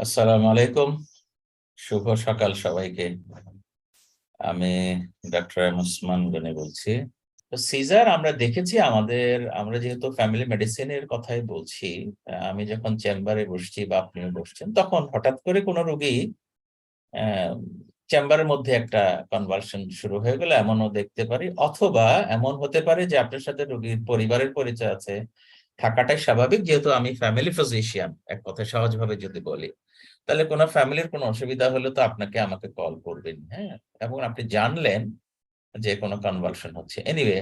আসসালামু আলাইকুম, শুভ সকাল সবাইকে। আমি ডক্টর ওসমান গনি বলছি। তো সিজার আমরা দেখেছি আমরা যেহেতু ফ্যামিলি মেডিসিনের কথাই বলছি। আমি যখন চেম্বারে বসছি বা আপনিও বসছেন, তখন হঠাৎ করে কোনো রোগী চেম্বারের মধ্যে একটা কনভালশন শুরু হয়ে গেল, এমনও দেখতে পারি। অথবা এমন হতে পারে যে আপনার সাথে রোগীর পরিবারের পরিচয় আছে, থাকাটাই স্বাভাবিক, যেহেতু আমি ফ্যামিলি ফিজিশিয়ান, এক কথায় সহজভাবে যদি বলি। তাহলে কোনো ফ্যামিলির কোনো অসুবিধা হলে তো আপনাকে আমাকে কল করবেন, হ্যাঁ। এবং আপনি জানলেন যে কোনো কনভালশন হচ্ছে। এনিওয়ে,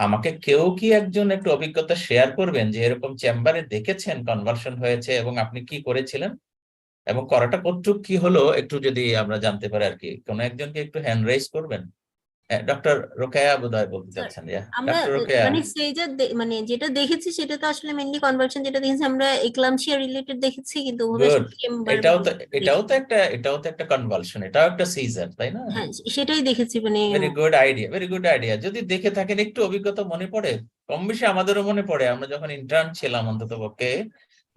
আমাকে কেউ কি একজন একটু অভিজ্ঞতা শেয়ার করবেন যে এরকম চেম্বারে দেখেছেন কনভালশন হয়েছে এবং আপনি কি করেছিলেন এবং করাটা কতটুকু কি হলো, একটু যদি আমরা জানতে পারি আর কি। কোনো একজনকে একটু হ্যান্ড রেইজ করবেন। ডক্টর রোকেয়া বোধহয় বলতে স্যার, চাচ্ছেন। আমরা ডক্টর রোকেয়া। মানে সেই যে মানে যেটা দেখেছি সেটা তো আসলে মেইনলি কনভার্সন, যেটা দেখেছি আমরা এক্লামশিয়া রিলেটেড দেখেছি, কিন্তু ওভাবে গুড। আসলে চেম্বার এটাও তো এটাও তো দেখিনি। একটা এটাও তো একটা কনভালশন, এটাও একটা সিজার, তাই না? হ্যাঁ, সেটাই দেখেছি মানে। Very good idea, very good idea. যদি দেখে থাকেন, একটু অভিজ্ঞতা মনে পড়ে, কম বেশি আমাদেরও মনে পড়ে। আমরা যখন ইন্টার্ন ছিলাম, অন্তত পক্ষে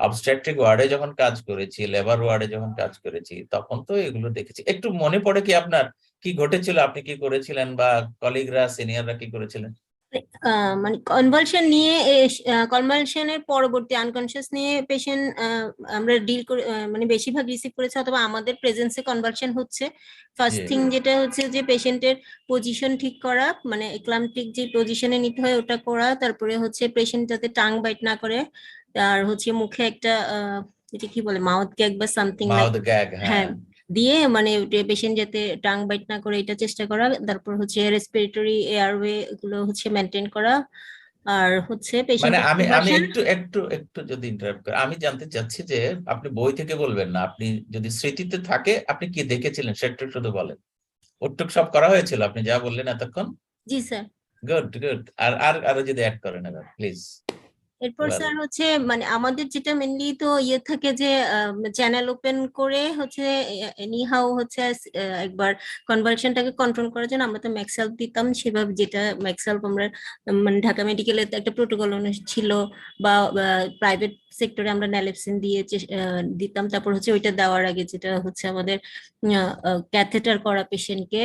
অবস্ট্রাকটিভ ওয়ার্ডে যখন কাজ করেছি, লেবার ওয়ার্ডে যখন কাজ করেছি, তখন তো এগুলো দেখেছি। একটু মনে পড়ে কি আপনার, কি ঘটেছিল, আপনি কি করেছিলেন, বা কলিগরা সিনিয়ররা কি করেছিলেন? মানে কনভালশন নিয়ে, কনভালশনের পরবর্তী আনকনসিয়াস নিয়ে পেশেন্ট আমরা ডিল করে, মানে বেশিরভাগ রিসিভ করেছে অথবা আমাদের প্রেজেন্সে কনভালশন হচ্ছে। জি। ফার্স্ট থিং যেটা হচ্ছে যে পেশেন্টের পজিশন ঠিক করা, মানে এক্লাম্পটিক যে পজিশনে নিতে হয় ওটা করা, তারপরে হচ্ছে পেশেন্ট যাতে টাং বাইট না করে, আর হচ্ছে মুখে একটা এটা কি বলে, মাউথ গ্যাগ বা সামথিং লাইক। মাউথ গ্যাগ, হ্যাঁ, হ্যাঁ। দিয়ে মানে পেশেন্ট যাতে টাং বাইট না করে এটা চেষ্টা করা, তারপর হচ্ছে রেসপিরেটরি এয়ারওয়ে গুলো হচ্ছে মেনটেন করা, আর হচ্ছে মানে পেশেন্টের আমি আমি কনভার্সন। একটু একটু একটু যদি ইন্টারাপ্ট করি, আমি জানতে চাচ্ছি যে আপনি বই থেকে বলবেন না, আপনি যদি স্মৃতিতে থাকে আপনি কি দেখেছিলেন সেটা শুধু বলেন। ওটুক সব করা হয়েছিল আপনি যা বললেন এতক্ষণ। জি স্যার। Good, good. আর আর আরো যদি অ্যাড করেন এবার প্লিজ। এরপর ওয়েল। স্যার হচ্ছে মানে আমাদের যেটা মেনলি তো ইয়ে থাকে যে চ্যানেল ওপেন করে হচ্ছে এনিহাউ হচ্ছে একবার কনভার্সনটাকে কন্ট্রোল করার জন্য আমরা তো ম্যাক্সেলভ দিতাম সেভাবে, যেটা ম্যাক্সেলভ আমরা মানে ঢাকা মেডিকেলের একটা প্রোটোকল ছিল, বা প্রাইভেট সেক্টরে আমরা ন্যালেপসিন দিয়ে দিতাম। তারপর হচ্ছে ওইটা দেওয়ার আগে যেটা হচ্ছে আমাদের ক্যাথেটার করা পেশেন্টকে,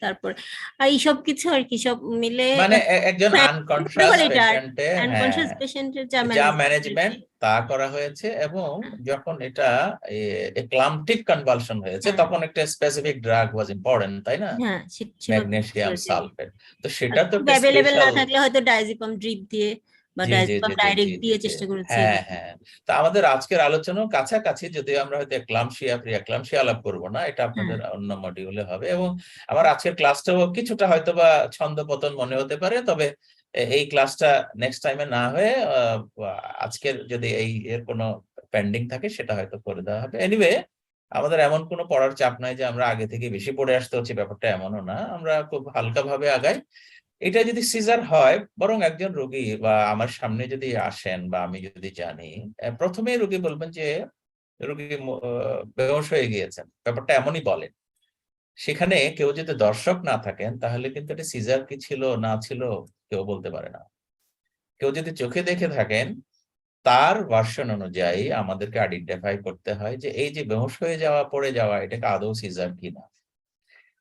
তারপর আর এইসব কিছু আর কি সব মিলে মানে একজন আনকনশাস প্রোটোকল এটা আর পেশেন্টে, হ্যাঁ, আনকনসিয়াস পেশেন্টের যা যা ম্যানেজমেন্ট আর ম্যানেজমেন্ট কি। তা করা হয়েছে। এবং হ্যাঁ, যখন এটা ক্লাম্পটিক কনভালশন হয়েছে, হ্যাঁ, তখন একটা স্পেসিফিক ড্রাগ ওয়াজ ইম্পর্টেন্ট, তাই না? হ্যাঁ, সেভাবে ইউজ ম্যাগনেসিয়াম করেছে। সালফেট। তো আর সেটা তো খুব একটা অ্যাভেলেবেল না স্পেশাল। থাকলে হয়তো ডায়াজিপাম ড্রিপ দিয়ে বা জি, জি, ডায়াজিপাম জি, জি, জি, ডাইরেক্ট জি, দিয়ে জি। চেষ্টা করেছি হ্যাঁ, এরকম। হ্যাঁ। তো আমাদের আজকের আলোচনাও কাছাকাছি, যদিও আমরা হয়তো এক্লামশিয়া প্রি এক্লামশিয়া আলাপ করবো না, এটা হ্যাঁ, আপনাদের অন্য মডিউলে হবে। এবং আমার আজকের ক্লাসটাও কিছুটা হয়তো বা ছন্দপতন মনে হতে পারে, তবে এই ক্লাসটা নেক্সট টাইমে না হয়ে আজকের যদি এর কোনো পেন্ডিং থাকে সেটা হয়তো করে দেওয়া হবে। এনিওয়ে, আমাদের এমন কোনো পড়ার চাপ নাই যে আমরা আগে থেকে বেশি পড়ে আসতে হচ্ছে, ব্যাপারটা এমনও না। আমরা খুব হালকা ভাবে আগাই। এটা যদি সিজার হয়, বরং একজন রোগী বা আমার সামনে যদি আসেন বা আমি যদি জানি, প্রথমেই রোগী বলবেন যে রোগী বেহুঁশ হয়ে গিয়েছেন, ব্যাপারটা এমনই বলেন। সেখানে কেউ যদি দর্শক না থাকেন, তাহলে কিন্তু এটা সিজার কি ছিল না ছিল কেউ বলতে পারে না। কেউ যদি চোখে দেখে থাকেন, তার ভার্সন অনুযায়ী আমাদেরকে আইডেন্টিফাই করতে হয় যে এই যে বেহুঁশ হয়ে যাওয়া, পড়ে যাওয়া, এটাকে আদৌ সিজার কিনা।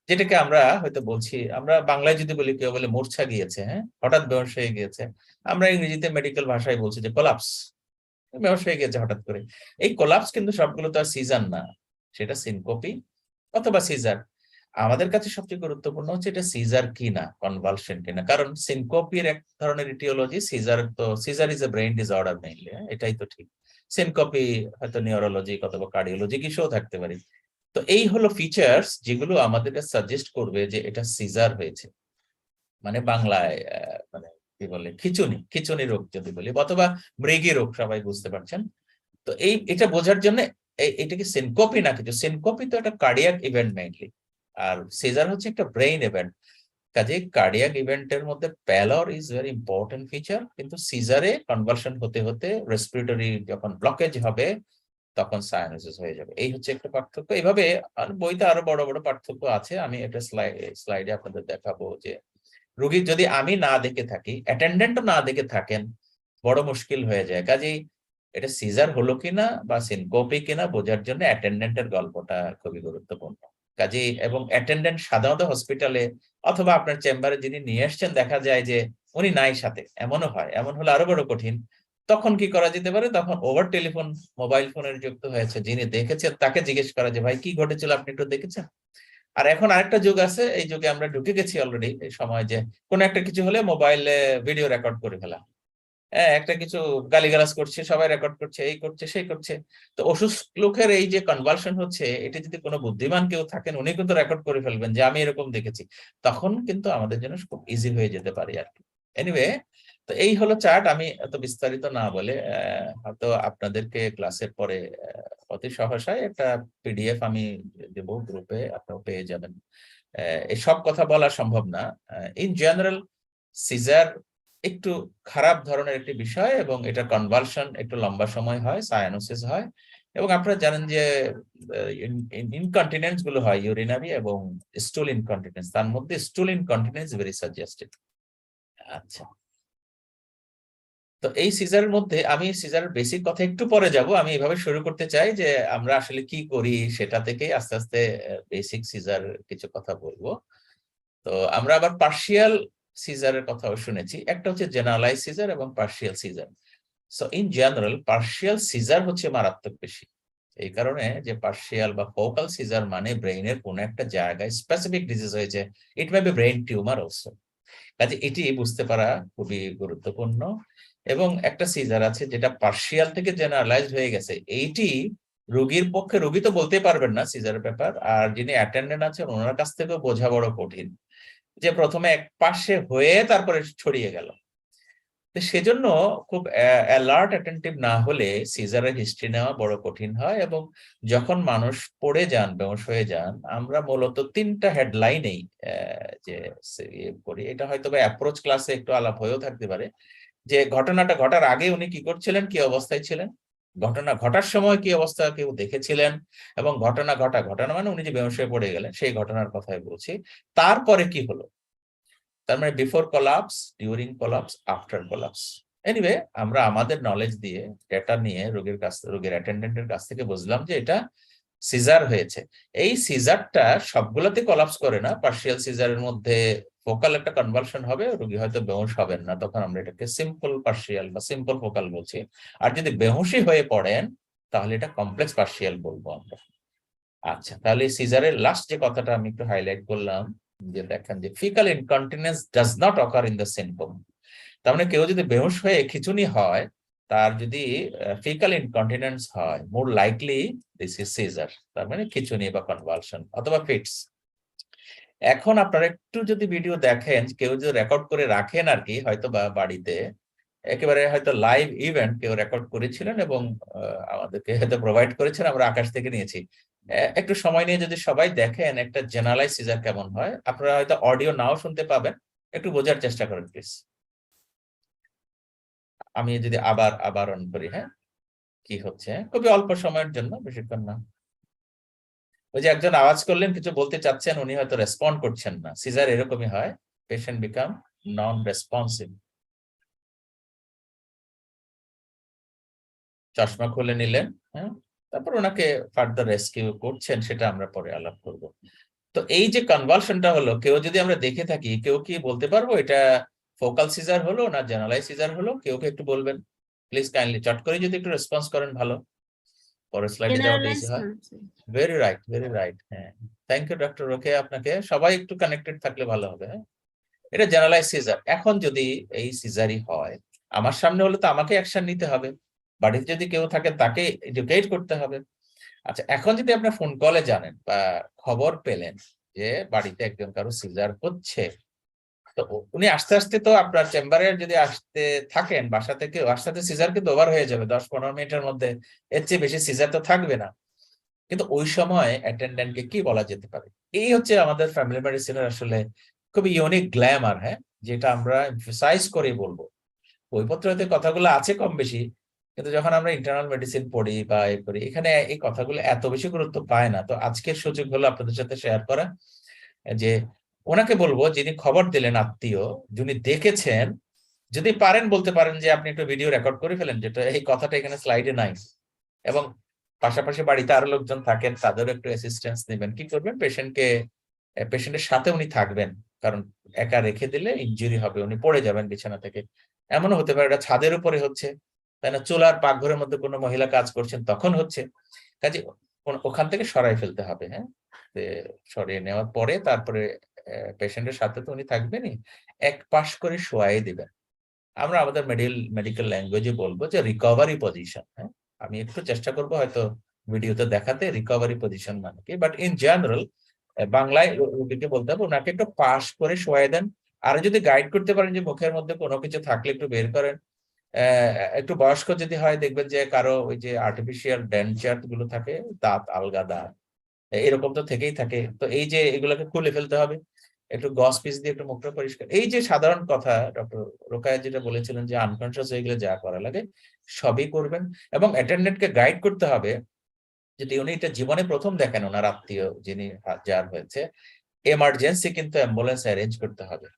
যেটাকে আমরা হয়তো বলছি, আমরা বাংলায় যদি বলি, কেউ বলে মূর্ছা গিয়েছে, হ্যাঁ, হঠাৎ বেহুঁশ হয়ে গিয়েছে। আমরা ইংরেজিতে মেডিকেল ভাষায় বলছি যে কোলাপস, বেহুঁশ হয়ে গেছে হঠাৎ করে। এই কোলাপস কিন্তু সবগুলো তো আর সিজার না, সেটা সিনকোপি অথবা সিজার। আমাদের কাছে সবচেয়ে গুরুত্বপূর্ণ হচ্ছে এটা সিজার কিনা, কনভালশন কিনা। কারণ সিনকোপির এক ধরনের ইটিওলজি, সিজার তো, seizure is a brain disorder mainly, এটাই তো ঠিক। সিনকোপি হয়তো নিউরোলজিক অথবা কার্ডিওলজিক ইস্যুও থাকতে পারে। তো এই হলো ফিচার্স যেগুলো আমাদেরকে সাজেস্ট করবে যে এটা সিজার হয়েছে। মানে বাংলায় মানে কি বলে, খিচুনি, খিচুনি রোগ যদি বলি, অথবা মৃগী রোগ, সবাই বুঝতে পারছেন। তো এটা বোঝার জন্য এটা কি সিনকোপি না কিছু, সিনকোপি তো একটা কার্ডিয়াক ইভেন্ট মেইনলি, আর সিজার হচ্ছে একটা ব্রেইন ইভেন্ট। কাজে কার্ডিয়াক ইভেন্টের মধ্যে প্যালর ইজ ভেরি ইম্পর্টেন্ট ফিচার, কিন্তু সিজারে কনভার্সন হতে হতে রেসপিরেটরি যখন ব্লকেজ হবে, তখন সায়ানোসিস হয়ে যাবে। এই হচ্ছে একটা পার্থক্য। এইভাবে আর বইতে আরো বড় বড় পার্থক্য আছে। আমি একটা স্লাইডে আপনাদের দেখাবো যে রোগী যদি আমি না দেখে থাকি, অ্যাটেন্ডেন্টও না দেখে থাকেন, বড় মুশকিল হয়ে যায়। কাজেই এটা সিজার হলো কিনা বা সিনকোপে কিনা বোঝার জন্য অ্যাটেন্ডেন্টের গল্পটা খুবই গুরুত্বপূর্ণ। কাজেই এবং অ্যাটেন্ডেন্ট সাধারণত হসপিটালে অথবা আপনার চেম্বারে যিনি নিয়ে আসছেন দেখা যায় যে উনি নাই সাথে, এমনও হয়। এমন হলে আরো বড় কঠিন। তখন কি করা যেতে পারে? তখন ওভার টেলিফোন, মোবাইল ফোনের যুক্ত হয়েছে, যিনি দেখেছেন তাকে জিজ্ঞেস করা যে ভাই কি ঘটেছিল, আপনি একটু দেখেছেন? আর এখন আরেকটা যুগ আছে, এই যুগে আমরা ঢুকে গেছি অলরেডি, এই সময় যে কোনো একটা কিছু হলে মোবাইলে ভিডিও রেকর্ড করে ফেলা। হ্যাঁ, একটা কিছু গালিগালাজ করছে, সবাই রেকর্ড করছে, এই করছে সেই করছে। তো অসুস্থ লোকের এই যে কনভালশন হচ্ছে, এটা যদি কোনো বুদ্ধিমান কেউ থাকেন উনি কিন্তু রেকর্ড করে ফেলবেন যে আমি এরকম দেখেছি। তখন কিন্তু আমাদের জন্য খুব ইজি হয়ে যেতে পারে আর কি। এনিওয়ে, তো এই হলো চার্ট। আমি এত বিস্তারিত না বলে হয়তো আপনাদেরকে ক্লাসের পরে অতি সহসায় একটা পিডিএফ আমি দেব গ্রুপে, আপনারা পেয়ে যাবেন। এই সব কথা বলা সম্ভব না। ইন জেনারেল সিজার একটু খারাপ ধরনের একটি বিষয় এবং এটা কনভালশন একটু লম্বা সময় হয়, সায়ানোসিস হয় এবং আপনারা জানেন যে ইনকন্টিনেন্স গুলো হয় ইউরিনারি এবং স্টুল ইনকন্টিনেন্স, তার মধ্যে স্টুল ইনকন্টিনেন্স ভেরি সাজেস্টেড। আচ্ছা, তো এই সিজারের মধ্যে আমি সিজারের বেসিক কথা একটু পরে যাব। আমি এভাবে শুরু করতে চাই যে আমরা আসলে কি করি সেটা থেকে আস্তে আস্তে বেসিক সিজার কিছু কথা বলবো। তো আমরা আবার পার্শিয়াল সিজারের কথাও শুনেছি। একটা হচ্ছে জেনারেলাইজ সিজার এবং partial seizure. So in general partial seizure হচ্ছে মারাত্মক বেশি। এই কারণে যে পার্শিয়াল বা ফোকাল সিজার মানে ব্রেইনের কোন একটা জায়গায় স্পেসিফিক ডিজিজ হয়েছে, it may be brain tumour also. কাজে এটি বুঝতে পারা খুবই গুরুত্বপূর্ণ। এবং একটা সিজার আছে যেটা পার্শিয়াল থেকে জেনারেলাইজড হয়ে গেছে, এইটি রোগীর পক্ষে, রোগী তো বলতে পারবেন না সিজারের ব্যাপার, আর যিনি অ্যাটেন্ডেন্ট আছেন ওনার কাছ থেকেও বোঝা বড় কঠিন যে প্রথমে এক পাশে হয়ে তারপরে ছড়িয়ে গেল। তো সেজন্য খুব অ্যালার্ট অ্যাটেন্টিভ না হলে সিজারের হিস্ট্রি নেওয়া বড় কঠিন হয়। এবং যখন মানুষ পড়ে যান, বেহুঁশ হয়ে যান, আমরা মূলত তিনটা হেডলাইনেই যে করি। এটা হয়তো বা অ্যাপ্রোচ ক্লাসে একটু আলাপ হয়েও থাকতে পারে যে ঘটনাটা ঘটার আগে উনি কি করছিলেন, কি অবস্থায় ছিলেন, ঘটনা ঘটার সময় কি অবস্থা কেউ দেখেছিলেন, এবং ঘটনা মানে উনি যে বেহুঁশ হয়ে পড়ে গেলেন সেই ঘটনার কথাই বলছি। তারপরে কি হলো, তার মানে before collapse, during collapse, after collapse. Anyway, আমরা আমাদের নলেজ দিয়ে, ডেটা নিয়ে রোগীর অ্যাটেন্ডেন্টের কাছ থেকে বুঝলাম যে এটা সিজার হয়েছে। এই সিজারটা সবগুলোতে কোলাপস করে না, পার্শিয়াল সিজারের মধ্যে ফোকাল একটা কনভালশন হবে, রোগী হয়তো বেহুঁশ হবেন না, তখন আমরা এটাকে সিম্পল পার্শিয়াল বা সিম্পল ফোকাল বলছি। আর যদি বেহুঁশই হয়ে পড়েন তাহলে এটা কমপ্লেক্স পার্শিয়াল বলবো আমরা। আচ্ছা, তাহলে সিজারের লাস্ট যে কথাটা আমি একটু হাইলাইট করলাম যে দেখেন যে faecal incontinence does not occur in the syncope. তার মানে কেউ যদি বেহুঁশ হয়ে খিঁচুনি হয়, তার যদি ফিকাল ইনকন্টিনেন্স হয়, more likely this is seizure, তার মানে খিঁচুনি বা কনভালশন অথবা ফিটস। এখন আপনারা একটু যদি ভিডিও দেখেন, কেউ যদি রেকর্ড করে রাখেন আর কি, হয়তো বা বাড়িতে একেবারে হয়তো লাইভ ইভেন্ট কেউ রেকর্ড করেছিলেন এবং আমাদেরকে হয়তো প্রোভাইড করেছেন, আমরা আকাশ থেকে নিয়েছি। একটু সময় নিয়ে যদি সবাই দেখেন একটা জেনারেলাইজ সিজার কেমন হয়, আপনারা হয়তো অডিও নাও শুনতে পাবেন, একটু বোঝার চেষ্টা করেন প্লিজ। আমি যদি আবার অন করি, হ্যাঁ, কি হচ্ছে, খুবই অল্প সময়ের জন্য, বেশিক্ষণ না। ওই যে একজন আওয়াজ করলেন, কিছু বলতে চাচ্ছেন, উনি হয়তো রেসপন্ড করছেন না। সিজার এরকমই হয়, পেশেন্ট বিকাম নন রেসপন্সিভ। চশমা খুলে নিলেন, হ্যাঁ, তারপর ওনাকে ফার্দার রেস্কিউ করছেন, সেটা আমরা পরে আলাপ করব। তো এই যে কনভালশনটা হলো, কেউ যদি আমরা দেখে থাকি, কেউ কি বলতে পারবো এটা ফোকাল সিজার হলো না জেনারেলাইজ সিজার হলো? কেউ কে একটু বলবেন প্লিজ, কাইন্ডলি চট করে যদি একটু রেসপন্স করেন ভালো, পরের স্লাইডে যাওয়াটা জেনারেলাইজ ইজি হয়। Very right, very right. হ্যাঁ, থ্যাংক ইউ ডক্টর রোকে, আপনাকে সবাই একটু কানেক্টেড থাকলে ভালো হবে। হ্যাঁ, এটা জেনারেলাইজ সিজার। এখন যদি এই সিজারই হয়, আমার সামনে হলে তো আমাকে অ্যাকশন নিতে হবে, বাড়িতে যদি কেউ থাকে তাকে এডুকেট করতে হবে। আচ্ছা, এখন যদি আপনার ফোন কলে জানেন বা খবর পেলেন যে বাড়িতে একজন কারো সিজার হচ্ছে, তো উনি আস্তে আস্তে তো আপনার চেম্বারে যদি আসতে থাকেন, বাসা থেকে আস্তে আস্তে সিজার কিন্তু ওভার হয়ে যাবে 10-15 মিনিটের মধ্যে, এর চেয়ে বেশি সিজার তো থাকবে না। কিন্তু ওই সময় অ্যাটেন্ডেন্টকে কি বলা যেতে পারে? এই হচ্ছে আমাদের ফ্যামিলি মেডিসিনের আসলে খুবই ইউনিক গ্ল্যামার, হ্যাঁ, যেটা আমরা এমফাসাইজ করে বলবো। বইপত্রতে কথাগুলো আছে কম বেশি, কিন্তু যখন আমরা ইন্টারনাল মেডিসিন পড়ি বা এ করি, এখানে এই কথাগুলো এত বেশি গুরুত্ব পায় না। তো আজকের সুযোগ হলো আপনাদের সাথে শেয়ার করা যে ওনাকে বলবো যিনি খবর দিলেন, আত্মীয় যিনি দেখেছেন যদি পারেন বলতে পারেন যে আপনি একটু ভিডিও রেকর্ড করে ফেলেন, যেটা এই কথাটা এখানে স্লাইডে নাই, এবং পাশাপাশি বাড়িতে আরো লোকজন থাকেন, তাদেরও একটু অ্যাসিস্ট্যান্স নেবেন। কি করবেন, পেশেন্টের সাথে উনি থাকবেন, কারণ একা রেখে দিলে ইনজুরি হবে, উনি পড়ে যাবেন বিছানা থেকে। এমনও হতে পারে এটা ছাদের উপরে হচ্ছে, তাই না, চুলার পাকঘরের মধ্যে কোনো মহিলা কাজ করছেন তখন হচ্ছে, কাজে ওখান থেকে সরাই ফেলতে হবে। হ্যাঁ, সরিয়ে নেওয়ার পরে তারপরে পেশেন্টের সাথে তো উনি থাকবেনই, এক পাশ করে শোয়াই দিবেন। আমরা আমাদের মেডিকেল ল্যাঙ্গুয়েজে বলবো যে রিকভারি পজিশন। হ্যাঁ, আমি একটু চেষ্টা করবো হয়তো ভিডিওতে দেখাতে রিকভারি পজিশন মানে কি, বাট ইন জেনারেল বাংলায় রোগীকে বলতে হবে ওনাকে একটু পাশ করে শোয়াই দেন। আর যদি গাইড করতে পারেন যে মুখের মধ্যে কোনো কিছু থাকলে একটু বের করেন। একটু বয়স্ক যদি হয় দেখবেন যে কারো ওই যে আর্টিফিশিয়াল ডেন্চার গুলো থাকে, দাঁত, আলগা দাঁত, এরকম তো থেকেই থাকে, তো এই যে এগুলোকে খুলে ফেলতে হবে, একটু গস পিস দিয়ে একটু মুখটা পরিষ্কার, এই যে সাধারণ কথা ডক্টর রোকায়া যেটা বলেছিলেন যে আনকনসিয়াস হয়ে গেলে যা করা লাগে সবই করবেন। এবং অ্যাটেন্ডেন্টকে গাইড করতে হবে, যদি উনি এটা জীবনে প্রথম দেখেন ওনার আত্মীয় যিনি যার হয়েছে, এমার্জেন্সি কিন্তু অ্যাম্বুলেন্স অ্যারেঞ্জ করতে হবে।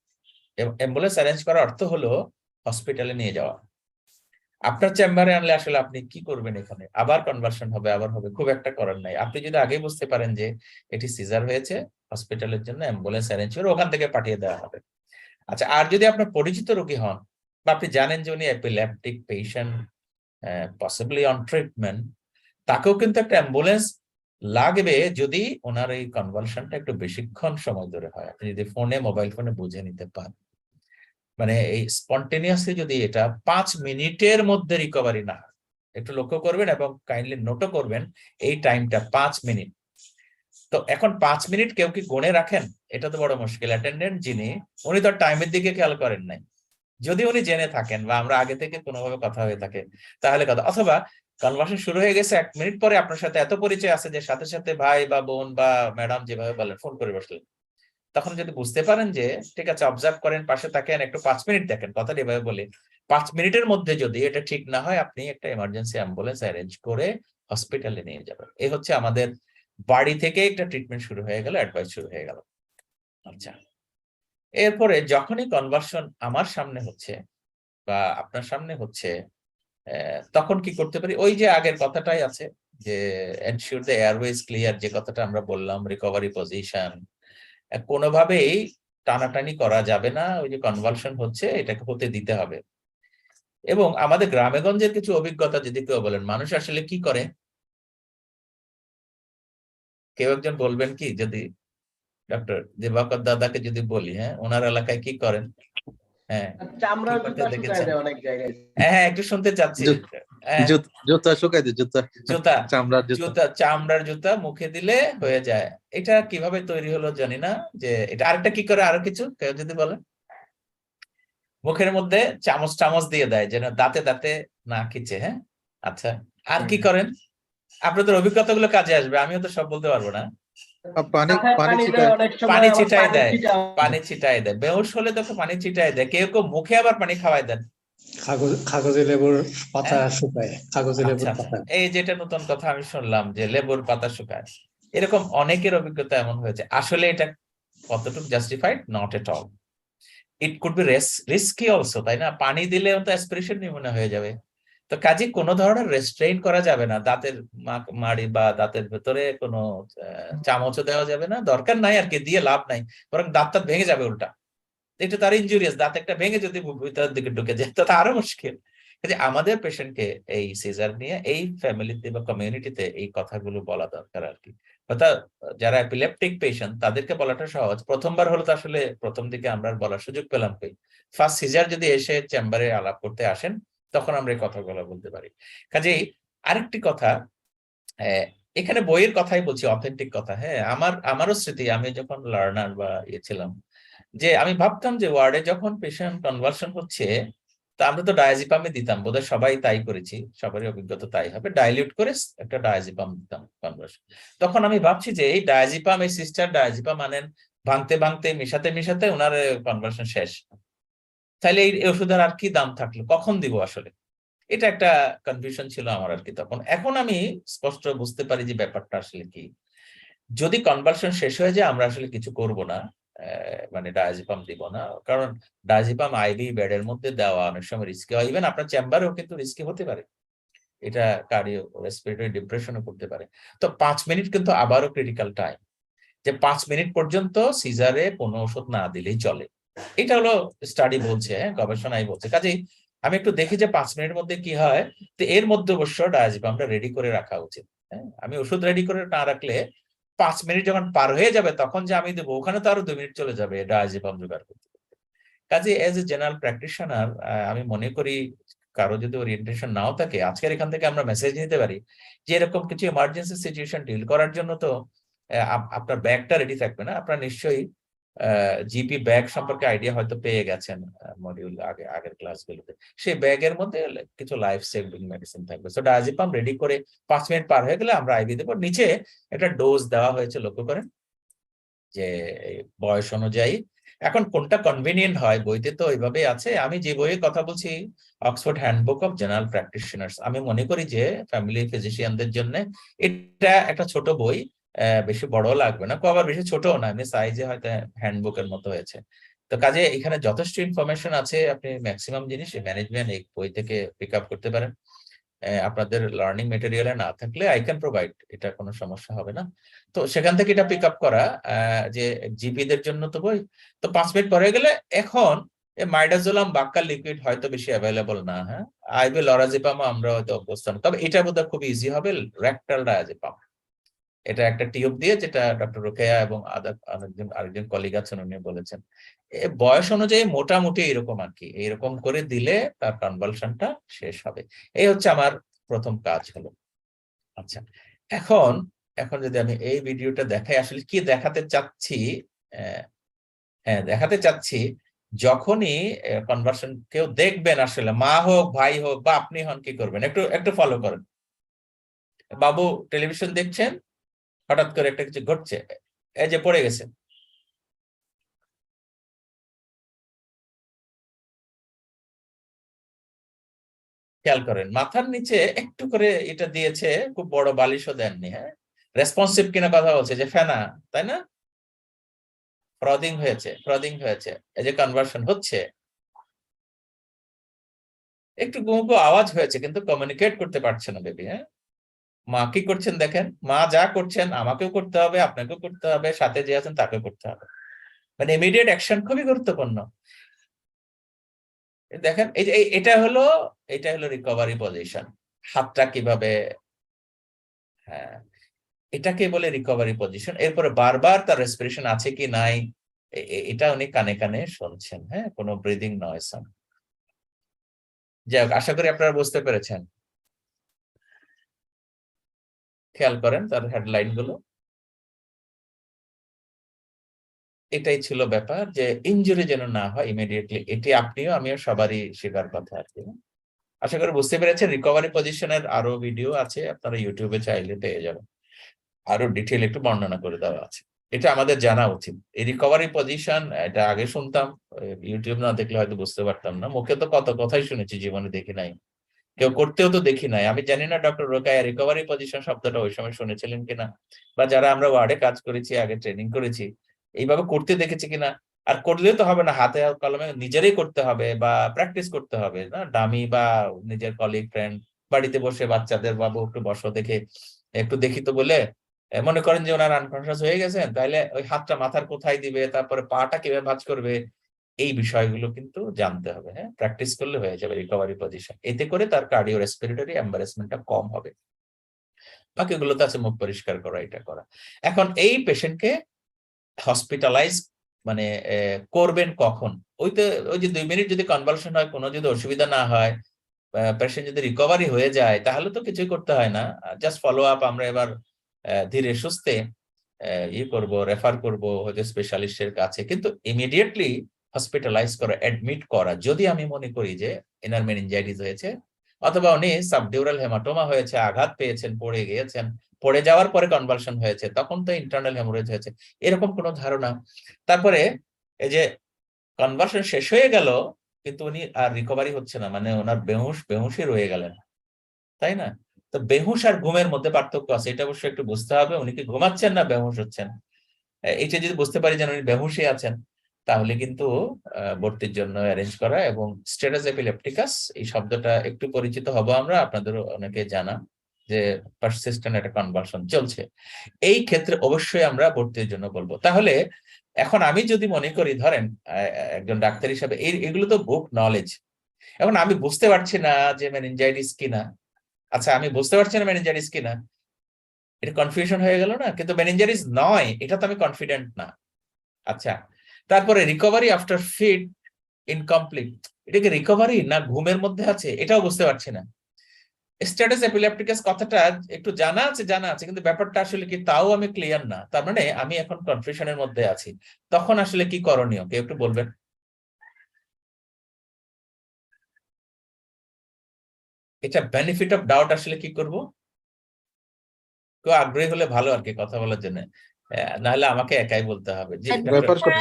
অ্যাম্বুলেন্স অ্যারেঞ্জ করার অর্থ হলো হসপিটালে নিয়ে যাওয়া। আপনার চেম্বারে আনলে আসলে আপনি কি করবেন, এখানে আবার কনভার্সন হবে, আবার হবে, খুব একটা করার নাই। আপনি যদি আগেই বুঝতে পারেন যে এটি সিজার হয়েছে, হসপিটালের জন্য অ্যাম্বুলেন্স অ্যারেঞ্জ করে ওখান থেকে পাঠিয়ে দেওয়া হবে। আচ্ছা, আর যদি আপনার পরিচিত রোগী হন বা আপনি জানেন যে উনি epileptic patient, possibly on treatment, তাকেও কিন্তু একটা অ্যাম্বুলেন্স লাগবে যদি ওনার এই কনভালশনটা একটু বেশিক্ষণ সময় ধরে হয়। আপনি যদি মোবাইল ফোনে বুঝে নিতে পারেন, মানে এই স্পন্টেনিয়াসলি যদি এটা 5 মিনিটের মধ্যে রিকভারি না হয়, একটু লক্ষ্য করবেন এবং কাইন্ডলি নোটও করবেন এই টাইমটা 5 মিনিট। তো এখন 5 মিনিট কেউ কি গুণে রাখেন? এটা তো বড় মুশকিল। অ্যাটেন্ডেন্ট যিনি, উনি তো টাইমের দিকে খেয়াল করেন নাই। যদি উনি জেনে থাকেন বা আমরা আগে থেকে কোনোভাবে কথা হয়ে থাকে তাহলে কথা, অথবা কনভার্সেশন শুরু হয়ে গেছে 1 মিনিট পরে আপনার সাথে এত পরিচয় আছে যে সাথে সাথে ভাই বা বোন বা ম্যাডাম যেভাবে বলেন ফোন করে বসলেন, তখন যদি বুঝতে পারেন যে ঠিক আছে, অবজার্ভ করেন, পাশে থাকেন, একটু 5 মিনিট দেখেন, কথাটা এভাবে বলে 5 মিনিটের মধ্যে যদি এটা ঠিক না হয়, আপনি একটা এমার্জেন্সি অ্যাম্বুলেন্স অ্যারেঞ্জ করে হসপিটালে নিয়ে যাবেন। এই হচ্ছে আমাদের বাড়ি থেকে একটা ট্রিটমেন্ট শুরু হয়ে গেল, অ্যাডভাইস শুরু হয়ে গেল। আচ্ছা, এরপরে যখনই কনভার্সন আমার সামনে হচ্ছে বা আপনার সামনে হচ্ছে, তখন কি করতে পারি? ওই যে আগের কথাটাই আছে যে এনশিওর দ্য এয়ারওয়েজ ক্লিয়ার, যে কথাটা আমরা বললাম, রিকভারি পজিশন, কোনোভাবেই টানাটানি করা যাবে না। ওই যে কনভালশন হচ্ছে এটাকে হতে দিতে হবে। এবং আমাদের গ্রামেগঞ্জের কিছু অভিজ্ঞতা যদি কেউ বলেন, মানুষ আসলে কি করে, কেউ একজন বলবেন কি? যদি ডক্টর দিবাকর দাদাকে যদি বলি, হ্যাঁ, ওনার এলাকায় কি করেন? হ্যাঁ, কি চামড়ার করতে জুতা শুকায় দেখেছেন? দেয় অনেক জায়গায়। হ্যাঁ হ্যাঁ, একটু শুনতে চাচ্ছি। হ্যাঁ, জুতা শুকাই দে, জুতা জুতা, চামড়ার জুতা। চামড়ার জুতা মুখে দিলে হয়ে যায়। এটা কিভাবে তৈরি হলো জানি না। যে এটা আরেকটা কি করে, আরো কিছু কেউ যদি বলেন? মুখের মধ্যে চামচ চামচ দিয়ে দেয় যেন দাঁতে দাঁতে না খিচে। হ্যাঁ, আচ্ছা, আর কি করেন? আপনাদের অভিজ্ঞতাগুলো কাজে আসবে, আমিও তো সব বলতে পারবো না। পানি মাথায় পানি পানি দেয় ছিটায়, অনেক সময়, পানি আবার ছিটাই পানি দেয়, ছিটায়। পানি ছিটাই দেয়, বেহুশ হলে তো পানি ছিটাই দেয়, কেউ কেউ মুখে আবার পানি খাওয়াই দেন। কাগজে লেবুর পাতা হ্যাঁ? শুকায়, কাগজে আচ্ছা লেবুর আচ্ছা, পাতা। এই যেটা নতুন কথা আমি শুনলাম যে লেবুর পাতা শুকায়, এরকম অনেকের অভিজ্ঞতা এমন হয়েছে। আসলে এটা কতটুকু justified? Not at all. It could be risky also, তাই না? পানি দিলে তো অ্যাসপিরেশন নিউমোনিয়া হয়ে যাবে। তো কাজে কোনো ধরনের রেস্ট্রেইন করা যাবে না, দাঁতের মাড়ি বা দাঁতের ভেতরে কোনো চামচও দেওয়া যাবে না, দরকার নাই আর কি, দিয়ে লাভ নাই, বরং দাঁতটা ভেঙে যাবে উল্টা। এটা তার ইনজুরিয়াস, দাঁত একটা ভেঙে যদি ভিতরের দিকে ঢুকে যায় তো আরো মুশকিল। আমাদের পেশেন্টকে এই সিজার নিয়ে এই ফ্যামিলিতে বা কমিউনিটিতে এই কথাগুলো বলা দরকার আর কি। অর্থাৎ যারা এপিলেপটিক পেশেন্ট তাদেরকে বলাটা সহজ, প্রথমবার হলো তো আসলে প্রথম দিকে আমরা বলার সুযোগ পেলাম কই। ফার্স্ট সিজার যদি এসে চেম্বারে আলাপ করতে আসেন তখন আমরা এই কথাগুলো বলতে পারি। কাজেই আরেকটি কথা, এখানে বইয়ের কথাই বলছি, অথেন্টিক কথা। হ্যাঁ, আমারও স্মৃতি, আমি যখন লার্নার বা ইয়ে ছিলাম, যে আমি ভাবতাম যে ওয়ার্ডে যখন পেশেন্ট কনভার্সন হচ্ছে, তা আমরা তো ডায়াজিপামে দিতাম, বোধহয় সবাই তাই করেছি, সবারই অভিজ্ঞতা তাই হবে, ডাইলিউট করে একটা ডায়াজিপাম দিতাম কনভার্সন। তখন আমি ভাবছি যে এই ডায়াজিপাম, এই সিস্টার ডায়াজিপাম আনেন, ভাঙতে ভাঙতে মিশাতে মিশাতে ওনার কনভার্সন শেষ, তাহলে এই ওষুধের আর কি দাম থাকলো, কখন দিব আসলে? এটা একটা কনফিউশন ছিল আমার আর কি তখন। এখন আমি স্পষ্ট বুঝতে পারি যে ব্যাপারটা আসলে কি। যদি কনভার্সন শেষ হয়ে যায় আমরা আসলে কিছু করব না, মানে ডায়াজিপাম দিব না, কারণ ডায়াজিপাম আইভি বেডের মধ্যে দেওয়া অনেক সময় রিস্কি হয়, ইভেন আপনার চেম্বারেও কিন্তু রিস্কি হতে পারে, এটা কার্ডিও রেসপিরেটরি ডিপ্রেশনও করতে পারে। তো 5 মিনিট কিন্তু আবারও ক্রিটিক্যাল টাইম, যে 5 মিনিট পর্যন্ত সিজারে কোনো ওষুধ না দিলেই চলে, এটা হলো স্টাডি বলছে, গবেষণাই বলছে। কাজেই আমি একটু দেখি যে 5 মিনিটের মধ্যে কি হয়, তো এর মধ্যে অবশ্য ডায়াজিপামটা রেডি করে রাখা উচিত। আমি ওষুধ রেডি করে না রাখলে 5 মিনিট যখন পার হয়ে যাবে তখন যে আমি দেবো, ওখানে তো আরো 2 মিনিট চলে যাবে ডায়াজিপাম জোগাড় করতে। কাজে এজ এ জেনারেল প্র্যাকটিশনার আমি মনে করি কারো যদি ওরিয়েন্টেশন নাও থাকে, আজকের এখান থেকে আমরা মেসেজ নিতে পারি যে এরকম কিছু ইমার্জেন্সি সিচুয়েশন ডিল করার জন্য তো আপনার ব্যাগটা রেডি থাকবে না, আপনার নিশ্চয়ই জিপি ব্যাগ সম্পর্কে আইডিয়া হয়তো পেয়ে গেছেন মডিউল আগের ক্লাসগুলোতে, সেই ব্যাগের মধ্যে কিছু লাইফ সেভিং মেডিসিন থাকবে। সো ডায়াজিপাম রেডি করে 5 মিনিট পার হয়ে গেলে আমরা আইভি দেবো। নিচে একটা ডোজ দেওয়া হয়েছে, লক্ষ্য করেন যে বয়স অনুযায়ী। এখন কোনটা কনভিনিয়েন্ট হয়, বইতে তো ওইভাবেই আছে। আমি যে বইয়ের কথা বলছি Oxford handbook of general practitioners, আমি মনে করি যে ফ্যামিলি ফিজিশিয়ানদের জন্য এটা একটা ছোট বই, বেশি বড় লাগবে না, আবার বেশি ছোটও না, এমনি সাইজে হয়তো হ্যান্ডবুকের মতো হয়েছে। তো কাজে এখানে যথেষ্ট ইনফরমেশন আছে, আপনি ম্যাক্সিমাম জিনিস ম্যানেজমেন্ট এই বই থেকে পিক আপ করতে পারেন। আপনাদের লার্নিং মেটেরিয়ালে না থাকলে আই ক্যান প্রোভাইড, এটা কোনো সমস্যা হবে না। তো সেখান থেকে এটা পিক আপ করা, যে জিপিদের জন্য তো বই। তো 5 মিনিট পরে গেলে এখন মাইডাজোলাম বাক্কাল লিকুইড হয়তো বেশি অ্যাভেলেবল না, হ্যাঁ আইভি লরাজিপাম আমরা হয়তো অভ্যস্ত, তবে এটা বোধহয় খুব ইজি হবে, রেক্টাল ডায়াজিপাম। এটা একটা টিউব দিয়ে, যেটা ডক্টর রোকেয়া এবং আরেকজন কলিগ আছেন উনি বলেছেন, বয়স অনুযায়ী মোটামুটি এরকম আর কি, এইরকম করে দিলে তার কনভালশনটা শেষ হবে। এই হচ্ছে আমার প্রথম কাজ হলো। আচ্ছা, এখন এখন যদি আমি এই ভিডিওটা দেখাই, আসলে কি দেখাতে চাচ্ছি, হ্যাঁ দেখাতে চাচ্ছি যখনই কনভার্সন কেউ দেখবেন, আসলে মা হোক ভাই হোক বা আপনি হন, কি করবেন, একটু একটু ফলো করেন। বাবু টেলিভিশন দেখছেন, হঠাৎ করে একটা কিছু ঘটছে, এই যে পড়ে গেছে, খেয়াল করেন মাথার নিচে একটু করে এটা দিয়েছে, খুব বড় বালিশও দেননি, হ্যাঁ রেসপন্সিভ কিনা কথা বলছে যে ফেনা, তাই না, ফ্রদিং হয়েছে, এই যে কনভার্সন হচ্ছে, একটু গুমগু আওয়াজ হয়েছে কিন্তু কমিউনিকেট করতে পারছে না বেবি। হ্যাঁ মা কি করছেন দেখেন, মা যা করছেন আমাকেও করতে হবে, আপনাকেও করতে হবে, সাথে যে আছেন তাকেও করতে হবে, মানে ইমিডিয়েট অ্যাকশন খুবই গুরুত্বপূর্ণ। দেখেন এই যে এটা হলো রিকভারি পজিশন, হাতটা কিভাবে, হ্যাঁ এটাকে বলে রিকভারি পজিশন। এরপরে বারবার তার রেসপিরেশন আছে কি নাই এটা উনি কানে কানে শুনছেন, হ্যাঁ কোনো ব্রিদিং নয়েজ। যাই হোক, আশা করি আপনারা বুঝতে পেরেছেন। খেয়াল করেন তার হেডলাইন গুলো, এটাই ছিল ব্যাপার, যে ইনজুরি যেন না হয় ইমিডিয়েটলি, এটি আপনিও আমিও সবারই শেখার কথা আর কি। আশা করি বুঝতে পেরেছেন। রিকভারি পজিশনের আরো ভিডিও আছে, আপনারা ইউটিউবে চাইলে পেয়ে যাবেন, আরো ডিটেইল একটু বর্ণনা করে দেওয়া আছে। এটা আমাদের জানা উচিত, এই রিকভারি পজিশন, এটা আগে শুনতাম, ইউটিউব না দেখলে হয়তো বুঝতে পারতাম না, মুখে তো কত কথাই শুনেছি, জীবনে দেখি নাই, কেউ করতেও তো দেখি নাই। আমি জানি না ডক্টর রোকায়া রিকভারি পজিশন শব্দটা ওই সময় শুনেছিলেন কিনা, বা যারা আমরা ওয়ার্ডে কাজ করেছি, আগে ট্রেনিং করেছি, এইভাবে করতে দেখেছি কিনা। আর করলেও তো হবে না, হাতে কলমে নিজেরই করতে হবে বা প্র্যাকটিস করতে হবে না, ডামি বা নিজের কলিগ ফ্রেন্ড বাড়িতে বসে বাচ্চাদের বাবু একটু বসো দেখে একটু দেখি তো বলে, মনে করেন যে ওনার আনকনসিয়াস হয়ে গেছেন, তাহলে ওই হাতটা মাথার কোথায় দিবে, তারপরে পাটা কিভাবে ভাঁজ করবে, এই বিষয়গুলো কিন্তু জানতে হবে। হ্যাঁ প্র্যাকটিস করলে হয়ে যাবে রিকভারি পজিশন, এতে করে তার কার্ডিও রেসপিরেটরি এম্বারেসমেন্টটা কম হবে। বাকিগুলোতে আছে মুখ পরিষ্কার করা, এটা করা। এখন এই পেশেন্টকে হসপিটালাইজ মানে করবেন কখন, ওই যে 2 মিনিট যদি কনভালশন হয়, কোনো যদি অসুবিধা না হয়, পেশেন্ট যদি রিকভারি হয়ে যায়, তাহলে তো কিছুই করতে হয় না, জাস্ট ফলো আপ। আমরা এবার ধীরে সুস্থে করবো, রেফার করবো হয়তো স্পেশালিস্টের কাছে, কিন্তু ইমিডিয়েটলি হসপিটালাইজ করা, অ্যাডমিট করা, যদি আমি মনে করি যে এনার মেনিনজাইটিস হয়েছে, অথবা উনি সাবডিউরাল হেমাটোমা হয়েছে, আঘাত পেয়েছেন, পড়ে গিয়েছেন, পড়ে যাওয়ার পরে কনভালশন হয়েছে, তখন তো ইন্টারনাল হেমোরেজ হয়েছে, এরকম কোনো ধারণা। তারপরে এই যে কনভালশন শেষ হয়ে গেল কিন্তু উনি আর রিকভারি হচ্ছে না, মানে ওনার বেহুশই রয়ে গেলেন, তাই না? তো বেহুশ আর ঘুমের মধ্যে পার্থক্য আছে, এটা অবশ্যই একটু বুঝতে হবে, উনি কি ঘুমাচ্ছেন না বেহুশ হচ্ছেন। এইটা যদি বুঝতে পারি যেন উনি বেহুশে আছেন, তাহলে কিন্তু ভর্তির জন্য অ্যারেঞ্জ করা। এবং স্ট্যাটাস এপিলেপটিকাস এই শব্দটা একটু পরিচিত হব আমরা, আপনাদেরও অনেকে জানা যে পারসিস্টেন্ট একটা কনভালশন চলছে, এই ক্ষেত্রে অবশ্যই আমরা ভর্তির জন্য বলবো। তাহলে এখন আমি যদি মনে করি, ধরেন একজন ডাক্তার হিসাবে এগুলো তো বুক নলেজ, এখন আমি বুঝতে পারছি না যে মেনিনজাইটিস কিনা। আচ্ছা, আমি বুঝতে পারছি না মেনিনজাইটিস কিনা, এটা কনফিউশন হয়ে গেল না? কিন্তু মেনিনজাইটিস নয়, এটা তো আমি কনফিডেন্ট না। আচ্ছা, তারপরে রিকভারি আফটার ফিট ইনকমপ্লিট, এটা কি রিকভারি না ঘুমের মধ্যে আছে, এটাও বুঝতে পারছি না। স্ট্যাটাস এপিলেপটিকাস কথাটা একটু জানা আছে কিন্তু ব্যাপারটা আসলে কি তাও আমি ক্লিয়ার না, তার মানে আমি এখন কনফিউশনের মধ্যে আছি। তখন আসলে কি করণীয়, কেউ একটু বলবেন? এটা বেনিফিট অফ ডাউট আসলে কি করব? কেউ আগ্রহী হলে ভালো আর কি কথা বলার জন্য, নাহলে আমাকে একাই বলতে হবে। জি রেফার ডক্টর।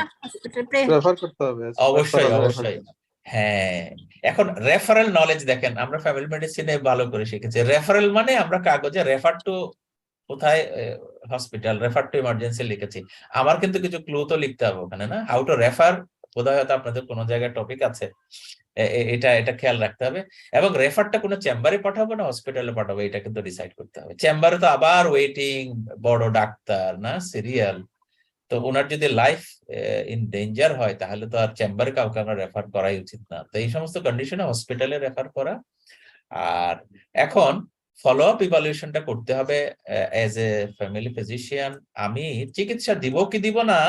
রেফার করতে হবে, অবশ্যই রেফারেল অবশ্যই। হ্যাঁ, এখন রেফারেল নলেজ দেখেন, আমরা ফ্যামিলি মেডিসিনে ভালো করে শিখেছি। রেফারেল মানে আমরা কাগজে রেফার টু কোথায়, হসপিটাল, রেফার টু ইমার্জেন্সি লিখেছি। আমার কিন্তু কিছু ক্লু তো লিখতে হবে ওখানে, না? হাউ টু রেফার বোধহয় হয়তো আপনাদের কোনো জায়গায় টপিক আছে, এটা এটা খেয়াল রাখতে হবে। এবং রেফারটা কোনো চেম্বারে পাঠাবো না হসপিটালে পাঠাবো, এটা কিন্তু ডিসাইড করতে হবে। চেম্বারে তো আবার ওয়েটিং, বড় ডাক্তার, না সিরিয়াল, তো ওনার যদি লাইফ ইন ডেঞ্জার হয় তাহলে তো আর চেম্বারে কাউকে আমরা রেফার করাই উচিত না। তো এই সমস্ত কন্ডিশনে হসপিটালে রেফার করা। আর এখন ফলো আপ ইভালুয়েশনটা করতে হবে এজ এ ফ্যামিলি ফিজিশিয়ান। আমি চিকিৎসা দিব কি দিব না,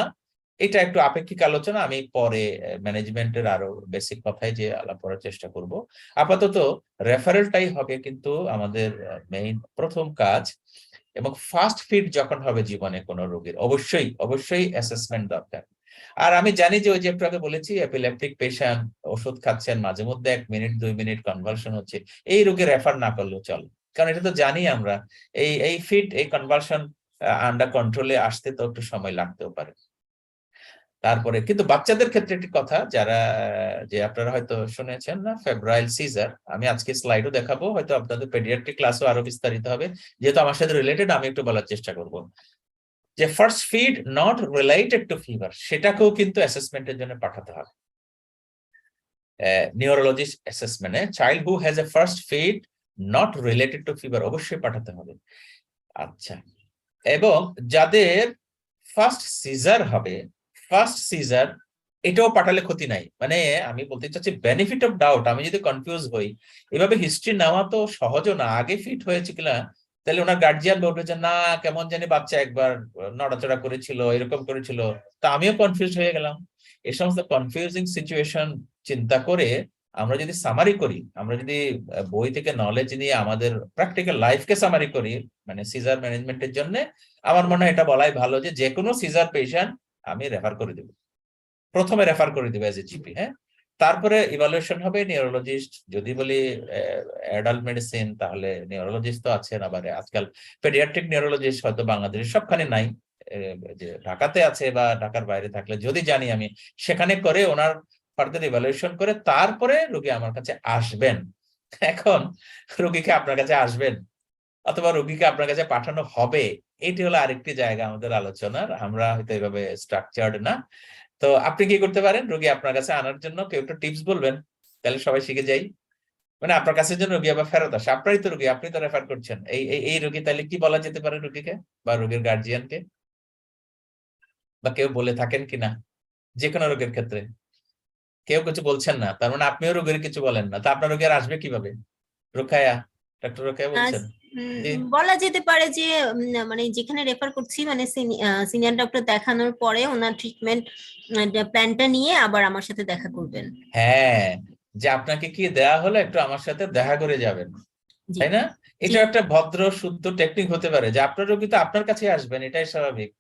এটা একটু আপেক্ষিক আলোচনা, আমি পরে ম্যানেজমেন্টের আরো বেসিক কথায় যে আলাপ করার চেষ্টা করব। আপাতত রেফারেলটাই হবে কিন্তু আমাদের মেইন প্রথম কাজ। এবং ফার্স্ট ফিট যখন হবে জীবনে কোনো রোগীর, অবশ্যই অবশ্যই অ্যাসেসমেন্ট দরকার। আর আমি জানি যে ওই যে একটু আগে বলেছি এপিলেপটিক পেশেন্ট ওষুধ খাচ্ছেন, মাঝে মধ্যে 1 মিনিট 2 মিনিট কনভালশন হচ্ছে, এই রোগী রেফার না করলেও চলে, কারণ এটা তো জানি আমরা এই ফিট এই কনভালশন আন্ডার কন্ট্রোলে আসতে তো একটু সময় লাগতেও পারে। তারপরে কিন্তু বাচ্চাদের ক্ষেত্রে একটি কথা, যারা যে আপনারা হয়তো শুনেছেন না, ফেব্রাইল সিজার, আমি আজকে স্লাইডও দেখাবো, হয়তো আপনাদের পেডিয়াট্রিক ক্লাসও আরো বিস্তারিত হবে, যেহেতু আমার সাথে রিলেটেড আমি একটু বলার চেষ্টা করব। যে first fit not related to fever, সেটাকেও কিন্তু অ্যাসেসমেন্টের জন্য পাঠাতে হবে। নিউরোলজিস্ট অ্যাসেসমেন্টে child who has a first fit not related to fever অবশ্যই পাঠাতে হবে। আচ্ছা, এবং যাদের ফার্স্ট সিজার হবে, ফার্স্ট সিজার, এটাও পাঠালে ক্ষতি নাই। মানে আমি বলতে চাচ্ছি বেনিফিট অফ ডাউট, আমি যদি কনফিউজ হই, এভাবে হিস্ট্রি নেওয়া তো সহজও না, আগে ফিট হয়েছে কিনা, তাহলে ওনার গার্জিয়ান বলবে যে না কেমন জানি বাচ্চা একবার নড়াচড়া করেছিল, এরকম করেছিল, তা আমিও কনফিউজ হয়ে গেলাম। এই সমস্ত কনফিউজিং সিচুয়েশন চিন্তা করে আমরা যদি সামারি করি, আমরা যদি বই থেকে নলেজ নিয়ে আমাদের প্র্যাকটিক্যাল লাইফকে সামারি করি, মানে সিজার ম্যানেজমেন্টের জন্য, আমার মনে হয় এটা বলাই ভালো যে যেকোনো সিজার পেশেন্ট আমি রেফার করে দেব, প্রথমে রেফার করে দেবো এজ এ জিপি। হ্যাঁ, তারপরে ইভালুয়েশন হবে নিউরোলজিস্ট, যদি বলি অ্যাডাল্ট মেডিসিন তাহলে নিউরোলজিস্ট তো আছেন, আবার আজকাল পেডিয়াট্রিক নিউরোলজিস্ট হয়তো বাংলাদেশে সবখানে নাই, যে ঢাকাতে আছে বা ঢাকার বাইরে থাকলে যদি জানি আমি, সেখানে করে ওনার ফার্দার ইভালুয়েশন করে তারপরে রোগী আমার কাছে আসবেন। এখন রোগীকে আপনার কাছে আসবেন অথবা রোগীকে আপনার কাছে পাঠানো হবে, এটি হলো আরেকটি জায়গা আমাদের আলোচনার, আমরা হয়তো এইভাবে স্ট্রাকচার্ড না। তো আপনি কি করতে পারেন রোগী আপনার কাছে আনার জন্য, কেউ একটু টিপস বলবেন, তাহলে সবাই শিখে যাই। মানে আপনার কাছে জন্য রোগী আবার ফেরত আসে, আপনারই তো রোগী, আপনি তো রেফার করছেন, এই রোগী, তাহলে কি বলা যেতে পারে রোগীকে বা রোগীর গার্জিয়ানকে, বা কেউ বলে থাকেন কিনা যে কোনো রোগের ক্ষেত্রে? কেউ কিছু বলছেন না, তার মানে আপনিও রোগীর কিছু বলেন না, তা আপনার রোগী আর আসবে কিভাবে? রোকায়া, ডক্টর রোকায়া বলছেন। জি। বলা যেতে পারে যে মানে যেখানে রেফার করছি, মানে সিনিয়র ডক্টর দেখানোর পরে ওনার ট্রিটমেন্ট প্ল্যানটা নিয়ে আবার আমার সাথে দেখা করবেন। হ্যাঁ, যে আপনাকে কি দেয়া হলো একটু আমার সাথে দেখা করে যাবেন, জি তাই না? এটা জি। একটা ভদ্র শুদ্ধ টেকনিক হতে পারে যে আপনার রোগী তো আপনার কাছে আসবেন, এটাই স্বাভাবিক,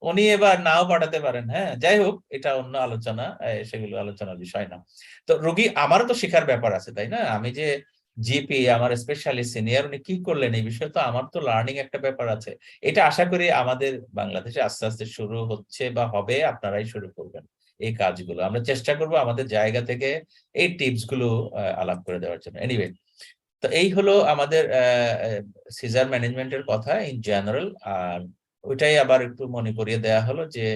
উনি এবার নাও পাঠাতে পারেন। হ্যাঁ, যাই হোক, এটা অন্য আলোচনা, সেগুলো আলোচনার বিষয় না। তো রোগী আমারও তো শেখার ব্যাপার আছে, তাই না? আমি যে জিপি, আমার স্পেশালি সিনিয়র, উনি কি করলেন এই বিষয়ে তো আমার তো লার্নিং একটা ব্যাপার আছে। এটা আশা করি আমাদের বাংলাদেশে আস্তে আস্তে শুরু হচ্ছে বা হবে, আপনারাই শুরু করবেন এই কাজগুলো। আমরা চেষ্টা করব আমাদের জায়গা থেকে এই টিপস গুলো আলাপ করে দেওয়ার জন্য। এনিওয়ে, তো এই হলো আমাদের সিজার ম্যানেজমেন্টের কথা ইন জেনারেল। আর ওইটাই আবার একটু মনে করিয়ে দেয়া হলো যে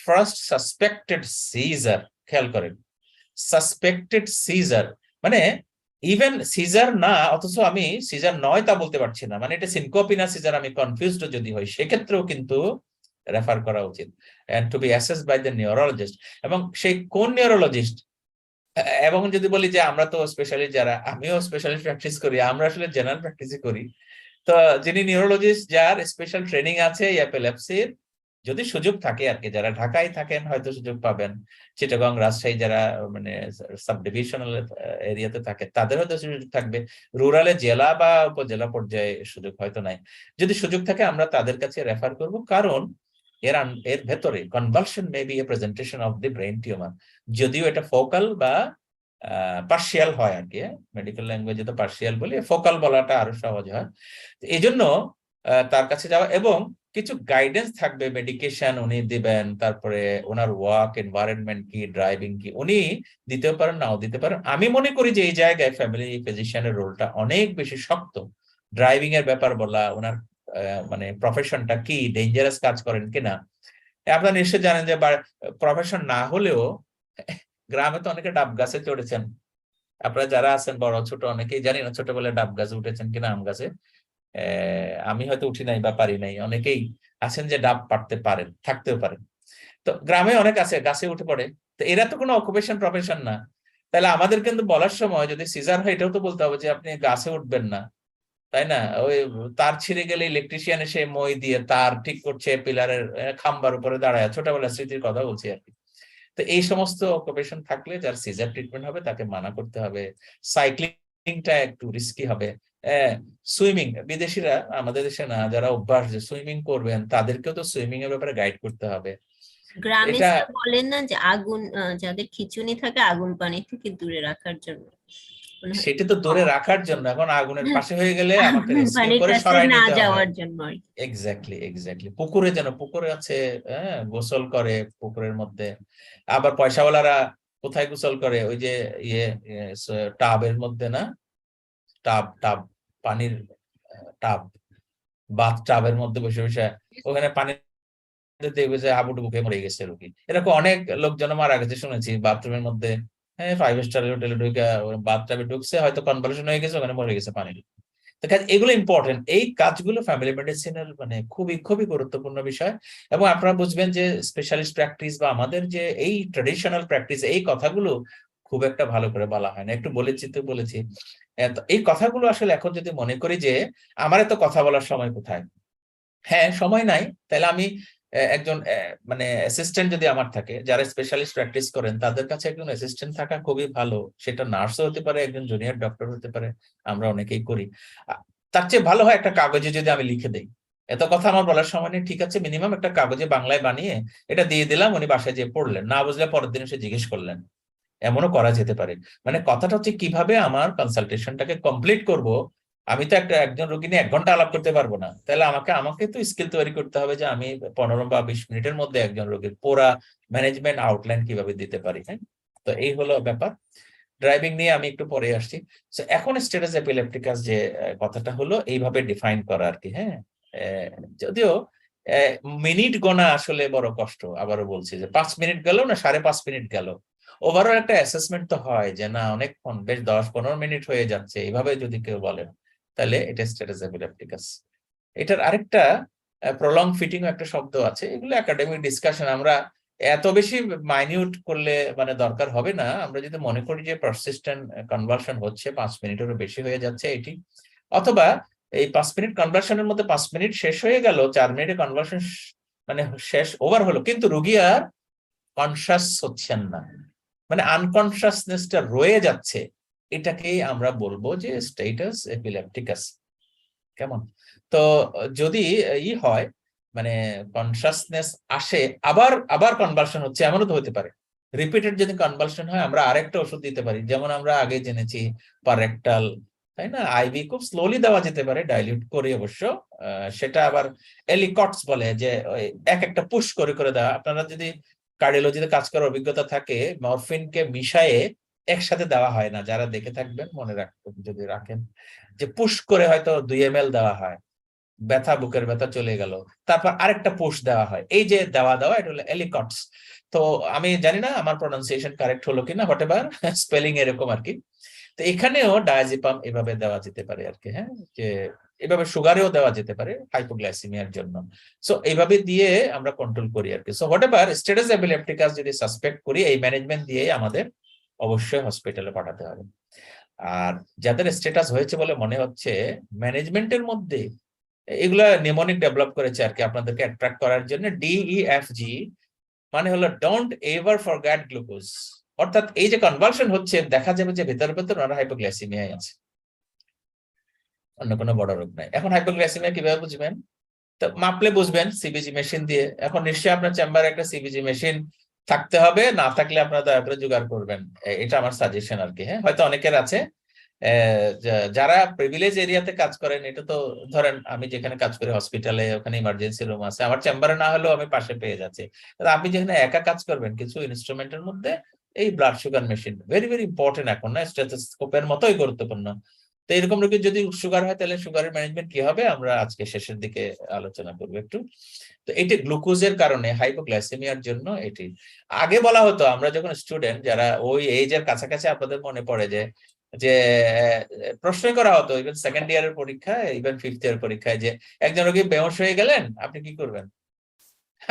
ফার্স্ট সাসপেক্টেড সিজার, খেয়াল করেন, সাসপেক্টেড সিজার মানে ইভেন সিজার না, অথচ আমি সিজার নয় তা বলতে পারছি না, মানে এটা সিনকোপি না সিজার, আমি কনফিউজড যদি হই, সেক্ষেত্রেও কিন্তু রেফার করা উচিত and to be assessed by the neurologist. এবং সেই কোন নিউরোলজিস্ট, এবং যদি বলি যে আমরা তো স্পেশালিস্ট, যারা, আমিও স্পেশালিস্ট প্র্যাকটিস করি, আমরা আসলে জেনারেল প্র্যাকটিসই করি, তো যিনি নিউরোলজিস্ট যার স্পেশাল ট্রেনিং আছে এপিলেপসির, যদি সুযোগ থাকে আর কি, যারা ঢাকায় থাকেন হয়তো সুযোগ পাবেন, চিটাগং রাজশাহী যারা মানে সাব ডিভিশনাল এরিয়াতে থাকে তাদের হয়তো সুযোগ থাকবে, রুরালে জেলা বা উপজেলা পর্যায়ে সুযোগ হয়তো নাই। যদি সুযোগ থাকে আমরা তাদের কাছে রেফার করব, কারণ এর ভেতরে convulsion May be A presentation of the brain tumour, যদিও এটা ফোকাল বা পার্শিয়াল হয় আর কি, মেডিকেল ল্যাঙ্গুয়েজে তো পার্শিয়াল বলি, ফোকাল বলাটা আরো সহজ হয়। এই জন্য তার কাছে যাওয়া, এবং কিছু গাইডেন্স থাকবে, মেডিকেশন উনি দিবেন, তারপরে ওনার ওয়ার্ক এনভায়রনমেন্ট কি, ড্রাইভিং কি, উনি দিতেও পারেন নাও দিতে পারেন। আমি মনে করি যে এই জায়গায় ফ্যামিলি ফিজিশিয়ানের রোলটা অনেক বেশি শক্ত, ড্রাইভিং এর ব্যাপার বলা, ওনার মানে প্রফেশনটা কি, ডেঞ্জারাস কাজ করেন কিনা। আপনারা নিশ্চয় জানেন যে প্রফেশন না হলেও গ্রামে তো অনেকে ডাব গাছে চড়েছেন, আপনারা যারা আছেন বড় ছোট অনেকেই, জানি না ছোটবেলায় ডাব গাছে উঠেছেন কিনা, আম গাছে, আমি হয়তো উঠি নাই বা পারি নাই, অনেকেই আছেন যে ডাব পারতে পারেন, থাকতেও পারেন। তো গ্রামে অনেক আছে গাছে উঠে পড়ে, তো এরা তো কোনো অকুপেশন প্রফেশন না, তাহলে আমাদের কিন্তু বলার সময় যদি সিজার হয় এটাও তো বলতে হবে যে আপনি গাছে উঠবেন না, তাই না? ওই তার ছিঁড়ে গেলে ইলেকট্রিশিয়ান এসে মই দিয়ে তার ঠিক করছে, পিলারের খাম্বার উপরে দাঁড়ায়, ছোটবেলার স্মৃতির কথা বলছি আর কি। তো এই সমস্ত অকুপেশন থাকলে যার সিজার ট্রিটমেন্ট হবে তাকে মানা করতে হবে। সাইক্লিংটা একটু রিস্কি হবে। সুইমিং, বিদেশিরা, আমাদের দেশে না যারা অভ্যাস যে সুইমিং করবেন, তাদেরকেও তো সুইমিং এর ব্যাপারে গাইড করতে হবে। গ্রামে এটা স্যার বলেন না যে আগুন, যাদের খিঁচুনি থাকে আগুন পানি থেকে দূরে রাখার জন্য, মনে হয় সেটা তো দূরে রাখার জন্য, এখন আগুনের পাশে হয়ে গেলে আমাকে আগুন রেস্কিউ পানির করে কাছে সরাই না নিতে হবে। যাওয়ার জন্য আর কি। Exactly exactly. পুকুরে, যেন পুকুরে আছে, গোসল করে পুকুরের মধ্যে, আবার পয়সাওয়ালারা কোথায় গোসল করে, ওই যে ইয়ে টাবের মধ্যে না, টাব টাব পানির টাব, বাথ টাবের মধ্যে বসে বসে ওখানে পানি দেখবে যে হাবুডুবু খেয়ে মরে গেছে রোগী, এরকম অনেক লোকজন মারা গেছে শুনেছি বাথরুমের মধ্যে। হ্যাঁ, 5 স্টার হোটেলে ঢুকে বাথ টাবে ঢুকছে, হয়তো কনভালশন হয়ে গেছে, ওখানে মরে গেছে পানি। তো এগুলো ইম্পর্টেন্ট, এই কাজগুলো ফ্যামিলি মেডিসিনের মানে খুবই খুবই গুরুত্বপূর্ণ বিষয়। এবং আপনারা বুঝবেন যে স্পেশালিস্ট প্র্যাকটিস বা আমাদের যে এই ট্রেডিশনাল প্র্যাকটিস, এই কথাগুলো খুব একটা ভালো করে বলা হয় না, একটু বলেছি তো বলেছি। তো এই কথাগুলো আসলে এখন যদি মনে করি যে আমার এত কথা বলার সময় কোথায়, হ্যাঁ সময় নাই, তাহলে আমি একজন মানে অ্যাসিস্ট্যান্ট যদি আমার থাকে, যারা স্পেশালিস্ট প্র্যাকটিস করেন তাদের কাছে একজন অ্যাসিস্ট্যান্ট থাকা খুবই ভালো, সেটা নার্সও হতে পারে, একজন জুনিয়র ডক্টর হতে পারে, আমরা অনেকেই করি। তার চেয়ে ভালো হয় একটা কাগজে যদি আমি লিখে দেই, এত কথা আমার বলার সময় নেই, ঠিক আছে, মিনিমাম একটা কাগজে বাংলায় বানিয়ে এটা দিয়ে দিলাম, উনি বাসায় যেয়ে পড়লেন, না বুঝলে পরের দিন এসে জিজ্ঞেস করলেন, এমনও করা যেতে পারে। মানে কথাটা হচ্ছে কিভাবে আমার কনসালটেশনটাকে কমপ্লিট করব। আমি তো একজন রোগী নিয়ে 1 ঘন্টা আলাপ করতে পারবো না, তাহলে আমাকে তো স্কিল তৈরি করতে হবে যে আমি 15 বা 20 মিনিটের মধ্যে একজন রোগীর পুরা ম্যানেজমেন্ট আউটলাইন কিভাবে দিতে পারি। হ্যাঁ, তো এই হলো ব্যাপার। ড্রাইভিং নিয়ে আমি একটু পরে আসছি। এখন স্ট্যাটাস এপিলেপটিকাস যে কথাটা হলো এইভাবে ডিফাইন করা আর কি। হ্যাঁ, যদিও মিনিট গোনা আসলে বড় কষ্ট, আবারও বলছি যে 5 মিনিট গেল না 5.5 মিনিট গেল, ওভারঅল একটা অ্যাসেসমেন্ট তো হয় যে না অনেকক্ষণ, বেশ 10-15 মিনিট হয়ে যাচ্ছে, এইভাবে যদি কেউ বলেন তাহলে এটা স্ট্যাটাস এপিলেপটিকাস। এটার আরেকটা প্রলং ফিটিং একটা শব্দ আছে, এগুলো একাডেমিক ডিসকাশন, আমরা এত বেশি মাইনিউট করলে মানে দরকার হবে না। আমরা যদি মনে করি যে পারসিস্টেন্ট কনভার্সন হচ্ছে, 5 মিনিটেরও বেশি হয়ে যাচ্ছে এটি, অথবা এই 5 মিনিট কনভার্সনের মধ্যে 5 মিনিট শেষ হয়ে গেল, 4 মিনিটে কনভার্সন মানে শেষ ওভার হলো, কিন্তু রুগী আর কনসাস হচ্ছেন না, মানে আনকনসাসনেসটা রয়ে যাচ্ছে, এটাকেই আমরা বলবো যে স্ট্যাটাস এপিলেপটিকাস। কেমন? তো যদি হয় মানে কনসাসনেস আসে, আবার আবার কনভালশন হচ্ছে, এমনও তো হতে পারে। রিপিটেড যদি কনভালশন হয় আমরা আরেকটা ওষুধ দিতে পারি, যেমন আমরা আগে জেনেছি পারেকটাল, তাই না? আইভি খুব স্লোলি দেওয়া যেতে পারে, ডাইলিউট করে অবশ্য। সেটা আবার এলিকটস বলে, যে এক একটা পুশ করে করে দেওয়া। আপনারা যদি কার্ডিওলজিতে কাজ করার অভিজ্ঞতা থাকে, মরফিনকে মিশায়ে একসাথে দেওয়া হয় না, যারা দেখে থাকবেন মনে রাখবেন যদি রাখেন, যে পুশ করে হয়তো 2 ml দেওয়া হয়, ব্যথা, বুকের ব্যথা চলে গেল, তারপর আরেকটা পুশ দেওয়া হয়। এই যে দেওয়া এটা হলো এলিকটস। তো আমি জানি না আমার প্রনাউন্সিয়েশন কারেক্ট হলো কিনা, হোয়াট এভার, স্পেলিং এরকম আর কি। তো এখানেও ডায়াজিপাম এভাবে দেওয়া যেতে পারে আর কি, হ্যাঁ, যে এভাবে সুগারেও দেওয়া যেতে পারে হাইপোগ্লাইসেমিয়ার জন্য। সো এইভাবে দিয়ে আমরা কন্ট্রোল করি আর কি। So what ever status epilepticus যদি সাসপেক্ট করি, এই ম্যানেজমেন্ট দিয়ে আমাদের অবশ্যই হসপিটালে পাঠাতে হবে। আর যাদের স্ট্যাটাস হয়েছে বলে মনে হচ্ছে, ম্যানেজমেন্টের মধ্যে এগুলা নিউমোনিক ডেভেলপ করেছে আর কি আপনাদেরকে অ্যাট্রাক্ট করার জন্য। DEFG মানে হলো ডোন্ট এভার ফরগেট গ্লুকোজ। অর্থাৎ এই যে কনভালশন হচ্ছে, দেখা যাবে যে ভেতর ভেতর ওনারা হাইপোগ্লাইসেমিয়ায় আছে, অন্য কোনো বড় রোগ নাই। এখন হাইপোগ্লাইসেমিয়া কিভাবে বুঝবেন? তো মাপলে বুঝবেন সিবিজি মেশিন দিয়ে। এখন নিশ্চয়ই আপনার চেম্বারে একটা সিবিজি মেশিন থাকতে হবে, না থাকলে আপনারা দয়া করে জোগাড় করবেন, এটা আমার সাজেশন আর কি। হ্যাঁ, হয়তো অনেকের আছে যারা প্রিভিলেজ এরিয়াতে কাজ করেন। এটা তো ধরেন আমি যেখানে কাজ করি হসপিটালে, ওখানে ইমার্জেন্সি রুম আছে, আমার চেম্বারে না হলেও আমি পাশে পেয়ে যাচ্ছি। আপনি যেখানে একা কাজ করবেন, কিছু ইনস্ট্রুমেন্টের মধ্যে এই blood sugar machine very very important, এখন না স্টেথোস্কোপের মতোই গুরুত্বপূর্ণ। তো এরকম রোগীর যদি সুগার হয়, তাহলে সুগারের ম্যানেজমেন্ট কি হবে আমরা আজকে শেষের দিকে আলোচনা করবো একটু। তো এটি গ্লুকোজের কারণে হাইপোগ্লাইসেমিয়ার জন্য এটি আগে বলা হতো, আমরা যখন স্টুডেন্ট যারা ওই এইজের কাছাকাছি, আপনাদের মনে পড়ে যে যে প্রশ্ন করা হতো ইভেন সেকেন্ড ইয়ারের পরীক্ষায়, ইভেন ফিফথ ইয়ার পরীক্ষায়, যে একজন রোগী বেহোশ হয়ে গেলেন, আপনি কি করবেন?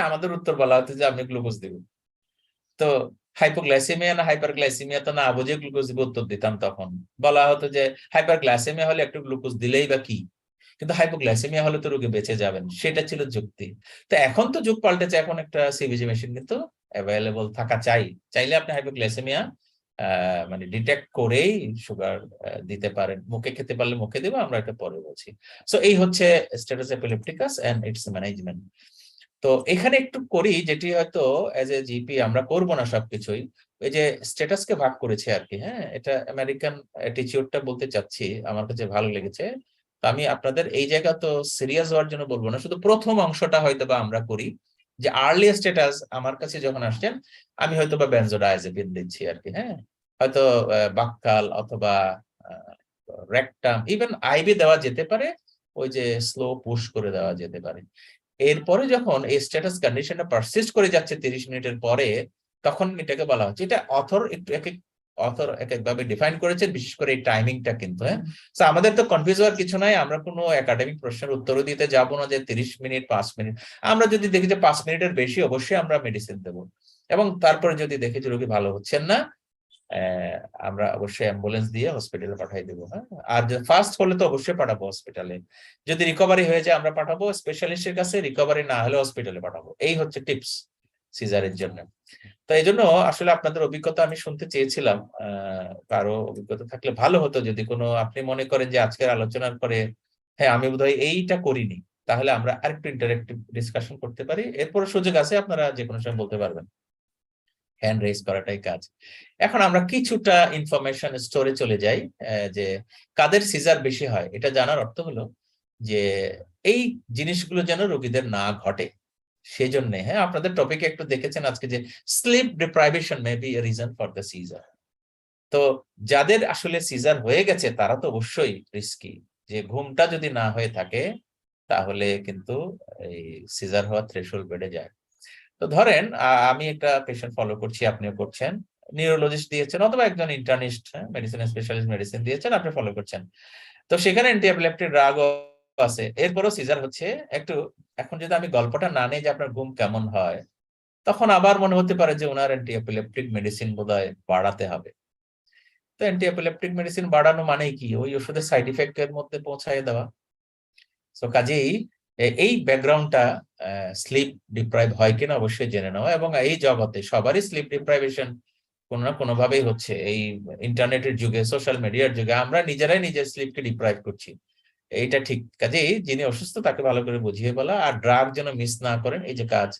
আমাদের উত্তর বলা হতো যে আপনি গ্লুকোজ দিবেন। তো হাইপোগ্লাইসেমিয়া না হাইপারগ্লাইসেমিয়া তো না বুঝে গ্লুকোজ দিব উত্তর দিতাম। তখন বলা হতো যে হাইপারগ্লাইসেমিয়া হলে একটু গ্লুকোজ দিলেই বা কি, কিন্তু হাইপোগ্লাইসেমিয়া হলে তো রোগী বেঁচে যাবেন, সেটা ছিল যুক্তি। তো এখন তো যুগ পাল্টেছে, এখন একটা সিবিজি মেশিন কিন্তু অ্যাভেলেবল থাকা চাইলে আপনি হাইপোগ্লাইসেমিয়া মানে ডিটেক্ট করেই সুগার দিতে পারেন। মুখে খেতে পারলে মুখে দেবো, আমরা এটা পরে বলছি। সো এই হচ্ছে status epilepticus and its management. তো এখানে একটু করি, যেটি হয়তো এজ এ জিপি আমরা করবো না সবকিছুই, এই যে স্ট্যাটাসকে ভাগ করেছে আর কি। হ্যাঁ, এটা আমেরিকান অ্যাটিটিউডটা বলতে চাচ্ছি, আমার কাছে ভালো লেগেছে। তো আমি আপনাদের এই জায়গা তো সিরিয়াস হওয়ার জন্য বলবো না, শুধু প্রথম অংশটা হয়তো বা আমরা করি, যে আর্লি স্ট্যাটাস আমার কাছে যখন আসছেন, আমি হয়তো বা বেনজোডায়াজেপিন দিচ্ছি আর কি। হ্যাঁ, হয়তো বাক্কাল অথবা রেকটাম, ইভেন আইভি দেওয়া যেতে পারে, ওই যে স্লো পুশ করে দেওয়া যেতে পারে। এরপরে যখন এই স্ট্যাটাস কন্ডিশনটা পারসিস্ট করে যাচ্ছে 30 মিনিটের পরে, তখন এটাকে বলা হচ্ছে, এটা অথর একটু অথর এক একভাবে ডিফাইন করেছেন, বিশেষ করে এই টাইমিংটা কিন্তু। হ্যাঁ, তো আমাদের তো কনফিউজ হওয়ার কিছু নাই, আমরা কোনো একাডেমিক প্রশ্নের উত্তরও দিতে যাব না যে 30 মিনিট 5 মিনিট। আমরা যদি দেখি যে 5 মিনিটের বেশি, অবশ্যই আমরা মেডিসিন দেবো, এবং তারপরে যদি দেখি যে রোগী ভালো হচ্ছেন না, আমরা অবশ্যই অ্যাম্বুলেন্স দিয়ে হসপিটালে পাঠাই দেবো। হ্যাঁ, আর ফার্স্ট হলে তো অবশ্যই পাঠাবো হসপিটালে। যদি রিকভারি হয়ে যায় আমরা পাঠাবো স্পেশালিস্টের কাছে, রিকভারি না হলে হসপিটালে পাঠাবো। এই হচ্ছে টিপস সিজারের জন্য। তো এই জন্য আসলে আপনাদের অভিজ্ঞতা আমি শুনতে চেয়েছিলাম, কারো অভিজ্ঞতা থাকলে ভালো হতো। যদি কোনো আপনি মনে করেন যে আজকের আলোচনার পরে হ্যাঁ আমি বোধহয় এইটা করিনি, তাহলে আমরা আরেকটু ইন্টারেক্টিভ ডিসকাশন করতে পারি। এরপর সুযোগ আছে, আপনারা যে কোনো সময় বলতে পারবেন, হ্যান্ড রেজ করাটাই কাজ। এখন আমরা কিছুটা ইনফরমেশন স্টোরে চলে যাই, যে কাদের সিজার বেশি হয়। এটা জানার অর্থ হলো যে এই জিনিসগুলো যেন রোগীদের না ঘটে, সেই জন্য। হ্যাঁ, আপনাদের টপিকে একটু দেখেছেন আজকে যে sleep deprivation may be a reason for the seizure. তো যাদের আসলে সিজার হয়ে গেছে তারা তো অবশ্যই রিস্কি, যে ঘুমটা যদি না হয়ে থাকে তাহলে কিন্তু এই সিজার হওয়ার থ্রেশহোল্ড বেড়ে যায়। তো ধরেন আমি একটা পেশেন্ট ফলো করছি, আপনিও করছেন, নিউরোলজিস্ট দিয়েছেন অথবা একজন ইন্টার্নিস্ট মেডিসিন স্পেশালিস্ট মেডিসিন দিয়েছেন, আপনি ফলো করছেন। তো সেখানে অ্যান্টি এপিলেপটিক ড্রাগও আছে, এরপরও সিজার হচ্ছে। একটু এখন যদি আমি গল্পটা না নেই যে আপনার ঘুম কেমন হয়, তখন আবার মনে হতে পারে যে ওনার অ্যান্টি এপিলেপটিক মেডিসিন বোধহয় বাড়াতে হবে। তো অ্যান্টি এপিলেপটিক মেডিসিন বাড়ানো মানেই কি, ওই ওষুধের সাইড ইফেক্ট এর মধ্যে পৌঁছায় দেওয়া। তো কাজেই এই ব্যাকগ্রাউন্ডটা স্লিপ ডিপ্রাইভ হয় কিনা অবশ্যই জেনে নেওয়া, এবং এই জগতে সবারই স্লিপ ডিপ্রাইভেশন কোনো না কোনো ভাবেই হচ্ছে। এই ইন্টারনেটের যুগে, সোশ্যাল মিডিয়ার যুগে আমরা নিজেরাই নিজের স্লিপকে ডিপ্রাইভ করছি, এইটা ঠিক। কাজেই যিনি অসুস্থ তাকে ভালো করে বুঝিয়ে বলা, আর ড্রাগ যেন মিস না করেন, এই যে কাজ।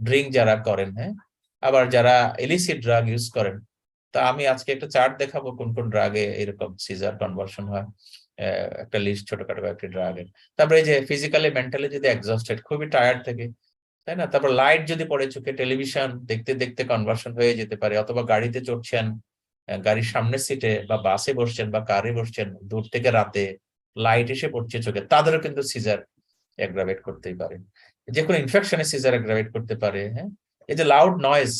ড্রিঙ্ক যারা করেন, হ্যাঁ, আবার যারা ইলিসিট ড্রাগ ইউজ করেন, তা আমি আজকে একটা চার্ট দেখাবো কোন কোন ড্রাগে এরকম সিজার কনভার্সন হয়, একটা লিস্ট ছোটখাটো একটি ড্রাগের। তারপরে এই যে ফিজিক্যালি মেন্টালি যদি এক্সস্টেড, খুবই টায়ার্ড থেকে, তাই না, তারপর লাইট যদি পড়ে চোখে, টেলিভিশন দেখতে দেখতে কনভার্সন হয়ে যেতে পারে, অথবা গাড়িতে চড়ছেন, গাড়ির সামনের সিটে বা বাসে বসছেন বা কারে বসছেন, দূর থেকে রাতে লাইট এসে পড়ছে চোখে, তাদেরও কিন্তু সিজার অ্যাগ্রাভেট করতেই পারে, যে কোনো ইনফেকশনে সিজার অ্যাগ্রাভেট করতে পারে। হ্যাঁ, এই যে লাউড নয়েজ,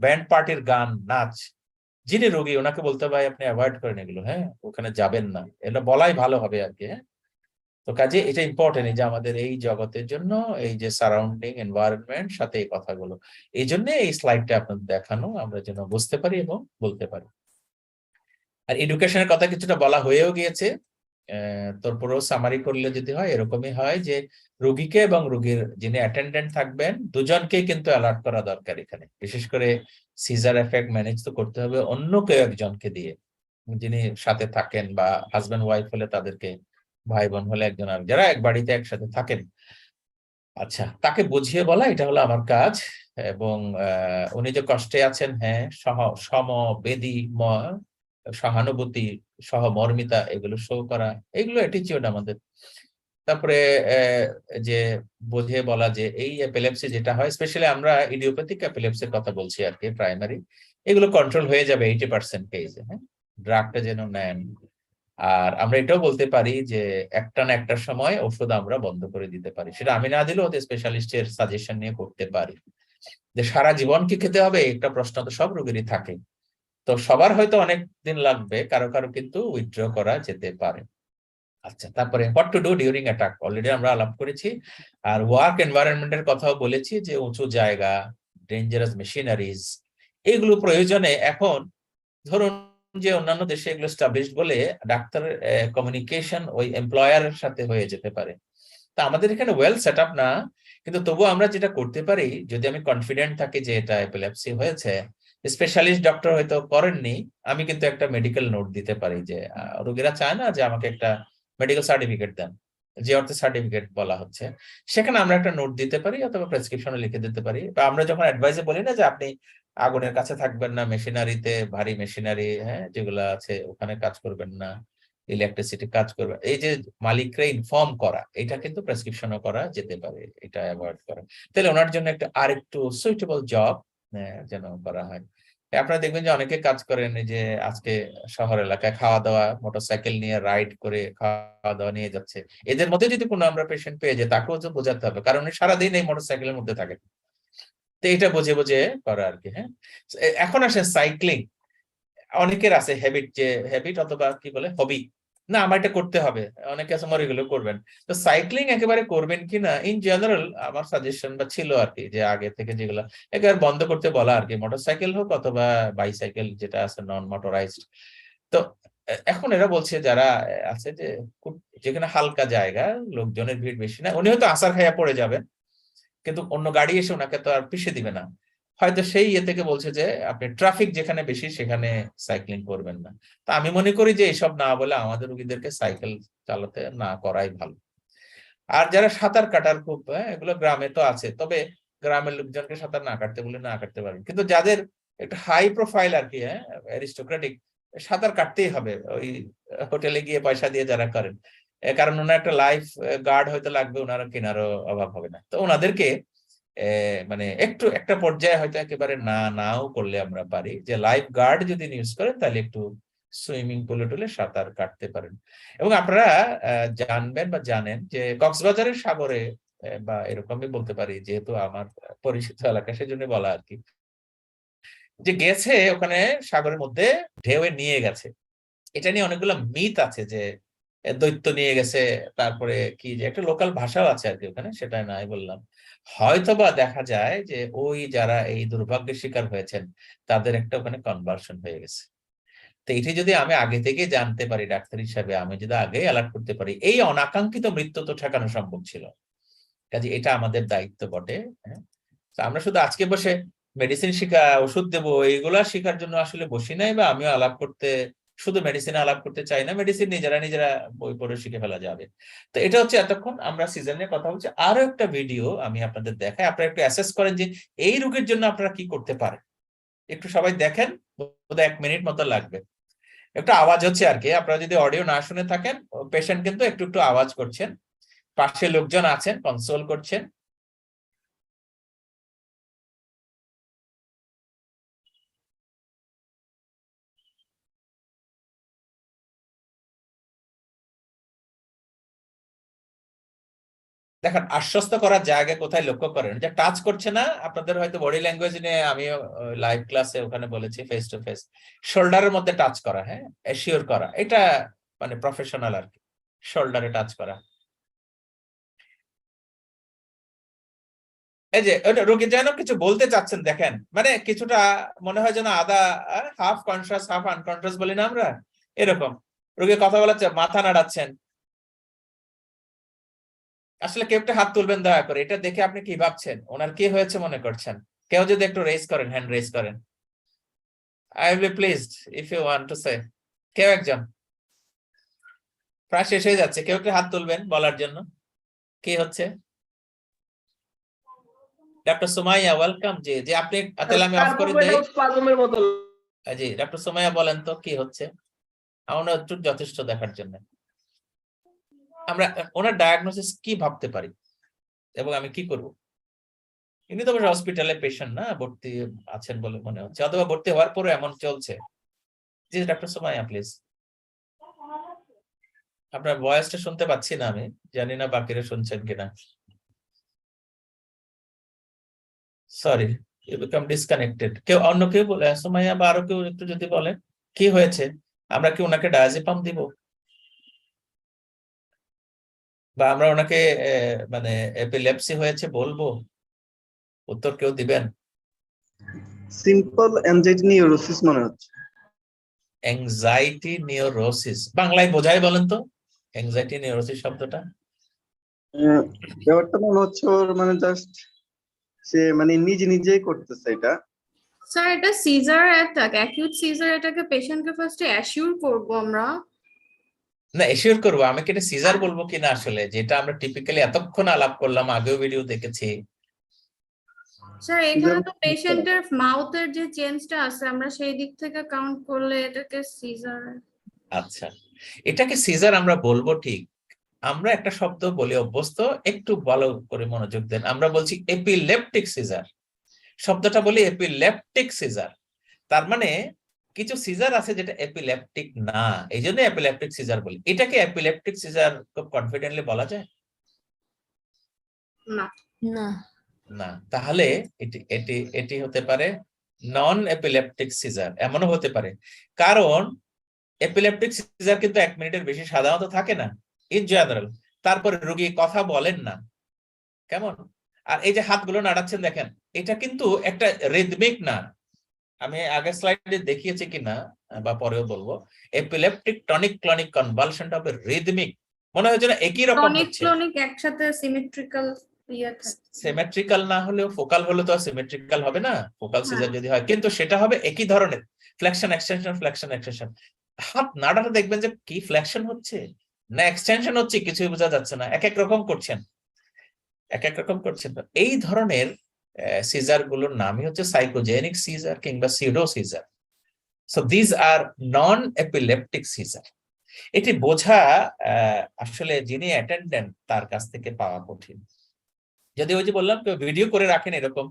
ব্যান্ড পার্টির গান, নাচ, যিনি রোগী ওনাকে বলতে হবে আপনি অ্যাভয়েড করেন এগুলো, হ্যাঁ ওখানে যাবেন না, এটা বলাই ভালো হবে আর কি। হ্যাঁ, তো কাজে এটা ইম্পর্টেন্ট যে আমাদের এই জগতের জন্য এই যে সারাউন্ডিং এনভায়রনমেন্ট সাথে এই কথাগুলো, এই জন্য এই স্লাইডটা আপনাদের দেখানো, আমরা যেন বুঝতে পারি এবং বলতে পারি। আর এডুকেশনের কথা কিছুটা বলা হয়েও গিয়েছে, তারপরেও সামারি করলে যদি হয় এরকমই হয় যে রোগীকে এবং রোগীর যিনি অ্যাটেন্ডেন্ট থাকবেন দুজনকেই কিন্তু অ্যালার্ট করা দরকার এখানে, বিশেষ করে সিজার এফেক্ট ম্যানেজ তো করতে হবে অন্য কেউ একজনকে দিয়ে, যিনি সাথে থাকেন, বা হাজবেন্ড ওয়াইফ হলে তাদেরকে, ভাই বোন হলে একজন, আর যারা এক বাড়িতে একসাথে থাকেন, আচ্ছা তাকে বুঝিয়ে বলা এটা হলো আমার কাজ। এবং উনি যে কষ্টে আছেন, হ্যাঁ সমবেদী সহানুভূতি, সহমর্মিতা এগুলো শো করা, এগুলো অ্যাটিটিউড আমাদের। তারপরে যে বুঝিয়ে বলা যে এই এপিলেপসি যেটা হয়, স্পেশালি আমরা ইডিওপ্যাথিক এপিলেপসির কথা বলছি আর কি, প্রাইমারি, এগুলো কন্ট্রোল হয়ে যাবে 80% কেসে। হ্যাঁ, ড্রাগটা যেন নেন। আর আমরা এটাও বলতে পারি যে একটা না একটা সময় ওষুধ আমরা বন্ধ করে দিতে পারি, সেটা আমি না দিলেও ওদের স্পেশালিস্টের সাজেশন নিয়ে করতে পারি। যে সারা জীবন কি খেতে হবে, একটা প্রশ্ন তো সব রোগীরই থাকে, তো সবার হয়তো অনেক দিন লাগবে, কারো কারো কিন্তু উইথড্র করা যেতে পারে। আচ্ছা, তারপরে what to do during attack already আমরা আলাপ করেছি। আর ওয়ার্ক এনভায়রনমেন্টের কথাও বলেছি, যে উঁচু জায়গা, ডেঞ্জারাস মেশিনারিজ, এগুলো প্রয়োজনে এখন ধরুন যে অন্যান্য দেশে এগুলো স্টাবলিশড বলে ডাক্তারের কমিউনিকেশন ওই এমপ্লয়ারের সাথে হয়ে যেতে পারে। তা আমাদের এখানে ওয়েল সেট আপ না, কিন্তু তবুও আমরা যেটা করতে পারি, যদি আমি কনফিডেন্ট থাকি যে এটা এপিলেপসি হয়েছে, স্পেশালিস্ট ডক্টর হয়তো করেননি, আমি কিন্তু একটা মেডিকেল নোট দিতে পারি, যে রোগীরা চায় না যে আমাকে একটা মেডিকেল সার্টিফিকেট দেন, যে অর্থে সার্টিফিকেট বলা হচ্ছে, সেখানে আমরা একটা নোট দিতে পারি অথবা প্রেসক্রিপশনে লিখে দিতে পারি। বা আমরা যখন অ্যাডভাইসে বলি না যে আপনি আগুনের কাছে থাকবেন না, মেশিনারিতে, ভারী মেশিনারি, হ্যাঁ যেগুলো আছে ওখানে কাজ করবেন না, ইলেকট্রিসিটি কাজ করবে, এই যে মালিকরা ইনফর্ম করা, এটা কিন্তু প্রেসক্রিপশনও করা যেতে পারে, এটা অ্যাভয়েড করা। তাহলে ওনার জন্য একটা আরেকটু সুইটেবল জব যেন করা হয়। আপনারা দেখবেন যে অনেকে কাজ করেন, এই যে আজকে শহর এলাকায় খাওয়া দাওয়া, মোটরসাইকেল নিয়ে রাইড করে খাওয়া দাওয়া নিয়ে যাচ্ছে, এদের মধ্যে যদি কোনো আমরা পেশেন্ট পেয়ে যাই, তাকেও তো বোঝাতে হবে, কারণ উনি সারাদিন এই মোটরসাইকেলের মধ্যে থাকে। তো এটা বুঝে বুঝে করা আর কি। হ্যাঁ, এখন আসেন সাইক্লিং। অনেকের আছে হ্যাবিট, যে হ্যাবিট অথবা কি বলে হবি, না আমার এটা করতে হবে, অনেকে আছে মরে গেলেও করবেন। তো সাইক্লিং একেবারে করবেন কিনা, ইন জেনারেল আমার সাজেশন বা ছিল আর কি, যে আগে থেকে যেগুলো একেবারে বন্ধ করতে বলা আর কি, মোটরসাইকেল হোক অথবা বাইসাইকেল যেটা আছে নন মোটরাইজড। তো এখন এরা বলছে যারা আছে যে খুব যেখানে হালকা জায়গা, লোকজনের ভিড় বেশি না, উনি হয়তো আছাড় খাইয়া পড়ে যাবেন, কিন্তু অন্য গাড়ি এসে ওনাকে তো আর পিষে দিবে না, হয়তো সেই ইয়ে থেকে বলছে যে আপনি ট্রাফিক যেখানে বেশি সেখানে সাইক্লিং করবেন না। তা আমি মনে করি যে এইসব না বলে আমাদের রোগীদেরকে সাইকেল চালাতে না করাই ভালো। আর যারা সাঁতার কাটার খুব, এগুলো গ্রামে তো আছে, তবে গ্রামের লোকজনকে সাঁতার না কাটতে বলে না কাটতে পারবেন, কিন্তু যাদের একটা হাই প্রোফাইল আর কি, অ্যারিস্টোক্রেটিক, সাঁতার কাটতেই হবে, ওই হোটেলে গিয়ে পয়সা দিয়ে যারা করেন, কারণ ওনার একটা লাইফ গার্ড হয়তো লাগবে, ওনারা কেনারও অভাব হবে না, তো ওনাদেরকে মানে একটু একটা পর্যায়ে হয়তো একেবারে নাও করলে আমরা পারি, যে লাইফ গার্ড যদি ইউজ করেন তাহলে একটু সুইমিং পুলে টুলে সাঁতার কাটতে পারেন। এবং আপনারা জানবেন বা জানেন যে কক্সবাজারের সাগরে, বা এরকমই বলতে পারি যেহেতু আমার পরিচিত এলাকা সেজন্য বলা আর কি, যে গেছে ওখানে সাগরের মধ্যে ঢেউয়ে নিয়ে গেছে, এটা নিয়ে অনেকগুলো মিথ আছে, যে দৈত্য নিয়ে গেছে, তারপরে কি যে একটা লোকাল ভাষাও আছে আর কি ওখানে, সেটা নাই বললাম। হয়তোবা দেখা যায় যে ওই যারা এই দুর্ভাগ্যের শিকার হয়েছেন তাদের একটা ওখানে কনভার্সন হয়ে গেছে। তো এটি যদি আমি আগে থেকে জানতে পারি ডাক্তার হিসাবে, আমি যদি আগে অ্যালার্ট করতে পারি, এই অনাকাঙ্ক্ষিত মৃত্যু তো ঠেকানো সম্ভব ছিল। কাজে এটা আমাদের দায়িত্ব বটে। হ্যাঁ, তো আমরা শুধু আজকে বসে মেডিসিন শিখা, ওষুধ দেবো, এইগুলা শেখার জন্য আসলে বসি নাই, বা আমিও আলাপ করতে, শুধু মেডিসিনে আলাপ করতে চাই না, মেডিসিন নিজেরা নিজেরা বই পড়ে শিখে ফেলা যাবে। তো এটা হচ্ছে এতক্ষণ আমরা সিজনের কথা বলছি, আরো একটা ভিডিও আমি আপনাদের দেখাই, আপনারা একটু অ্যাসেস করেন যে এই রোগের জন্য আপনারা কি করতে পারেন। একটু সবাই দেখেন, বোধহয় 1 মিনিট মতো লাগবে। একটু আওয়াজ হচ্ছে আর কি, আপনারা যদি অডিও না শুনে থাকেন, পেশেন্ট কিন্তু একটু একটু আওয়াজ করছেন, পাশে লোকজন আছেন কনসোল করছেন। দেখেন আশ্বস্ত করার জায়গা কোথায় লক্ষ্য করেন, যে টাচ করছে না, আপনাদের হয়তো বডি ল্যাঙ্গুয়েজ নিয়ে আমিও লাইভ ক্লাসে ওখানে বলেছি ফেস টু ফেস, শোল্ডারের মধ্যে টাচ করা, হ্যাঁ অ্যাসিওর করা, এটা মানে প্রফেশনাল আর কি, শোল্ডারে টাচ করা। এই যে ওটা রোগী যেন কিছু বলতে চাচ্ছেন, দেখেন মানে কিছুটা মনে হয় যেন আধা হাফ কনসিয়াস হাফ আনকনসিয়াস বলি না আমরা, এরকম রোগী কথা বলাচ্ছে, মাথা নাড়াচ্ছেন। আসলে কেউ একটা হাত তুলবেন দয়া করে, এটা দেখে আপনি কি ভাবছেন, ওনার কি হয়েছে মনে করছেন? কেউ যদি একটু রেজ করেন, হ্যান্ড রেজ করেন, I will be pleased if you want to say. কেউ একজন, প্রায় শেষ হয়ে যাচ্ছে, কেউ একটা হাত তুলবেন বলার জন্য। কি হচ্ছে? Doctor Sumaiya welcome. জি জি, আপনি তাহলে আমি অফ করে দেই। জি ডক্টর সুমাইয়া বলেন তো কি হচ্ছে, আমরা একটু যথেষ্ট দেখার জন্য আমরা ওনার ডায়াগনোসিস কি ভাবতে পারি এবং আমি কি করব। ইনি তো হসপিটালে পেশেন্ট না, ভর্তি আছেন বলে মনে হচ্ছে, অথবা ভর্তি হওয়ার পরে এমন চলছে। জি ডক্টর সুমাইয়া প্লিজ। আপনার ভয়েসটা শুনতে পাচ্ছি না, আমি জানি না বাকিরা শুনছেন কিনা। Sorry, you become disconnected. কেউ অন্য কেউ বলে, সুমাইয়া বা আরো কেউ একটু যদি বলেন কি হয়েছে, আমরা কি ওনাকে ডায়াজিপাম দিব, বা আমরা ওনাকে মানে এপিলেপসি হয়েছে বলবো? উত্তর কেউ দিবেন? সিম্পল অ্যাংজাইটি নিউরোসিস মনে হচ্ছে। অ্যাংজাইটি নিউরোসিস বাংলায় বোঝায় বলেন তো, অ্যাংজাইটি নিউরোসিস শব্দটা? ব্যাপারটা মনে হচ্ছে ওর মানে জাস্ট সে মানে নিজে নিজেই করতেছে এটা। স্যার এটা সিজার অ্যাটাক, অ্যাকিউট সিজার অ্যাটাকে পেশেন্টকে ফার্স্টে অ্যাসিউর করব আমরা। না এশিওর করবো, আমি কি এটা সিজার বলবো কিনা, আসলে যেটা আমরা টিপিক্যালি এতক্ষণ আলাপ করলাম, আগেও ভিডিও দেখেছি। স্যার এখানে তো পেশেন্টের মাউথের যে চেঞ্জটা আছে, আমরা সেই দিক থেকে কাউন্ট করলে এটাকে সিজার। আচ্ছা, এটাকে সিজার আমরা বলবো ঠিক, আমরা একটা শব্দ বলে অভ্যস্ত, একটু ভালো করে মনোযোগ দেন। আমরা বলছি এপিলেপটিক সিজার, শব্দটা বলি এপিলেপটিক সিজার। তার মানে কিছু সিজার আছে যেটা এপিলেপটিক না, এই জন্য এপিলেপটিক সিজার বলি। এটাকে এপিলেপটিক সিজার খুব কনফিডেন্টলি বলা যায় না। না। না। তাহলে এটি এটি এটি হতে পারে নন এপিলেপটিক সিজার, এমনও হতে পারে, কারণ এপিলেপটিক সিজার কিন্তু 1 মিনিটের বেশি সাধারণত থাকে না ইন জেনারেল। তারপরে রোগী কথা বলেন না, কেমন? আর এই যে হাতগুলো নাড়াচ্ছেন দেখেন, এটা কিন্তু একটা রিদমিক না। আমি আগের স্লাইডে দেখিয়েছি কিনা বা পরেও বলবো, এপিলেপটিক টনিক ক্লনিক কনভালশনটা হবে রিদমিক, মনে হয় যেন একই রকম টনিক হচ্ছে। ক্লনিক একসাথে সিমেট্রিক্যাল সিমেট্রিক্যাল না হলেও ফোকাল হলে তো সিমেট্রিক্যাল হবে না, ফোকাল সিজার হ্যাঁ। যদি হয়, কিন্তু সেটা হবে একই ধরনের ফ্লেকশন এক্সটেনশন ফ্লেকশন এক্সটেনশন। হাত নাড়াটা দেখবেন যে কি ফ্লেকশন হচ্ছে না এক্সটেনশন হচ্ছে কিছুই বোঝা যাচ্ছে না, এক এক রকম করছেন, এক এক রকম করছেন। তো এই ধরনের সিজার গুলোর নামই হচ্ছে সাইকোজেনিক সিজার কিংবা pseudo seizure. So this are non epileptic seizure. এটি বোঝা আসলে যিনি অ্যাটেন্ডেন্ট তার কাছ থেকে পাওয়া কঠিন। যদি ওই যে বললাম কেউ ভিডিও করে রাখেন এরকম,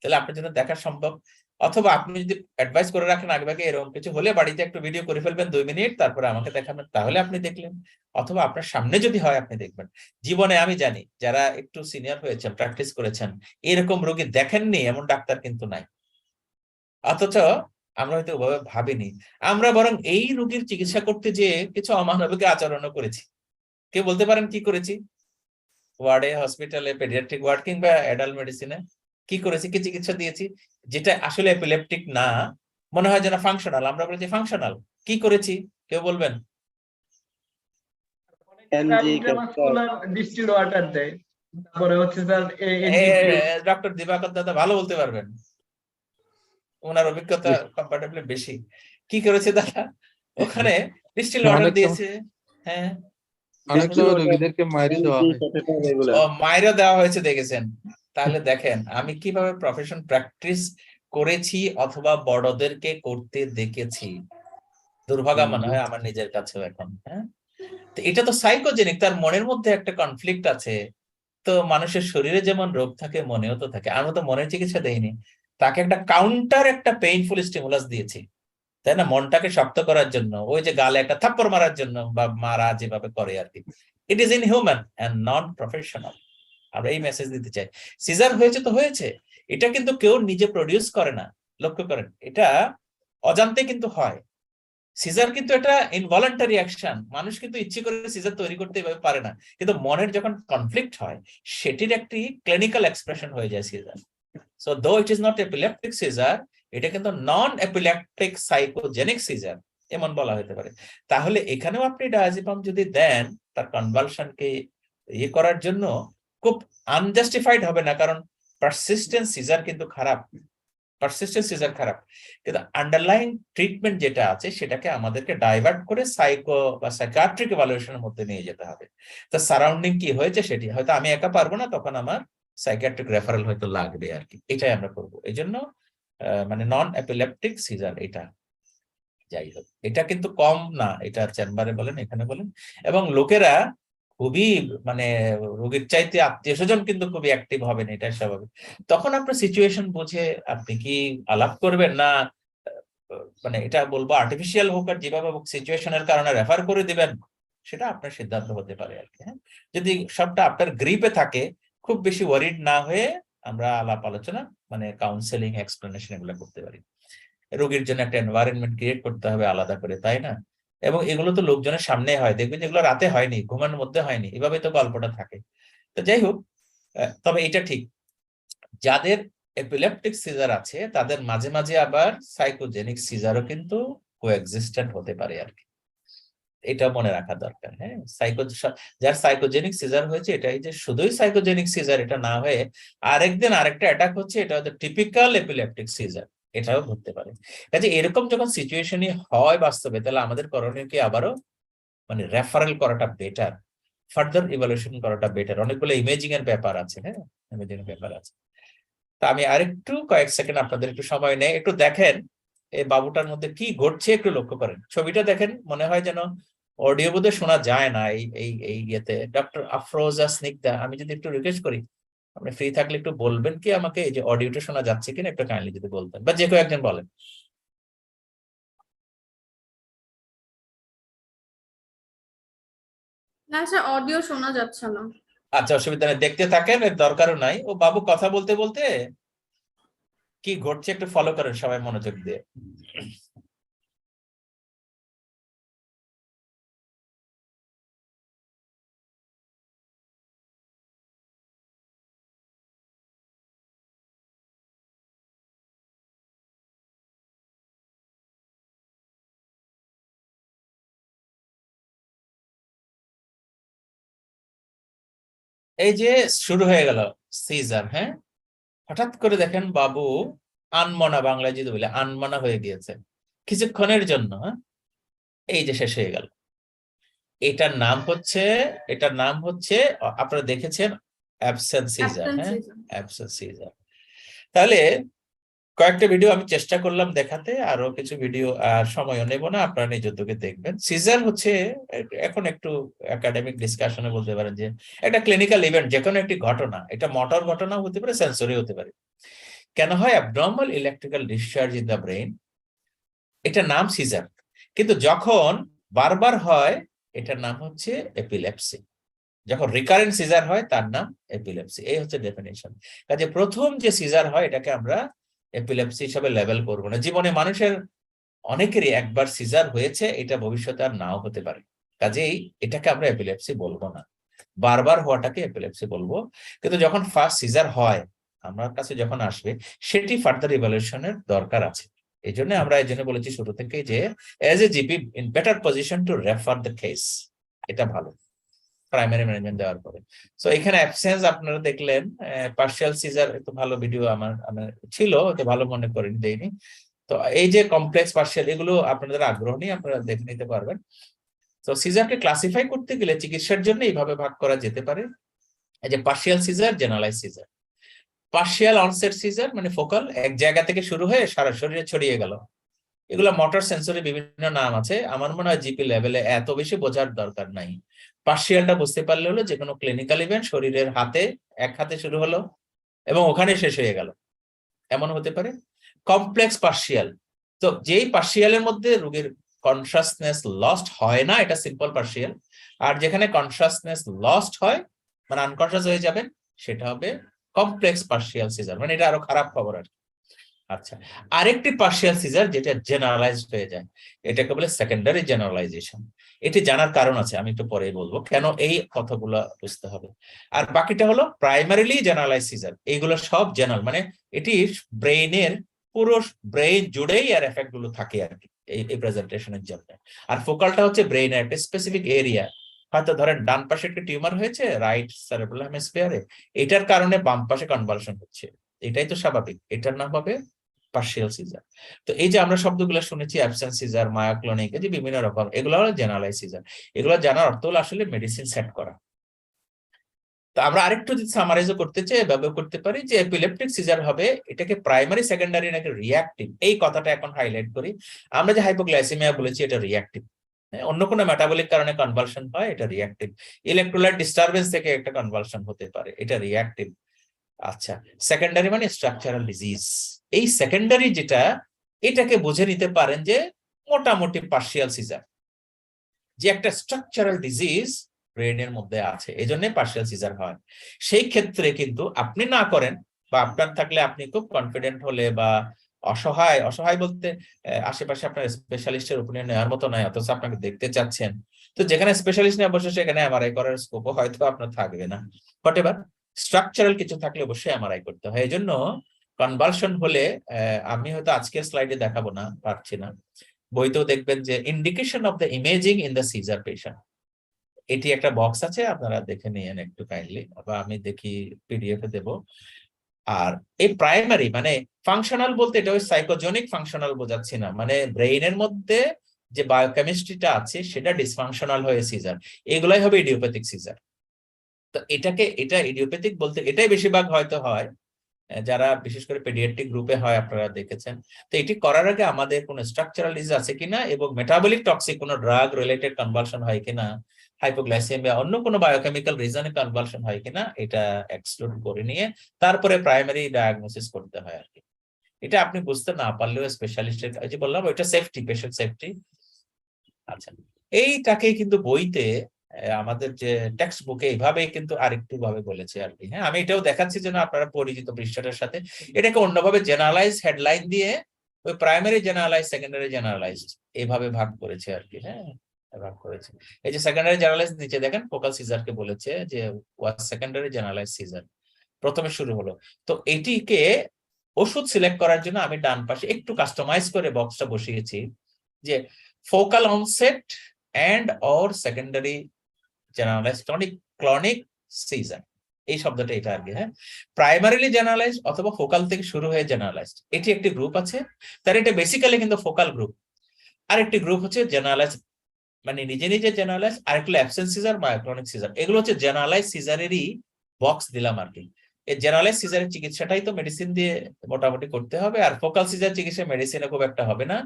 তাহলে আপনার জন্য দেখা সম্ভব। অথবা আপনি যদি অ্যাডভাইস করে রাখেন আগেভাগে এরকম কিছু হলে বাড়িতে একটু ভিডিও করে ফেলবেন 2 মিনিট, তারপরে আমাকে দেখাবেন, তাহলে আপনি দেখলেন। অথবা আপনার সামনে যদি হয় আপনি দেখবেন। জীবনে আমি জানি যারা একটু সিনিয়র হয়েছেন, প্র্যাকটিস করেছেন, এরকম রোগী দেখেননি এমন ডাক্তার কিন্তু নাই। অথচ আমরা হয়তো ওভাবে ভাবিনি, আমরা বরং এই রোগীর চিকিৎসা করতে যেয়ে কিছু অমানবিক আচরণও করেছি। কেউ বলতে পারেন কি করেছি? ওয়ার্ডে, হসপিটালে, পেডিয়াট্রিক ওয়ার্ড কিংবা অ্যাডাল্ট মেডিসিনে কি করেছি, কি চিকিৎসা দিয়েছি যেটা আসলে এপিলেপটিক না, মনে হয় যেন ফাংশনাল, আমরা বলেছি ফাংশনাল। কি করেছি কেউ বলবেন? ডক্টর দিবাকর দাদা ভালো বলতে পারবেন, ওনার অভিজ্ঞতা কম্পারেটিভলি বেশি। কি করেছে দাদা? ওখানে ডিস্টিল অর্ডার দিয়েছে। হ্যাঁ, অনেক সময় রোগীদেরকে মাইরে দেওয়া হয়। মাইরা দেওয়া হয়েছে দেখেছেন? তাহলে দেখেন আমি কিভাবে প্রফেশন প্র্যাকটিস করেছি অথবা বড়দেরকে করতে দেখেছি। দুর্ভাগা মনে হয় আমার নিজের কাছেও এখন। হ্যাঁ, তো এটা তো সাইকোজেনিক, তার মনের মধ্যে একটা কনফ্লিক্ট আছে। তো মানুষের শরীরে যেমন রোগ থাকে মনেও তো থাকে। আমরা তো মনের চিকিৎসা দেইনি, তাকে একটা কাউন্টার একটা পেইনফুল স্টিমুলাস দিয়েছি, তাই না, মনটাকে শক্ত করার জন্য, ওই যে গালে একটা থাপ্পড় মারার জন্য বা মারা যেভাবে করে আর কি। It is inhuman and non professional. আমরা এই মেসেজ দিতে চাই। সিজার হয়েছে তো হয়েছে, এটা কিন্তু কেউ নিজে প্রডিউস করে না, লক্ষ্য করেন, এটা অজান্তে কিন্তু হয়। সিজার কিন্তু এটা ইনভলান্টারি অ্যাকশন, মানুষ কিন্তু ইচ্ছে করে সিজার তৈরি করতে এভাবে পারে না, কিন্তু মনের যখন কনফ্লিক্ট হয় সেটির একটি ক্লিনিক্যাল এক্সপ্রেশন হয়ে যায় seizure. So though it is not epileptic seizure, এটা কিন্তু নন এপিলেপটিক সাইকোজেনিক সিজার এমন বলা হতে পারে। তাহলে এখানেও আপনি ডায়াজিপাম যদি দেন তার কনভালশনকে ইয়ে করার জন্য, খুব আনজাস্টিফাইড হবে না, কারণ পারসিস্টেন্ট সিজার কিন্তু খারাপ, পারসিস্টেন্ট সিজার খারাপ, কিন্তু আন্ডারলাইং ট্রিটমেন্ট যেটা আছে সেটাকে আমাদেরকে ডাইভার্ট করে সাইকো বা সাইকিয়াট্রিক ইভালুয়েশনের মধ্যে নিয়ে যেতে হবে। তো সারাউন্ডিং কি হয়েছে সেটি হয়তো আমি একা পারবো না, তখন আমার সাইকিয়াট্রিক রেফারেল হয়তো লাগবে আর কি, এটাই আমরা করবো। এই জন্য মানে নন এপিলেপটিক সিজার এটা, যাই হোক এটা কিন্তু কম না, এটা চেম্বারে বলেন এখানে বলেন, এবং লোকেরা খুবই মানে রোগীর চাইতে আত্মীয় স্বজন কিন্তু খুবই অ্যাক্টিভ হবেন, এটাই স্বাভাবিক। তখন আপনার সিচুয়েশন বুঝে আপনি কি আলাপ করবেন না মানে এটা বলবো আর্টিফিশিয়াল হোক আর যেভাবে হোক সিচুয়েশনের কারণে রেফার করে দিবেন, সেটা আপনার সিদ্ধান্ত হতে পারে আর কি। হ্যাঁ, যদি সবটা আপনার গ্রিপে থাকে, খুব বেশি ওয়ারিড না হয়ে আমরা আলাপ আলোচনা মানে কাউন্সেলিং এক্সপ্লেনেশন এগুলো করতে পারি। রোগীর জন্য একটা এনভায়রনমেন্ট ক্রিয়েট করতে হবে আলাদা করে, তাই না? এবং এগুলো তো লোকজনের সামনে হয়, দেখবেন যেগুলো রাতে হয়নি, ঘুমানোর মধ্যে হয়নি, এভাবে তো গল্পটা থাকে। তো যাই হোক, তবে এটা ঠিক, যাদের এপিলেপটিক সিজার আছে তাদের মাঝে মাঝে আবার সাইকোজেনিক সিজারও কিন্তু কোএক্সিস্টেন্ট হতে পারে আর কি, এটা মনে রাখা দরকার। হ্যাঁ, যার সাইকোজেনিক সিজার হয়েছে এটাই যে শুধুই সাইকোজেনিক সিজার এটা না হয়ে আরেকদিন আরেকটা অ্যাটাক হচ্ছে, এটা হচ্ছে টিপিক্যাল এপিলেপটিক সিজার, এটাও ধরতে পারে। কাজে এরকম যখন সিচুয়েশনই হয় বাস্তবে, তাহলে আমাদের করণীয় কি আবারও মানে রেফারেল করাটা বেটার, ফার্দার ইভালুয়েশন করাটা বেটার। অনেকগুলো ইমেজিং এর ব্যাপার আছে, হ্যাঁ ইমেজিং এর ব্যাপার আছে। তা আমি আরেকটু কয়েক সেকেন্ড আপনাদের একটু সময় নেই, একটু দেখেন এই বাবুটার মধ্যে কি ঘটছে, একটু লক্ষ্য করেন। ছবিটা দেখেন, মনে হয় যেন অডিও বোধে শোনা যায় না এই ইয়েতে। ডক্টর আফরোজা স্নিগ্ধা, আমি যদি একটু রিকোয়েস্ট করি, আপনি ফ্রি থাকলে একটু বলবেন কি আমাকে এই যে অডিওটা শোনা যাচ্ছে কিনা, একটু কাইন্ডলি যদি বলতেন, বা যে কেউ একজন বলেন। না স্যার, অডিও শোনা যাচ্ছে না। আচ্ছা, অসুবিধা নেই, দেখতে থাকেন, এর দরকারও নাই। ও বাবু কথা বলতে বলতে কি ঘটছে একটু ফলো করেন সবাই মনোযোগ দিয়ে। এই যে শুরু হয়ে গেল সিজার, হ্যাঁ, হঠাৎ করে দেখেন বাবু আনমনা, বাংলায় যদি বলে আনমনা হয়ে গিয়েছে কিছুক্ষণের জন্য। হ্যাঁ, এই যে শেষ হয়ে গেল। এটার নাম হচ্ছে আপনারা দেখেছেন অ্যাবসেন্ট সিজার। হ্যাঁ, অ্যাবসেন্ট সিজার। তাহলে কয়েকটা ভিডিও আমি চেষ্টা করলাম দেখাতে, আরো কিছু ভিডিও আর সময়ও নেব না, আপনারা নিজ উদ্যোগে দেখবেন। সিজার হচ্ছে এখন একটু একাডেমিক ডিসকাশনে বলতে পারেন যে একটা ক্লিনিক্যাল ইভেন্ট, যে কোনো একটি ঘটনা, এটা মোটর ঘটনাও হতে পারে, সেন্সরি হতে পারে। কেন হয়? Abnormal electrical discharge in the brain, এটার নাম সিজার। কিন্তু যখন বারবার হয় এটার নাম হচ্ছে এপিলেপসি। যখন রিকারেন্ট সিজার হয় তার নাম এপিলেপসি। এই হচ্ছে ডেফিনেশন। কাজে প্রথম যে সিজার হয় এটাকে আমরা এপিলেপসি হিসাবে লেবেল করবো না। জীবনে মানুষের অনেকেরই একবার সিজার হয়েছে, এটা ভবিষ্যতে আর নাও হতে পারে, কাজেই এটাকে আমরা এপিলেপসি বলবো না, বারবার হওয়াটাকে এপিলেপসি বলবো। কিন্তু যখন ফার্স্ট সিজার হয় আমার কাছে যখন আসবে, সেটি ফার্দার ইভালুয়েশনের দরকার আছে। এই জন্য আমরা এই জন্য বলেছি শুরু থেকে যে as a GP in better position to refer the case, এটা ভালো প্রাইমারি ম্যানেজমেন্ট দেওয়ার পরে। সো এখানে অ্যাবসেন্স আপনারা দেখলেন, পার্শিয়াল সিজার একটু ভালো ভিডিও আমার ছিল, তো ভালো মনে করেন দেইনি। তো এই যে কমপ্লেক্স পার্শিয়াল, এগুলো আপনাদের আগ্রহ নিয়ে আপনারা দেখে নিতে পারবেন। তো সিজারকে ক্লাসিফাই করতে গেলে চিকিৎসার জন্য এইভাবে ভাগ করা যেতে পারে, এই যে partial seizure, generalize seizure. Partial onset seizure মানে ফোকাল, এক জায়গা থেকে শুরু হয়ে সারা শরীরে ছড়িয়ে গেল। এগুলো মোটর সেন্সরি বিভিন্ন নাম আছে, আমার মনে হয় জিপি লেভেলে এত বেশি বোঝার দরকার নাই। পার্শিয়ালটা বুঝতে পারলে হলো যে কোনো ক্লিনিক্যাল ইভেন্ট শরীরের এক হাতে শুরু হলো এবং ওখানে শেষ হয়ে গেল, এমন হতে পারে। কমপ্লেক্স পার্শিয়াল, তো যেই পার্শিয়ালের মধ্যে রোগীর কনসাসনেস লস্ট হয় না, এটা সিম্পল পার্শিয়াল। আর যেখানে কনসাসনেস লস্ট হয় মানে আনকনসাস হয়ে যাবেন, সেটা হবে কমপ্লেক্স পার্শিয়াল সিজার, মানে এটা আরো খারাপ খবর আর কি। আচ্ছা, আরেকটি পার্শিয়াল সিজার যেটা জেনারেলাইজড হয়ে যায়, এটাকে বলে সেকেন্ডারি জেনারেলাইজেশন। এটি জানার কারণ আছে, আমি একটু পরেই বলবো কেন এই কথাগুলো বুঝতে হবে। আর বাকিটা হলো প্রাইমারিলি জেনারেলাইজ সিজার, এইগুলো সব জেনারেল, মানে এটি ব্রেইনের পুরো ব্রেইন জুড়েই এর এফেক্ট গুলো থাকে আর কি এই প্রেজেন্টেশনের জন্য। আর ফোকালটা হচ্ছে ব্রেইনের একটা স্পেসিফিক এরিয়া, হয়তো ধরেন ডান পাশে একটা টিউমার হয়েছে রাইট সেরেব্রাল হেমিস্ফিয়ারে, এটার কারণে বাম পাশে কনভালশন হচ্ছে, এটাই তো স্বাভাবিক, এটার নাম হবে পার্শিয়াল সিজার। তো এই যে আমরা শব্দগুলো শুনেছি অ্যাবসেন্স সিজার, মায়োক্লোনিক, এই যে বিভিন্ন রকম, এগুলো হলো জেনারেলাইজ সিজার। এগুলো জানার অর্থ হলো আসলে মেডিসিন সেট করা। তো আমরা আরেকটু যদি সামারাইজও করতে চাই, এভাবে করতে পারি যে এপিলেপটিক সিজার হবে, এটাকে প্রাইমারি সেকেন্ডারি নাকি রিঅ্যাক্টিভ, এই কথাটা এখন হাইলাইট করি। আমরা যে হাইপোগ্লাইসেমিয়া বলেছি এটা রিঅ্যাক্টিভ, অন্য কোনো মেটাবলিক কারণে কনভালশন হয় এটা রিঅ্যাক্টিভ, ইলেকট্রোলাইট ডিস্টারবেন্স থেকে একটা কনভালশন হতে পারে এটা রিঅ্যাক্টিভ। আচ্ছা, সেকেন্ডারি মানে স্ট্রাকচারাল ডিজিজ, এই সেকেন্ডারি যেটা, এটাকে বুঝে নিতে পারেন যে মোটামুটি পার্শিয়াল সিজার, যে একটা স্ট্রাকচারাল ডিজিজ ব্রেনের মধ্যে আছে, এই জন্য পার্শিয়াল সিজার হয়। সেই ক্ষেত্রে কিন্তু আপনি না করেন, বা আপনার থাকলে আপনি খুব কনফিডেন্ট হলে, বা অসহায়, অসহায় বলতে আশেপাশে আপনার স্পেশালিস্টের ওপিনিয়ন নেওয়ার মতো নয়, অথচ আপনাকে দেখতে চাচ্ছেন, তো যেখানে স্পেশালিস্ট নিয়ে বসে সেখানে এমআরআই করার স্কোপ হয়তো আপনার থাকবে না, বাট এবার স্ট্রাকচারাল কিছু থাকলে অবশ্যই এমআরআই করতে হয়। এই জন্য কনভালশন হলে, আমি হয়তো আজকের স্লাইডে দেখাবো না, পারছি না, বইতেও দেখবেন যে indication of the imaging in the seizure patient, এটি একটা বক্স আছে, আপনারা দেখে নিয়েন একটু কাইন্ডলি, বা আমি দেখি পিডিএফ এ দেব। আর এই প্রাইমারি মানে ফাংশনাল বলতে এটা ওই সাইকোজেনিক ফাংশনাল বোঝাচ্ছি না, মানে ব্রেইনের মধ্যে যে বায়োকেমিস্ট্রিটা আছে সেটা ডিসফাংশনাল হয়ে সিজার, এগুলাই হবে ইডিওপ্যাথিক সিজার। তো এটা ইডিওপ্যাথিক বলতে এটাই বেশিরভাগ হয়তো হয় যারা বিশেষ করে পেডিয়াট্রিক গ্রুপে হয়, আপনারা দেখেছেন। তো এটি করার আগে আমাদের কোনো স্ট্রাকচারাল ডিজিজ আছে কিনা এবং মেটাবলিক টক্সিক কোনো ড্রাগ রিলেটেড কনভালশন হয় কিনা, হাইপোগ্লাইসেমিয়া অন্য কোনো বায়োকেমিক্যাল রিজনে কনভালশন হয় কিনা, এটা এক্সক্লুড করে নিয়ে তারপরে প্রাইমারি ডায়াগনোসিস করতে হয় আর কি। এটা আপনি বুঝতে না পারলেও স্পেশালিস্টের, যে বললাম ওইটা সেফটি, পেশেন্ট সেফটি। আচ্ছা, এইটাকেই কিন্তু বইতে আমাদের যে টেক্সট বুকে এইভাবে কিন্তু আরেকটু ভাবে বলেছে আর কি। হ্যাঁ, আমি এটাও দেখাচ্ছি যেন আপনারা পরিচিত পৃষ্ঠাটার সাথে, এটাকে অন্যভাবে জেনারেলাইজ হেডলাইন দিয়ে ওই প্রাইমারি জেনারেলাইজ, সেকেন্ডারি জেনারেলাইজড এইভাবে ভাগ করেছে আর কি। হ্যাঁ, ভাগ করেছে। এই যে সেকেন্ডারি জেনারেলাইজ নিচে দেখেন ফোকাল সিজারকে বলেছে যে সেকেন্ডারি জেনারেলাইজ সিজার প্রথমে শুরু হলো। তো এটিকে ওষুধ সিলেক্ট করার জন্য আমি ডান পাশে একটু কাস্টমাইজ করে বক্সটা বসিয়েছি যে focal onset and or secondary generalised clonic seizure, এই শব্দটা এটা আর কি। হ্যাঁ, প্রাইমারিলি জেনারেলাইজড অথবা ফোকাল থেকে শুরু হয়ে জেনারেলাইজড, এটি একটি গ্রুপ আছে, তার এটা বেসিক্যালি কিন্তু ফোকাল গ্রুপ। আর একটি গ্রুপ হচ্ছে জেনারেলাইজ মানে নিজে নিজে জেনারেলাইজ, আর একটু অ্যাবসেন্স সিজার, মায়োক্লোনিক সিজার, এগুলো হচ্ছে জেনারেলাইজ সিজারেরই বক্স দিলাম আর কি। এই জেনারেলাইজ সিজারের চিকিৎসাটাই তো মেডিসিন দিয়ে মোটামুটি করতে হবে, আর ফোকাল সিজার চিকিৎসা মেডিসিনে খুব একটা হবে না,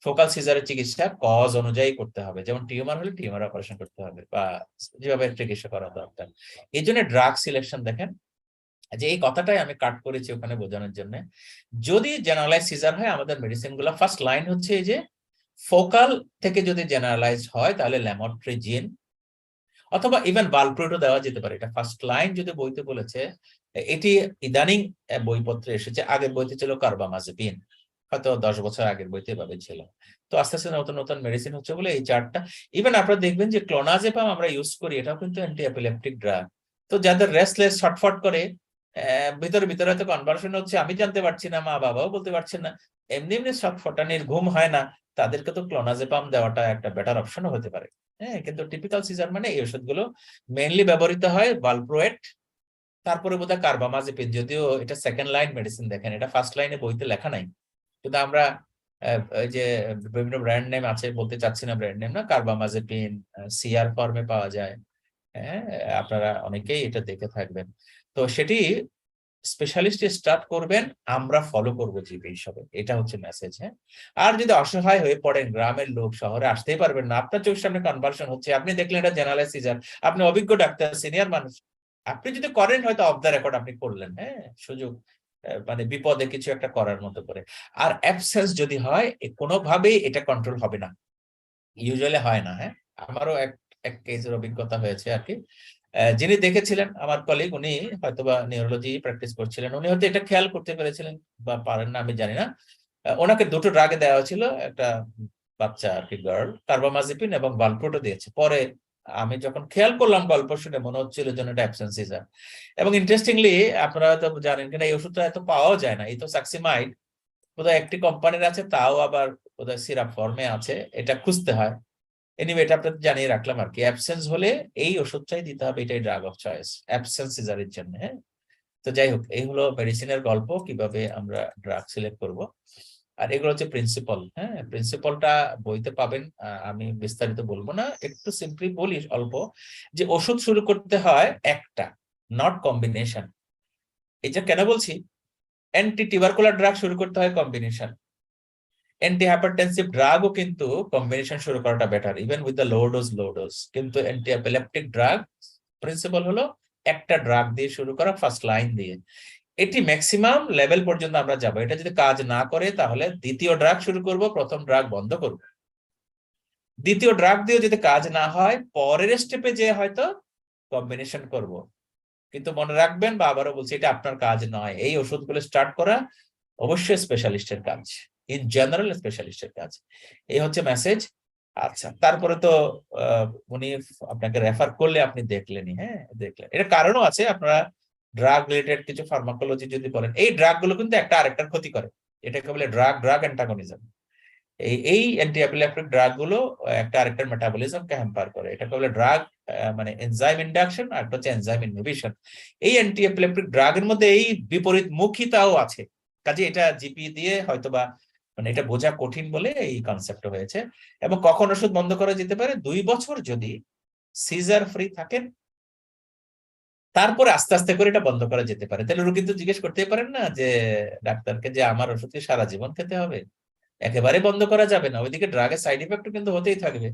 ফোকাল সিজারের চিকিৎসা কজ অনুযায়ী করতে হবে, যেমন টিউমার হলে টিউমার অপারেশন করতে হবে বা যেভাবে চিকিৎসা করা দরকার। এই জন্য ড্রাগ সিলেকশন দেখেন, যে এই কথাটাই আমি কাট করেছি ওখানে বোঝানোর জন্য। যদি জেনারেলাইজ সিজার হয় আমাদের মেডিসিন গুলো ফার্স্ট লাইন হচ্ছে এই যে ফোকাল থেকে যদি জেনারেলাইজ হয় তাহলে ল্যামোট্রিজিন অথবা ইভেন ভালপ্রুটও দেওয়া যেতে পারে, এটা ফার্স্ট লাইন যদি বইতে বলেছে। এটি ইদানিং বইপত্রে এসেছে, আগের বইতে ছিল কার্বামাজেপিন, হয়তো 10 বছর আগের বইতে এভাবে ছিল। তো আস্তে আস্তে নতুন নতুন মেডিসিন হচ্ছে বলে এই চারটা। ইভেন আপনারা দেখবেন যে ক্লোনাজেপাম আমরা ইউজ করি, এটাও কিন্তু অ্যান্টি এপিলেপটিক ড্রাগ। তো যাদের রেস্টলেস ছটফট করে ভিতরে ভিতরে হয়তো কনভার্সন হচ্ছে, আমি জানতে পারছি না, মা বাবাও বলতে পারছেন না, এমনি এমনি ছটফটানির ঘুম হয় না, তাদেরকে তো ক্লোনাজেপাম দেওয়াটা একটা বেটার অপশনও হতে পারে। হ্যাঁ, কিন্তু টিপিক্যাল সিজার মানে এই ওষুধগুলো মেইনলি ব্যবহৃত হয় ভালপ্রোয়েট, তারপরে বোধহয় কার্বামাজেপিন, যদিও এটা সেকেন্ড লাইন মেডিসিন দেখেন, এটা ফার্স্ট লাইনে বইতে লেখা নাই, কিন্তু আমরা এই যে বিভিন্ন ব্র্যান্ড নেম আছে, বলতে চাচ্ছি না ব্র্যান্ড নেম না, কার্বামাজেপিন সিআর ফর্মে পাওয়া যায়। হ্যাঁ, আপনারা অনেকেই এটা দেখে থাকবেন। তো সেটি স্পেশালিস্ট স্টার্ট করবেন, আমরা ফলো করবো জিপি হিসাবে, এটা হচ্ছে মেসেজ। হ্যাঁ, আর যদি অসহায় হয়ে পড়েন, গ্রামের লোক, শহরে আসতেই পারবেন না, আপনার চোখের সামনে কনভার্সন হচ্ছে, আপনি দেখলেন এটা জেনারেলাইজ সিজার, আপনি অভিজ্ঞ ডাক্তার, সিনিয়র মানুষ, আপনি যদি করেন হয়তো অফ দ্য রেকর্ড আপনি করলেন, হ্যাঁ, সুযোগ মানে বিপদে কিছু একটা করার মতো করে। আর অ্যাবসেন্স যদি হয় কোনোভাবেই এটা কন্ট্রোল হবে না, ইউজুয়ালি হয় না। হ্যাঁ, আমারও এক কেসের অভিজ্ঞতা হয়েছে আর কি। যিনি দেখেছিলেন আমার কলিগ, উনি হয়তোবা নিউরোলজি প্র্যাকটিস করছিলেন, উনি হয়তো এটা খেয়াল করতে পেরেছিলেন বা পারেন না আমি জানি না। ওনাকে দুটো ড্রাগে দেওয়া হয়েছিল, একটা বাচ্চা আর কি গার্ল, কার্বামাজিপিন এবং ভালপ্রোটো দিয়েছে। পরে আমি যখন খেয়াল করলাম গল্প শুনে মনে হচ্ছিল যেন এটা অ্যাবসেন্স সিজার। এবং ইন্টারেস্টিংলি আপনারা তো জানেন কিনা, এই ওষুধটা এত পাওয়াও যায় না, এই তো সাকসিমাইড বোধহয় একটি কোম্পানির আছে, তাও আবার বোধহয় সিরাপ ফর্মে আছে, এটা খুঁজতে হয়। এনিওয়ে এটা আপনাদের জানিয়ে রাখলাম আর কি, অ্যাবসেন্স হলে এই ওষুধটাই দিতে হবে, এটাই ড্রাগ অফ চয়েস অ্যাবসেন্স সিজারের জন্য। হ্যাঁ, তো যাই হোক, এই হলো মেডিসিনের গল্প, কিভাবে আমরা ড্রাগ সিলেক্ট করব। আর এগুলো হচ্ছে প্রিন্সিপাল। হ্যাঁ, প্রিন্সিপালটা বইতে পাবেন, আমি বিস্তারিত বলবো না, একটু সিম্পলি বলি অল্প, যে ওষুধ শুরু করতে হয় একটা, নট কম্বিনেশন। এটা কেন বলছি, অ্যান্টি টিউবারকুলার ড্রাগ শুরু করতে হয় কম্বিনেশন, অ্যান্টি হাইপারটেনসিভ ড্রাগও কিন্তু কম্বিনেশন শুরু করাটা better, even with the low dose. কিন্তু অ্যান্টি এপিলেপটিক ড্রাগ প্রিন্সিপাল হলো একটা ড্রাগ দিয়ে শুরু করা, ফার্স্ট লাইন দিয়ে। এটি ম্যাক্সিমাম লেভেল পর্যন্ত আমরা যাব। এটা যদি কাজ না করে তাহলে দ্বিতীয় ড্রাগ শুরু করব, প্রথম ড্রাগ বন্ধ করব। দ্বিতীয় ড্রাগ দিয়ে যদি কাজ না হয়, পরের স্টেপে যে হয়তো কম্বিনেশন করব। কিন্তু মনে রাখবেন, বা আবারও বলছি, এটা আপনার কাজ নয়। এই ওষুধগুলো স্টার্ট করা অবশ্যই স্পেশালিস্টের কাজ, ইন জেনারেল স্পেশালিস্টের কাজ। এই হচ্ছে মেসেজ। আচ্ছা, তারপরে তো উনি আপনাকে রেফার করলে আপনি দেখলেনই। হ্যাঁ, দেখলেন, এটা কারণও আছে। আপনারা ড্রাগ রিলেটেড কিছু ফার্মাকোলজি যদি বলেন, এই ড্রাগ গুলো কিন্তু একটা আরেকটার ক্ষতি করে, এটাকে বলে ড্রাগ অ্যান্টাগনিজম। এই অ্যান্টি এপিলেপটিক ড্রাগ গুলো একটা আরেকটার মেটাবলিজমকে হ্যাম্পার করে, এটাকে বলে ড্রাগ মানে এনজাইম ইন্ডাকশন, আর একটা হচ্ছে এনজাইম ইনহিবিশন। এই অ্যান্টি এপিলেপটিক ড্রাগের মধ্যে এই বিপরীতমুখিতাও আছে, কাজে এটা জিপি দিয়ে হয়তোবা মানে এটা বোঝা কঠিন বলে এই কনসেপ্ট হয়েছে। এবং কখন ওষুধ বন্ধ করা যেতে পারে, 2 বছর যদি সিজার ফ্রি থাকেন, তারপরে আস্তে আস্তে করে এটা বন্ধ করা যেতে পারে। তাহলে রোগী তো জিজ্ঞেস করতেই পারেন না যে ডাক্তারকে, যে আমার ওষুধ কি সারা জীবন খেতে হবে? একেবারে বন্ধ করা যাবে না, ওইদিকে ড্রাগের সাইড ইফেক্ট কিন্তু হতেই থাকবে।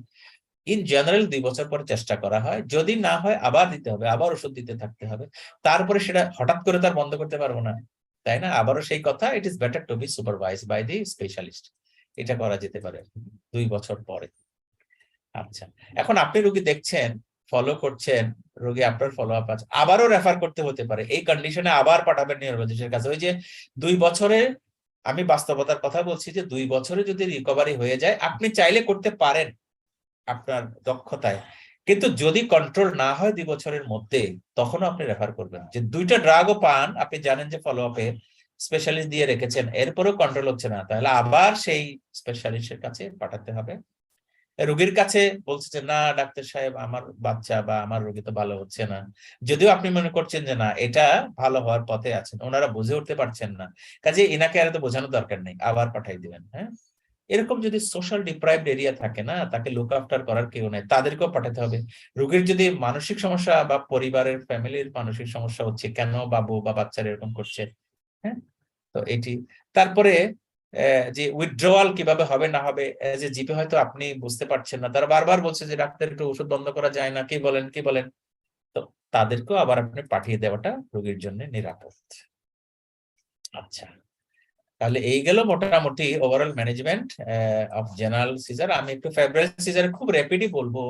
ইন জেনারেল 2 বছর পর চেষ্টা করা হয়, যদি না হয় আবার দিতে হবে, আবার ওষুধ দিতে থাকতে হবে। তারপরে সেটা হঠাৎ করে তার বন্ধ করতে পারবো না, তাই না? আবারও সেই কথা, it is better to be supervise by the specialist. এটা করা যেতে পারে 2 বছর পরে। আচ্ছা, এখন আপনি রোগী দেখছেন, ফলো করছেন, রোগী আপনার ফলো আপ আছে, আবারও রেফার করতে হতে পারে, এই কন্ডিশনে আবার পাঠাবেন নিউরোলজিস্টের কাছে। ওই যে 2 বছরে, আমি বাস্তবতার কথা বলছি, যে 2 বছরে যদি রিকভারি হয়ে যায়, আপনি চাইলে করতে পারেন আপনার দক্ষতায়, কিন্তু যদি কন্ট্রোল না হয় 2 বছরের মধ্যে, তখনও আপনি রেফার করবেন। যে 2টা ড্রাগও পান, আপনি জানেন যে ফলো আপে স্পেশালিস্ট দিয়ে রেখেছেন, এরপরেও কন্ট্রোল হচ্ছে না, তাহলে আবার সেই স্পেশালিস্টের কাছে পাঠাতে হবে। রোগীর কাছে বলছে যে না ডাক্তার সাহেব, আমার বাচ্চা বা আমার রোগী তো ভালো হচ্ছে না, যদিও আপনি মনে করছেন যে না এটা ভালো হওয়ার পথে আছেন, ওনারা বুঝে উঠতে পারছেন না, কাজে এনাকে আর তো বোঝানোর দরকার নেই, আবার পাঠাই দিবেন। হ্যাঁ, এরকম যদি সোশ্যাল ডিপ্রাইভড এরিয়া থাকে না, তাকে লুক আফটার করার কেউ নেই, তাদেরকেও পাঠাতে হবে। রোগীর যদি মানসিক সমস্যা বা পরিবারের ফ্যামিলির মানসিক সমস্যা হচ্ছে, কেন বাবু বা বাচ্চারা এরকম করছে, হ্যাঁ, তো এটি। তারপরে যে উইথড্রয়াল কিভাবে হবে না হবে, যে জিপি হয়তো আপনি বুঝতে পারছেন না, তারা বারবার বলছে যে ডাক্তার একটু ওষুধ বন্ধ করা যায় না, কি বলেন, তো তাদেরকেও আবার আপনি পাঠিয়ে দেওয়াটা রোগীর জন্য নিরাপদ। আচ্ছা, তাহলে এই গেল মোটামুটি overall management of general seizure. আমি একটু ফেব্রাইল সিজার খুব র্যাপিডই বলবো,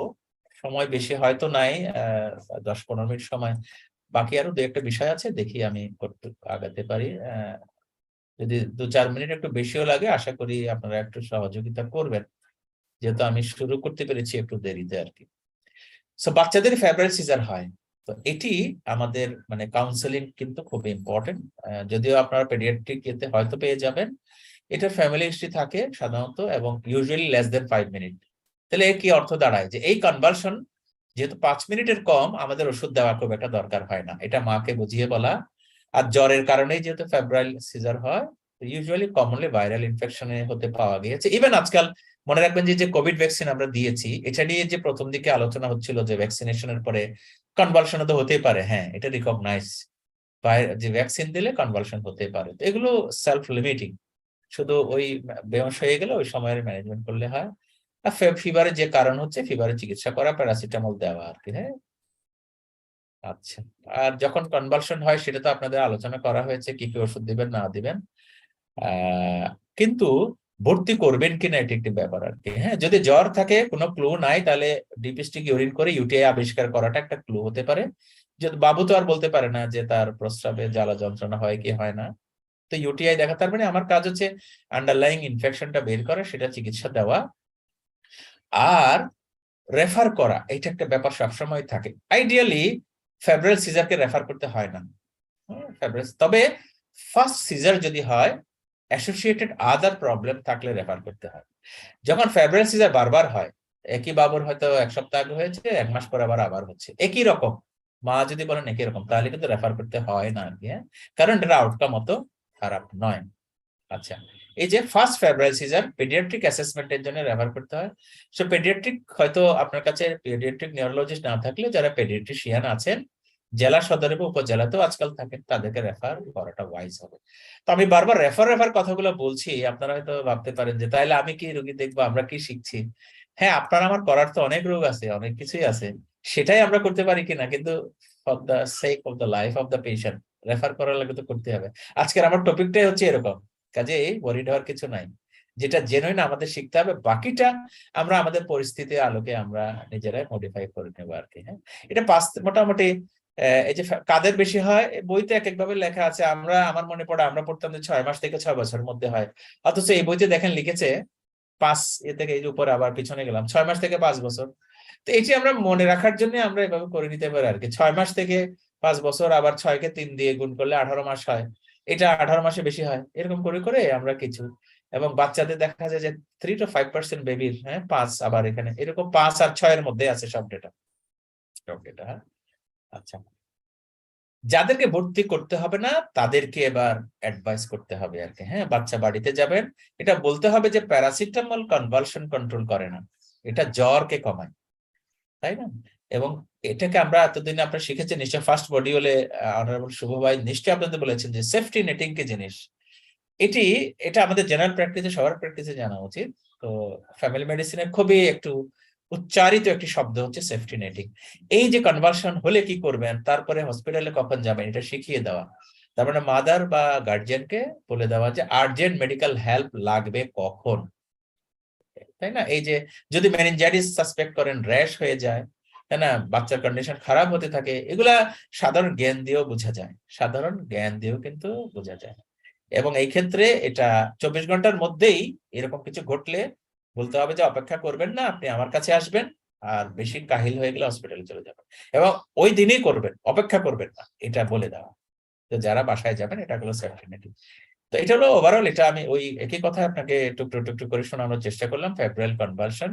সময় বেশি হয়তো নাই, 10-15 মিনিট সময় বাকি, আরো 2-একটা বিষয় আছে, দেখি আমি করতে আগাতে পারি। যদি 2-4 মিনিট একটু বেশিও লাগে, আশা করি আপনারা একটু সহযোগিতা করবেন, যেহেতু আমি শুরু করতে পেরেছি একটু দেরিতে আর কি। সো বাচ্চাদের ফেব্রাইল সিজার হয়, তো এটি আমাদের মানে কাউন্সেলিং কিন্তু খুব ইম্পর্টেন্ট। যদিও আপনারা পেডিয়াট্রিক এতে হয়তো পেয়ে যাবেন, এটার ফ্যামিলি হিস্ট্রি থাকে সাধারণত, এবং ইউজুয়ালি লেস দেন 5 মিনিট। তাহলে এর কি অর্থ দাঁড়ায়, যে এই কনভালশন যেহেতু 5 মিনিটের কম, আমাদের ওষুধ দেওয়া খুব একটা দরকার হয় না, এটা মাকে বুঝিয়ে বলা। আর জ্বরের কারণেই যেহেতু ফেব্রাইল সিজার হয়, ইউজুয়ালি কমনলি ভাইরাল ইনফেকশনে হতে পাওয়া গিয়েছে। ইভেন আজকাল মনে রাখবেন যে কোভিড ভ্যাকসিন আমরা দিয়েছি, এটা নিয়ে যে প্রথম দিকে আলোচনা হচ্ছিল যে ভ্যাকসিনেশনের পরে কনভালশন তো হতেই পারে, হ্যাঁ এটা রিকগনাইজ, যে ভ্যাকসিন দিলে কনভালশন হতে পারে। তো এগুলো সেলফ লিমিটিং, শুধু ওই বেহোশ হয়ে গেলে ওই সময়ের ম্যানেজমেন্ট করলে হয়। আর ফিভারের যে কারণ হচ্ছে, ফিভারের চিকিৎসা করা, প্যারাসিটামল দেওয়া আর কি। হ্যাঁ, আচ্ছা, আর যখন কনভালশন হয় সেটা তো আপনাদের আলোচনা করা হয়েছে, কি কি ওষুধ দিবেন না দিবেন। কিন্তু ভর্তি করবেন কিনা এটি একটি ব্যাপার আর কি। হ্যাঁ, যদি জ্বর থাকে কোনো ক্লু নাই, তাহলে ডিপিস্টিক ইউরিন করে ইউটিআই আবিষ্কার করাটা একটা ক্লু হতে পারে। যদি বাবু তো আর বলতে পারে না যে তার প্রস্রাবে জ্বালা যন্ত্রণা হয় কি হয় না, তো ইউটিআই দেখা, তার মানে আমার কাজ হচ্ছে আন্ডারলাইং ইনফেকশনটা বের করা, সেটা চিকিৎসা দেওয়া আর রেফার করা, এটা একটা ব্যাপার সবসময় থাকে। আইডিয়ালি ফেব্রাইল সিজারকে রেফার করতে হয় না, তবে ফার্স্ট সিজার যদি হয় অ্যাসোসিয়েটেড আদার প্রবলেম থাকলে রেফার করতে হয়। যখন ফেব্রাইল সিজার বারবার হয়, একই বাবুর হয়তো 1 সপ্তাহ আগে হয়েছে, 1 মাস পরে আবার হচ্ছে, একই রকম, মা যদি বলেন একই রকম, তাহলে কিন্তু রেফার করতে হয় না আর কি। হ্যাঁ, কারণ এটা আউটকাম অত খারাপ নয়। আচ্ছা, এই যে ফার্স্ট ফেব্রাইল সিজার পেডিয়াট্রিক অ্যাসেসমেন্টের জন্য রেফার করতে হয়। সো পেডিয়াট্রিক, হয়তো আপনার কাছে পেডিয়াট্রিক নিউরোলজিস্ট না থাকলে যারা পেডিয়াট্রিশিয়ান আছেন জেলা সদরে বা উপজেলাতেও আজকাল থাকেন, তাদেরকে রেফার করাটা ওয়াইজ হবে। তো আমি বারবার রেফার কথাগুলো বলছি, আপনারা হয়তো ভাবতে পারেন যে তাইলে আমি কি রোগী দেখবো, আমরা কি শিখছি? হ্যাঁ, আপনার আমার করার তো অনেক রোগ আছে, অনেক কিছুই আছে, সেটাই আমরা করতে পারি কিনা, কিন্তু for the sake of the life of the patient refer করার লাগে তো করতে হবে। আজকের আমার টপিকটাই হচ্ছে এরকম, কাজে ওয়ারিড হওয়ার কিছু নাই। যেটা জেনুইন আমাদের শিখতে হবে, বাকিটা আমরা আমাদের পরিস্থিতির আলোকে আমরা নিজেরাই মডিফাই করে নেবো আর কি। হ্যাঁ, এটা মোটামুটি এই যে কাদের বেশি হয়, বইতে এক একভাবে লেখা আছে। আমার মনে পড়ে আমরা পড়তাম যে 6 মাস থেকে 6 বছরের মধ্যে হয়, অথচ এই বইতে দেখেন লিখেছে 5 থেকে এই যে উপরে আবার পিছনে গেলাম 6 মাস থেকে 5 বছর। তো এটি আমরা মনে রাখার জন্য আমরা এভাবে করে নিতে পারি আর কি। 6 মাস থেকে 5 বছর, আবার 6 কে 3 দিয়ে গুণ করলে 18 মাস হয়, এটা 18 মাসে বেশি হয়, এরকম করে করে আমরা কিছু। এবং বাচ্চাদের দেখা যায় যে 3 to 5% বেবির, হ্যাঁ 5, আবার এখানে এরকম 5 আর 6 এর মধ্যে আছে সব ডেটা। হ্যাঁ, আচ্ছা, যাদেরকে ভর্তি করতে হবে না তাদেরকে এবার অ্যাডভাইস করতে হবে আর কি। হ্যাঁ, বাচ্চা বাড়িতে যাবেন, এটা বলতে হবে যে প্যারাসিটামল কনভালশন কন্ট্রোল করে না, এটা জ্বরকে কমায়, তাই না? এবং এটাকে আমরা এতদিন আপনারা শিখেছেন নিশ্চয়, ফার্স্ট মডিউলে অনারেবল শুভ ভাই নিশ্চয়ই আপনাদের বলেছেন যে সেফটি নেটিং কি জিনিস। এটা আমাদের জেনারেল প্র্যাকটিসে, সবার প্র্যাকটিসে জানা উচিত। তো ফ্যামিলি মেডিসিনের খুবই একটু উচ্চারিত একটি শব্দ হচ্ছে সেফটি নেটিং। এই যে কনভার্সন হলে কি করবেন, তারপরে হসপিটালে কখন যাবেন, এটা শিখিয়ে দেওয়া। তার মানে মাদার বা গার্জিয়ানকে বলে দেওয়া যে আর্জেন্ট মেডিকেল হেল্প লাগবে কখন, তাই না? এই যে যদি মেনিনজাইটিস সাসপেক্ট করেন, র্যাশ হয়ে যায়, তাই না, বাচ্চার কন্ডিশন খারাপ হতে থাকে, এগুলা সাধারণ জ্ঞান দিয়েও বোঝা যায়, সাধারণ জ্ঞান দিয়েও কিন্তু বোঝা যায়। এবং এই ক্ষেত্রে এটা 24 ঘন্টার মধ্যেই এরকম কিছু ঘটলে বলতে হবে যে অপেক্ষা করবেন না, আপনি আমার কাছে আসবেন, আর বেশি কাহিল হয়ে গেলে হসপিটালে চলে যাবেন, এবং ওই দিনই করবেন, অপেক্ষা করবেন না, এটা বলে দেওয়া। তো যারা বাসায় যাবেন, এটা হলো সেফটি নেটিং। তো এটা হলো ওভারঅল। এটা আমি ওই একই কথা আপনাকে টুকটু করে শোনানোর চেষ্টা করলাম। ফেব্রাইল কনভালশন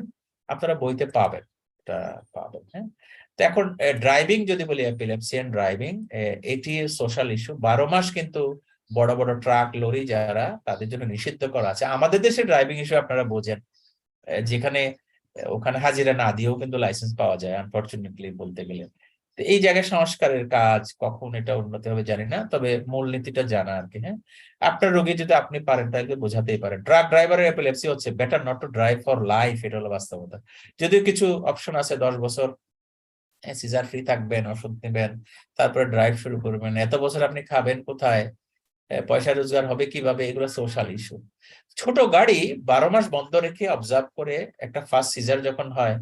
আপনারা বইতে পাবেন, এটা পাবেন। হ্যাঁ, তো এখন ড্রাইভিং যদি বলি, এপিলেপসি এন্ড ড্রাইভিং, এটি সোশ্যাল ইস্যু। 12 মাস কিন্তু বড় বড় ট্রাক লরি যারা, তাদের জন্য নিষিদ্ধ করা আছে। আমাদের দেশে ড্রাইভিং ইস্যু আপনারা বোঝেন, যেখানে ওখানে হাজিরা না দিয়েও কিন্তু লাইসেন্স পাওয়া যায়, আনফরচুনেটলি বলতে গেলে। তো এই জায়গায় সংস্কারের কাজ, কখন এটা উন্নতি হবে জানি না, তবে মূলনীতিটা জানা আর কি। হ্যাঁ, আপনার রোগী যদি আপনি পারেন তাহলে বোঝাতেই পারেন। ট্রাক ড্রাইভারের এপিলেপসি হচ্ছে, better not to drive for life, এটা হলো বাস্তবতা। যদিও কিছু অপশন আছে, 10 বছর সিজার ফ্রি থাকবেন, ওষুধ নেবেন, তারপরে ড্রাইভ শুরু করবেন। এত বছর আপনি খাবেন কোথায়, পয়সা রোজগার হবে কিভাবে, এগুলো সোশ্যাল ইস্যু। ছোট গাড়ি 12 মাস বন্ধ রেখে অবজার্ভ করে একটা ফার্স্ট সিজার যখন হয়,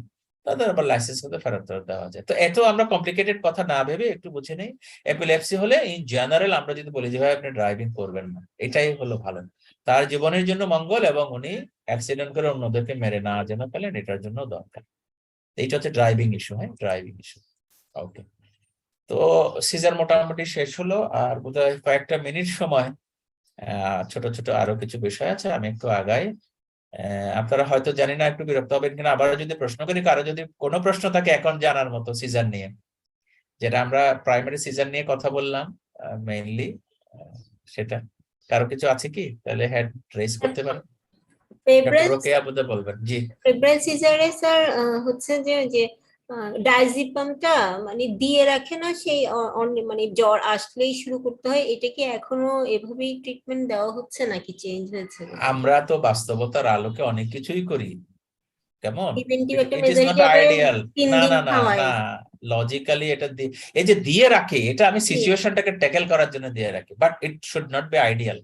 তাদের আবার লাইসেন্স কিন্তু ফেরত দেওয়া যায়। তো এত আমরা কমপ্লিকেটেড কথা না ভেবে একটু বুঝে নেই। এপিলেপসি হলে ইন জেনারেল আমরা যদি বলি যে ভাই আপনি ড্রাইভিং করবেন না, এটাই হলো ভালো, তার জীবনের জন্য মঙ্গল, এবং উনি অ্যাক্সিডেন্ট করে অন্যদেরকে মেরে না যেন ফেলেন, এটার জন্য দরকার। এইটা হচ্ছে ড্রাইভিং ইস্যু। হ্যাঁ, ড্রাইভিং ইস্যু। ওকে, তো সিজার মোটামুটি শেষ হলো, আর বোধহয় কয়েকটা মিনিট সময় ছোট ছোট আরো কিছু বিষয় আছে, আমি একটু আগাই। আপনারা হয়তো জানি না একটু বিরক্ত হবেন কিনা, আবার যদি প্রশ্ন করি, কারো যদি কোনো প্রশ্ন থাকে এখন জানার মতো সিজার নিয়ে, যেটা আমরা প্রাইমারি সিজার নিয়ে কথা বললাম মেইনলি, সেটা কারো কিছু আছে কি? তাহলে হ্যান্ড রেজ করতে পারেন, রোকেয়া বুঝে বলবেন। জি, ফেব্রাইল সিজারে স্যার হচ্ছে যে ডাইজিপামটা মানে দিয়ে রাখে না, সেই মানে জ্বর আসলেই শুরু করতে হয়, এটা কি এখনো এভাবেই ট্রিটমেন্ট দেওয়া হচ্ছে নাকি চেঞ্জ হয়েছে? আমরা তো বাস্তবতার আলোকে অনেক কিছুই করি, কেমন প্রিভেন্টিভ একটা ইট ইজ মেজার নট হিসেবে আইডিয়াল। 3 না দিন না না খাওয়াই। না, লজিক্যালি এটা এই যে দিয়ে রাখে, এটা আমি সিচুয়েশনটাকে ট্যাকেল করার জন্য দিয়ে রাখি, but it should not be ideal.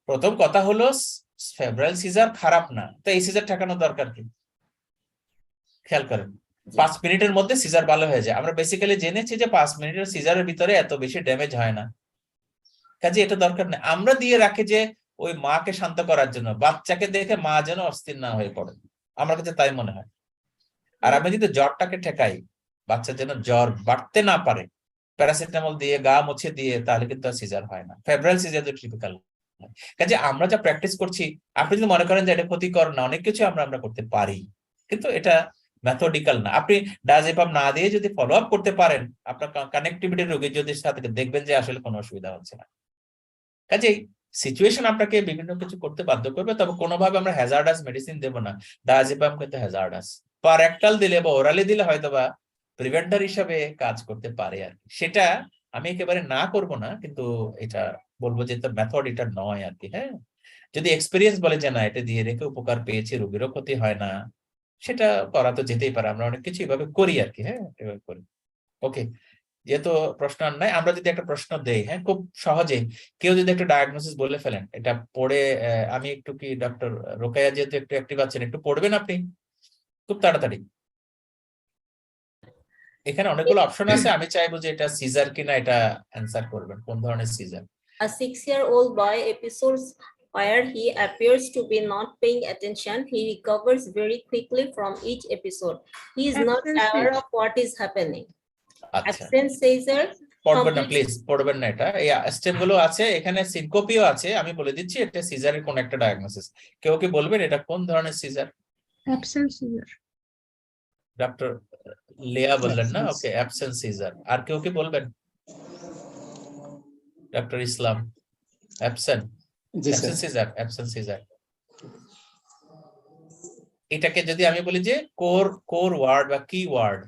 প্রথম কথা হলো ফেব্রাইল সিজার খারাপ না, তো এই সিজার ঠেকানোর দরকার কি? খেয়াল করেন, 5 মিনিটের মধ্যে সিজার ভালো হয়ে যায়। আমরা বেসিক্যালি জেনেছি যে 5 মিনিটের সিজারের ভিতরে এত বেশি ড্যামেজ হয় না, কাজে এটা দরকার নেই। আমরা দিয়ে রাখি যে ওই মাকে শান্ত করার জন্য, বাচ্চাকে দেখে মা যেন অস্থির না হয়ে পড়ে, আমার কাছে তাই মনে হয়। আর আমি যদি জ্বরটাকে ঠেকাই, বাচ্চা যেন জ্বর বাড়তে না পারে, প্যারাসিটামল দিয়ে গা মুছে দিয়ে, তাহলে কিন্তু আর সিজার হয় না। ফেব্রাইল সিজার যে টিপিক্যাল। কাজে আমরা যা প্র্যাকটিস করছি, আপনি যদি মনে করেন যে এটা ক্ষতিকর না, অনেক কিছু আমরা করতে পারি, কিন্তু এটা মেথডিক্যাল না। আপনি ডায়াজেপাম না দিয়ে যদি ফলো আপ করতে পারেন, আপনার কানেক্টিভিটি রোগীর যদি সাথে দেখবেন যে আসলে কোনো অসুবিধা হচ্ছে না। কাজেই সিচুয়েশন আপনাকে বিভিন্ন কিছু করতে বাধ্য করবে, তবে কোনোভাবে আমরা হ্যাজার্ডাস মেডিসিন দেবো না। ডায়াজেপাম কিন্তু হ্যাজার্ডাস, পারেক্টাল দিলে বা ওরালি দিলে হয়তো বা প্রিভেন্টার হিসাবে কাজ করতে পারে আর কি। সেটা আমি একেবারে না করব না, কিন্তু এটা বলবো যে মেথড এটা নয় আর কি। হ্যাঁ, যদি এক্সপিরিয়েন্স বলে যে না এটা দিয়ে রেখে উপকার পেয়েছি, রোগীরও ক্ষতি হয় না, সেটা করা তো যেতেই পারে। আমরা অনেক কিছু এভাবে করি আর কি। হ্যাঁ, এভাবে করি। ওকে, যেহেতু প্রশ্ন আর নাই, আমরা যদি একটা প্রশ্ন দেই, হ্যাঁ, খুব সহজে কেউ যদি একটা ডায়াগনোসিস বলে ফেলেন, এটা পড়ে আমি একটু কি ডক্টর রোকেয়া যেহেতু একটু অ্যাক্টিভ আছেন, একটু পড়বেন আপনি খুব তাড়াতাড়ি। এখানে অনেকগুলো অপশন আছে, আমি চাইবো যে এটা সিজার কিনা এটা অ্যান্সার করবেন, কোন ধরনের caesar. A 6-year-old boy episodes where he appears to be not paying attention. He recovers very quickly from each episode. He is not aware of what is happening. আচ্ছা, Absent seizure. পড়বেন না complete- please, পড়বেন না। এটা এই step গুলো আছে, এখানে সিনকোপিও আছে, আমি বলে দিচ্ছি এটা সিজারের কোন একটা ডায়াগনোসিস। কেউ কি বলবেন এটা কোন ধরনের সিজার? Absent caesar. ডক্টর লিয়া বললেন না? Absence. Okay, absent seizure. আর কেউ কি বলবেন? ডক্টর ইসলাম, অ্যাবসেন্ট জি sir. Absent seizure, absent seizure. এটাকে যদি আমি বলি যে কোর ওয়ার্ড বা কি ওয়ার্ড,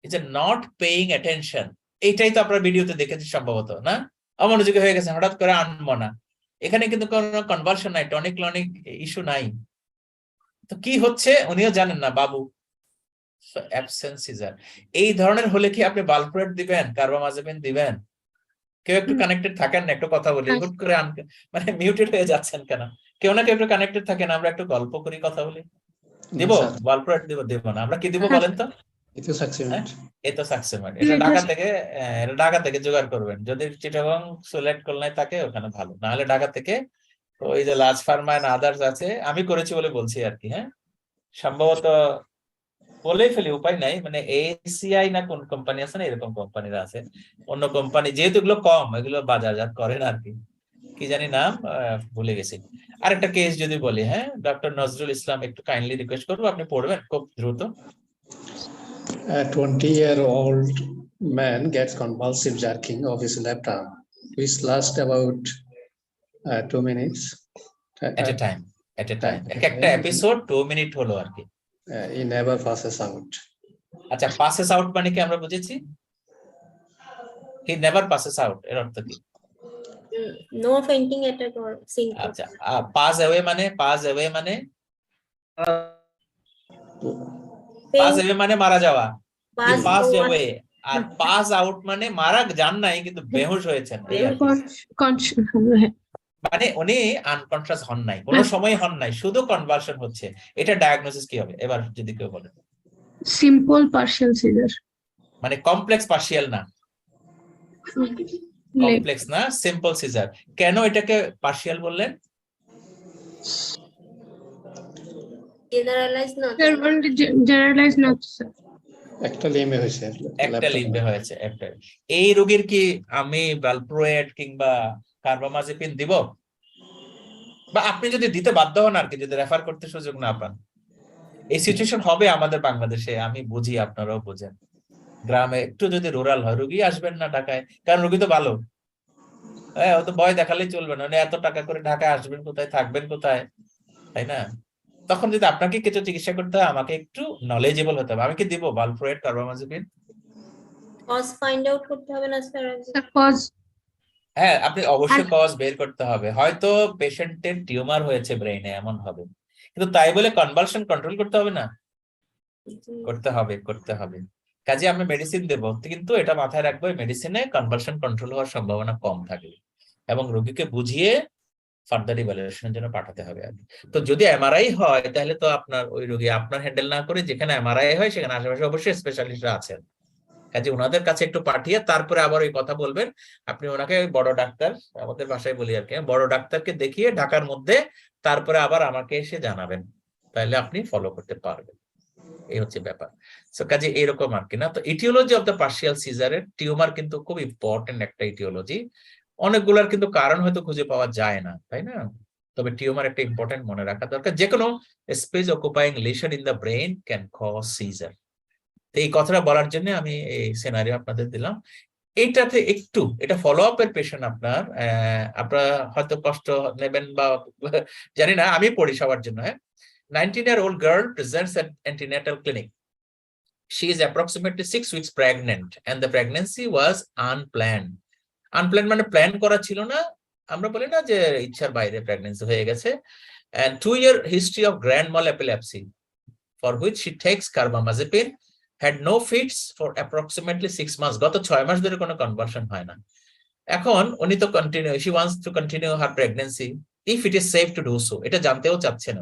এই যে নট পেইং অ্যাটেনশন, এইটাই তো আপনারা ভিডিওতে দেখেছি সম্ভবত, না? অমনোযোগী হয়ে গেছেন, হঠাৎ করে আনবো না। এখানে কিন্তু কোনো কনভালশন নাই, টনিক ক্লনিক ইস্যু নাই, তো কি হচ্ছে উনিও জানেন না বাবু। অ্যাবসেন্ট সিজার এই ধরনের হলে কি আপনি ভালপ্রেট দিবেন, কার্বামাজেপিন দিবেন? কেউ একটু কানেক্টেড থাকেন না, একটু কথা বলি। হুট করে মানে মিউটেড হয়ে যাচ্ছেন কেন? কেউ না কেউ একটু কানেক্টেড থাকেন, আমরা একটু গল্প করি, কথা বলি। দিব স্যার, ভালপ্রেট, দিব না? আমরা কি দিব বলেন তো? এটা সাকসেসমেন্ট। এই তো সাকসেসমেন্ট, এটা ঢাকা থেকে জোগাড় করবেন। যদি চিটাগং সিলেক্ট করলে থাকে ওখানে ভালো, না হলে ঢাকা থেকে ওই যে লাজ ফার্মা এন্ড আদার্স আছে, আমি করেছি বলে বলছি আর কি। হ্যাঁ, সম্ভবত বলেই ফেলি, উপায় নাই। মানে এসিআই না কোন কোম্পানি আছে না, এরকম কোম্পানিরা আছে, অন্য কোম্পানি, যেহেতু এগুলো কম, এগুলো বাজারজাত করেন আর কি। কি জানি নাম, ভুলে গেছি। আরেকটা কেস যদি বলি, হ্যাঁ, ডক্টর নজরুল ইসলাম, একটু কাইন্ডলি রিকোয়েস্ট করবো, আপনি পড়বেন খুব দ্রুত। A 20-year-old man gets convulsive jerking of his left arm, which lasts about 2 minutes. At A time, একটা এপিসোড 2 মিনিট হলো আর কি। He never passes out. আচ্ছা, পাসেস আউট মানে কি আমরা বুঝেছি? হি নেভার পাসেস আউট, এর অর্থ কি? No fainting attack or syncope. আচ্ছা, পাস অ্যাওয়ে মানে মারা যাওয়া, Pass পাস over. অ্যাওয়ে। আর পাস আউট মানে মারা যান নাই, কিন্তু বেহুশ হয়েছেন, এই আর কি। মানে উনি আনকনশাস হন নাই, কোনো সময় হন নাই, শুধু কনভালশন হচ্ছে। এটা ডায়াগনোসিস কি হবে এবার যদি কেউ বলেন? Simple partial seizure. মানে কমপ্লেক্স পার্শিয়াল না, কমপ্লেক্স না, সিম্পল সিজার। কেন এটাকে পার্শিয়াল বললেন? Generalized not. Generalize not sir. একটা লিম্বে হয়েছে, একটা লিম্বে হয়েছে, একটা। এই রোগীর কি আমি ভালপ্রোয়েট কিংবা কার্বামাজেপিন দিব? বা আপনি যদি দিতে বাধ্য হন আর কি, যদি রেফার করতে সুযোগ না পান, এই সিচুয়েশন হবে আমাদের বাংলাদেশে। আমি বুঝি, আপনারাও বোঝেন। গ্রামে একটু যদি রুরাল হয়, রুগী আসবেন না ঢাকায়, কারণ রুগী তো ভালো। হ্যাঁ, ও তো ভয় দেখালেই চলবে না, এত টাকা করে ঢাকায় আসবেন কোথায়, থাকবেন কোথায়, তাই না? তখন যদি আপনাকে কিছু চিকিৎসা করতে হয়, আমাকে একটু নলেজেবল হতে হবে। আমি কি দিব valproate, carbamazepine? Cause find out করতে হবে না স্যার? কজ হ্যাঁ, আপনি অবশ্যই কজ বের করতে হবে। হয়তো পেশেন্টের টিউমার হয়েছে ব্রেইনে, এমন হবে, কিন্তু তাই বলে কনভালশন কন্ট্রোল করতে হবে না? করতে হবে। কাজে আমি মেডিসিন দেব, কিন্তু এটা মাথায় রাখবো, মেডিসিনে কনভালশন কন্ট্রোল হওয়ার সম্ভাবনা কম থাকে। এবং রোগীকে বুঝিয়ে ফার্দার ইভ্যালুয়েশনের জন্য পাঠাতে হবে আর কি। তো যদি এমআরআই হয় তাহলে তো আপনার ওই রোগী আপনার হ্যান্ডেল না করে যেখানে এমআরআই হয় সেখানে আশেপাশে অবশ্যই স্পেশালিস্টরা আছেন, কাজে ওনাদের কাছে একটু পাঠিয়ে তারপরে আবার ওই কথা বলবেন। আপনি ওনাকে ওই বড় ডাক্তার, আমাদের ভাষায় বলি আর কি, বড় ডাক্তারকে দেখিয়ে ঢাকার মধ্যে তারপরে আবার আমাকে এসে জানাবেন, তাহলে আপনি ফলো করতে পারবেন। এই হচ্ছে ব্যাপার। সো কাজে এরকম আর কি না। তো ইটিওলজি অফ দ্য পার্শিয়াল সিজারের টিউমার কিন্তু খুব ইম্পর্টেন্ট একটা ইটিওলজি। অনেকগুলার কিন্তু কারণ হয়তো খুঁজে পাওয়া যায় না, তাই না? তবে টিউমার একটা ইম্পর্টেন্ট মনে রাখা দরকার। যে কোনো space occupying lesion in the brain can cause seizure. এই কথাটা বলার জন্য আমি এই সিনারিও আপনাদের দিলাম। এইটাতে একটু এটা ফলো আপ এর পেশেন্ট আপনার আপনারা হয়তো কষ্ট নেবেন বা জানি না, আমি পড়ি সবার জন্য। 19-year-old girl presents at antenatal clinic. She is approximately 6 weeks pregnant and the pregnancy was unplanned. Unplanned মানে প্ল্যান করা ছিল না, আমরা বলি না যে ইচ্ছার বাইরে প্রেগন্যান্সি হয়ে গেছে। And 2-year history of grand mal epilepsy for which she takes carbamazepine, had no fits for approximately 6 months. গত 6 মাস ধরে কোনো কনভালশন হয় না। এখন উনি তো continue, she wants to continue her pregnancy if it is safe to do so, এটা জানতেও চাচ্ছেন।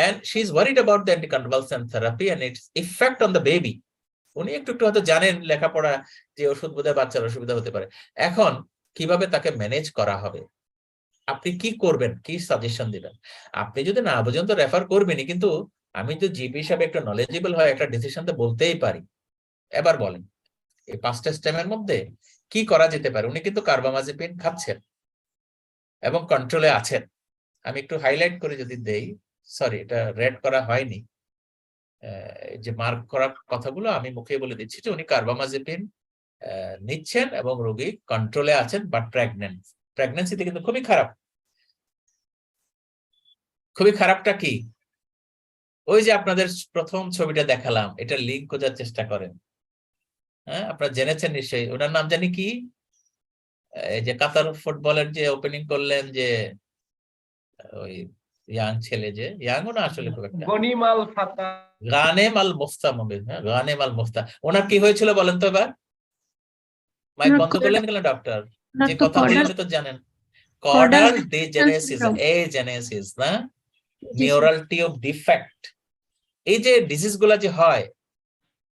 And she is worried about the anticonvulsant therapy and its effect on the baby. উনি একটু একটু হয়তো জানেন লেখাপড়া যে ওষুধ বোধহয় বাচ্চার অসুবিধা হতে পারে। এখন কিভাবে তাকে ম্যানেজ করা হবে, আপনি কি করবেন, কি সাজেশন দিবেন? আপনি যদি না বুঝেন তো রেফার করবেনই, কিন্তু আমি তো জিপি হিসাবে একটু নলেজেবল হয় একটা ডিসিশন তো বলতেই পারি। এবার বলেন এই 5টা স্টেপের মধ্যে কি করা যেতে পারে? উনি কিন্তু কার্বামাজেপিন খাচ্ছেন এবং কন্ট্রোলে আছেন। আমি একটু হাইলাইট করে যদি দেই, সরি এটা রেড করা হয়নি, যে মার্ক করা কথাগুলো আমি মুখে বলে দিচ্ছি যে উনি কার্বামাজেপিন নিচ্ছেন এবং রোগী কন্ট্রোলে আছেন, বাট প্রেগন্যান্ট। প্রেগন্যান্সিতে কিন্তু খুবই খারাপ। খুবই খারাপটা কি? ওই যে আপনাদের প্রথম ছবিটা দেখালাম, এটা লিঙ্ক খোঁজার চেষ্টা করেন। হ্যাঁ, আপনারা জেনেছেন নিশ্চয়ই, ওনার নাম জানি কি, এই যে কাতার ফুটবলের যে ওপেনিং করলেন, যে ওই ইয়াং ছেলে, যে ইয়াংও না আসলে খুব একটা, গানেম আল মুফতা মুবিন। হ্যাঁ, গানেম আল মুফতা। ওনার কি হয়েছিল বলেন তো এবার? মাইক বন্ধ করলেন কেন ডক্টর? যে কথা বললেন তো জানেন, কর্ডাল ডিজেনেসিস, এজেনেসিস না, নিউরাল টিউব ডিফেক্ট। এই যে ডিজিজ গুলা যে হয়,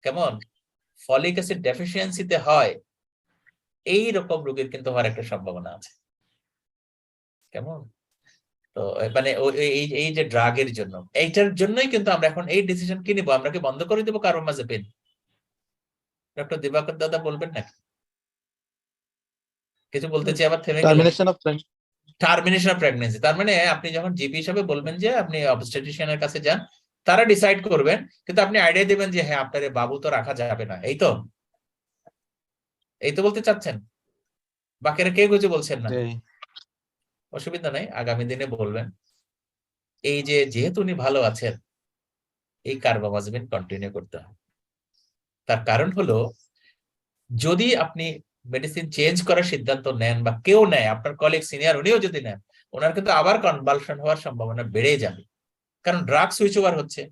কেমন ফলিক অ্যাসিড ডেফিসিয়েন্সিতে হয়, এই রকম রোগীর কিন্তু হওয়ার একটা সম্ভাবনা আছে। কেমন? তো মানে এই যে ড্রাগের জন্য, এইটার জন্যই কিন্তু আমরা এখন এই ডিসিশন কি নিব, আমরা কি বন্ধ করে দেবো কার্বামাজেপিন? ডক্টর দিবাকর দাদা বলবেন নাকি? কিছু বলতে চাই আবার থেমে গেলেন। টার্মিনেশন অফ প্রেগন্যান্সি, তার মানে আপনি যখন জিপি হিসাবে বলবেন যে আপনি অবস্টেট্রিশিয়ানের কাছে যান, তারা ডিসাইড করবেন, কিন্তু আপনি আইডিয়া দিবেন যে হ্যাঁ আপনার বাবু তো রাখা যাবে না। এই তো বলতে চাচ্ছেন, বাকিরা কেউ কিছু বলছেন না, অসুবিধা নাই, আগামী দিনে বলবেন। এই যে যেহেতু উনি ভালো আছেন, এই কার্বামাজেপিন কন্টিনিউ করতে হবে। তার কারণ হলো, যদি আপনি মেডিসিন চেঞ্জ করার সিদ্ধান্ত নেন বা কেউ নেয়, আপনার কলিগ সিনিয়র উনিও যদি নেন, ওনার কিন্তু আবার কনভালশন হওয়ার সম্ভাবনা বেড়ে যাবে, কারণ ড্রাগ সুইচ ওভার হচ্ছে।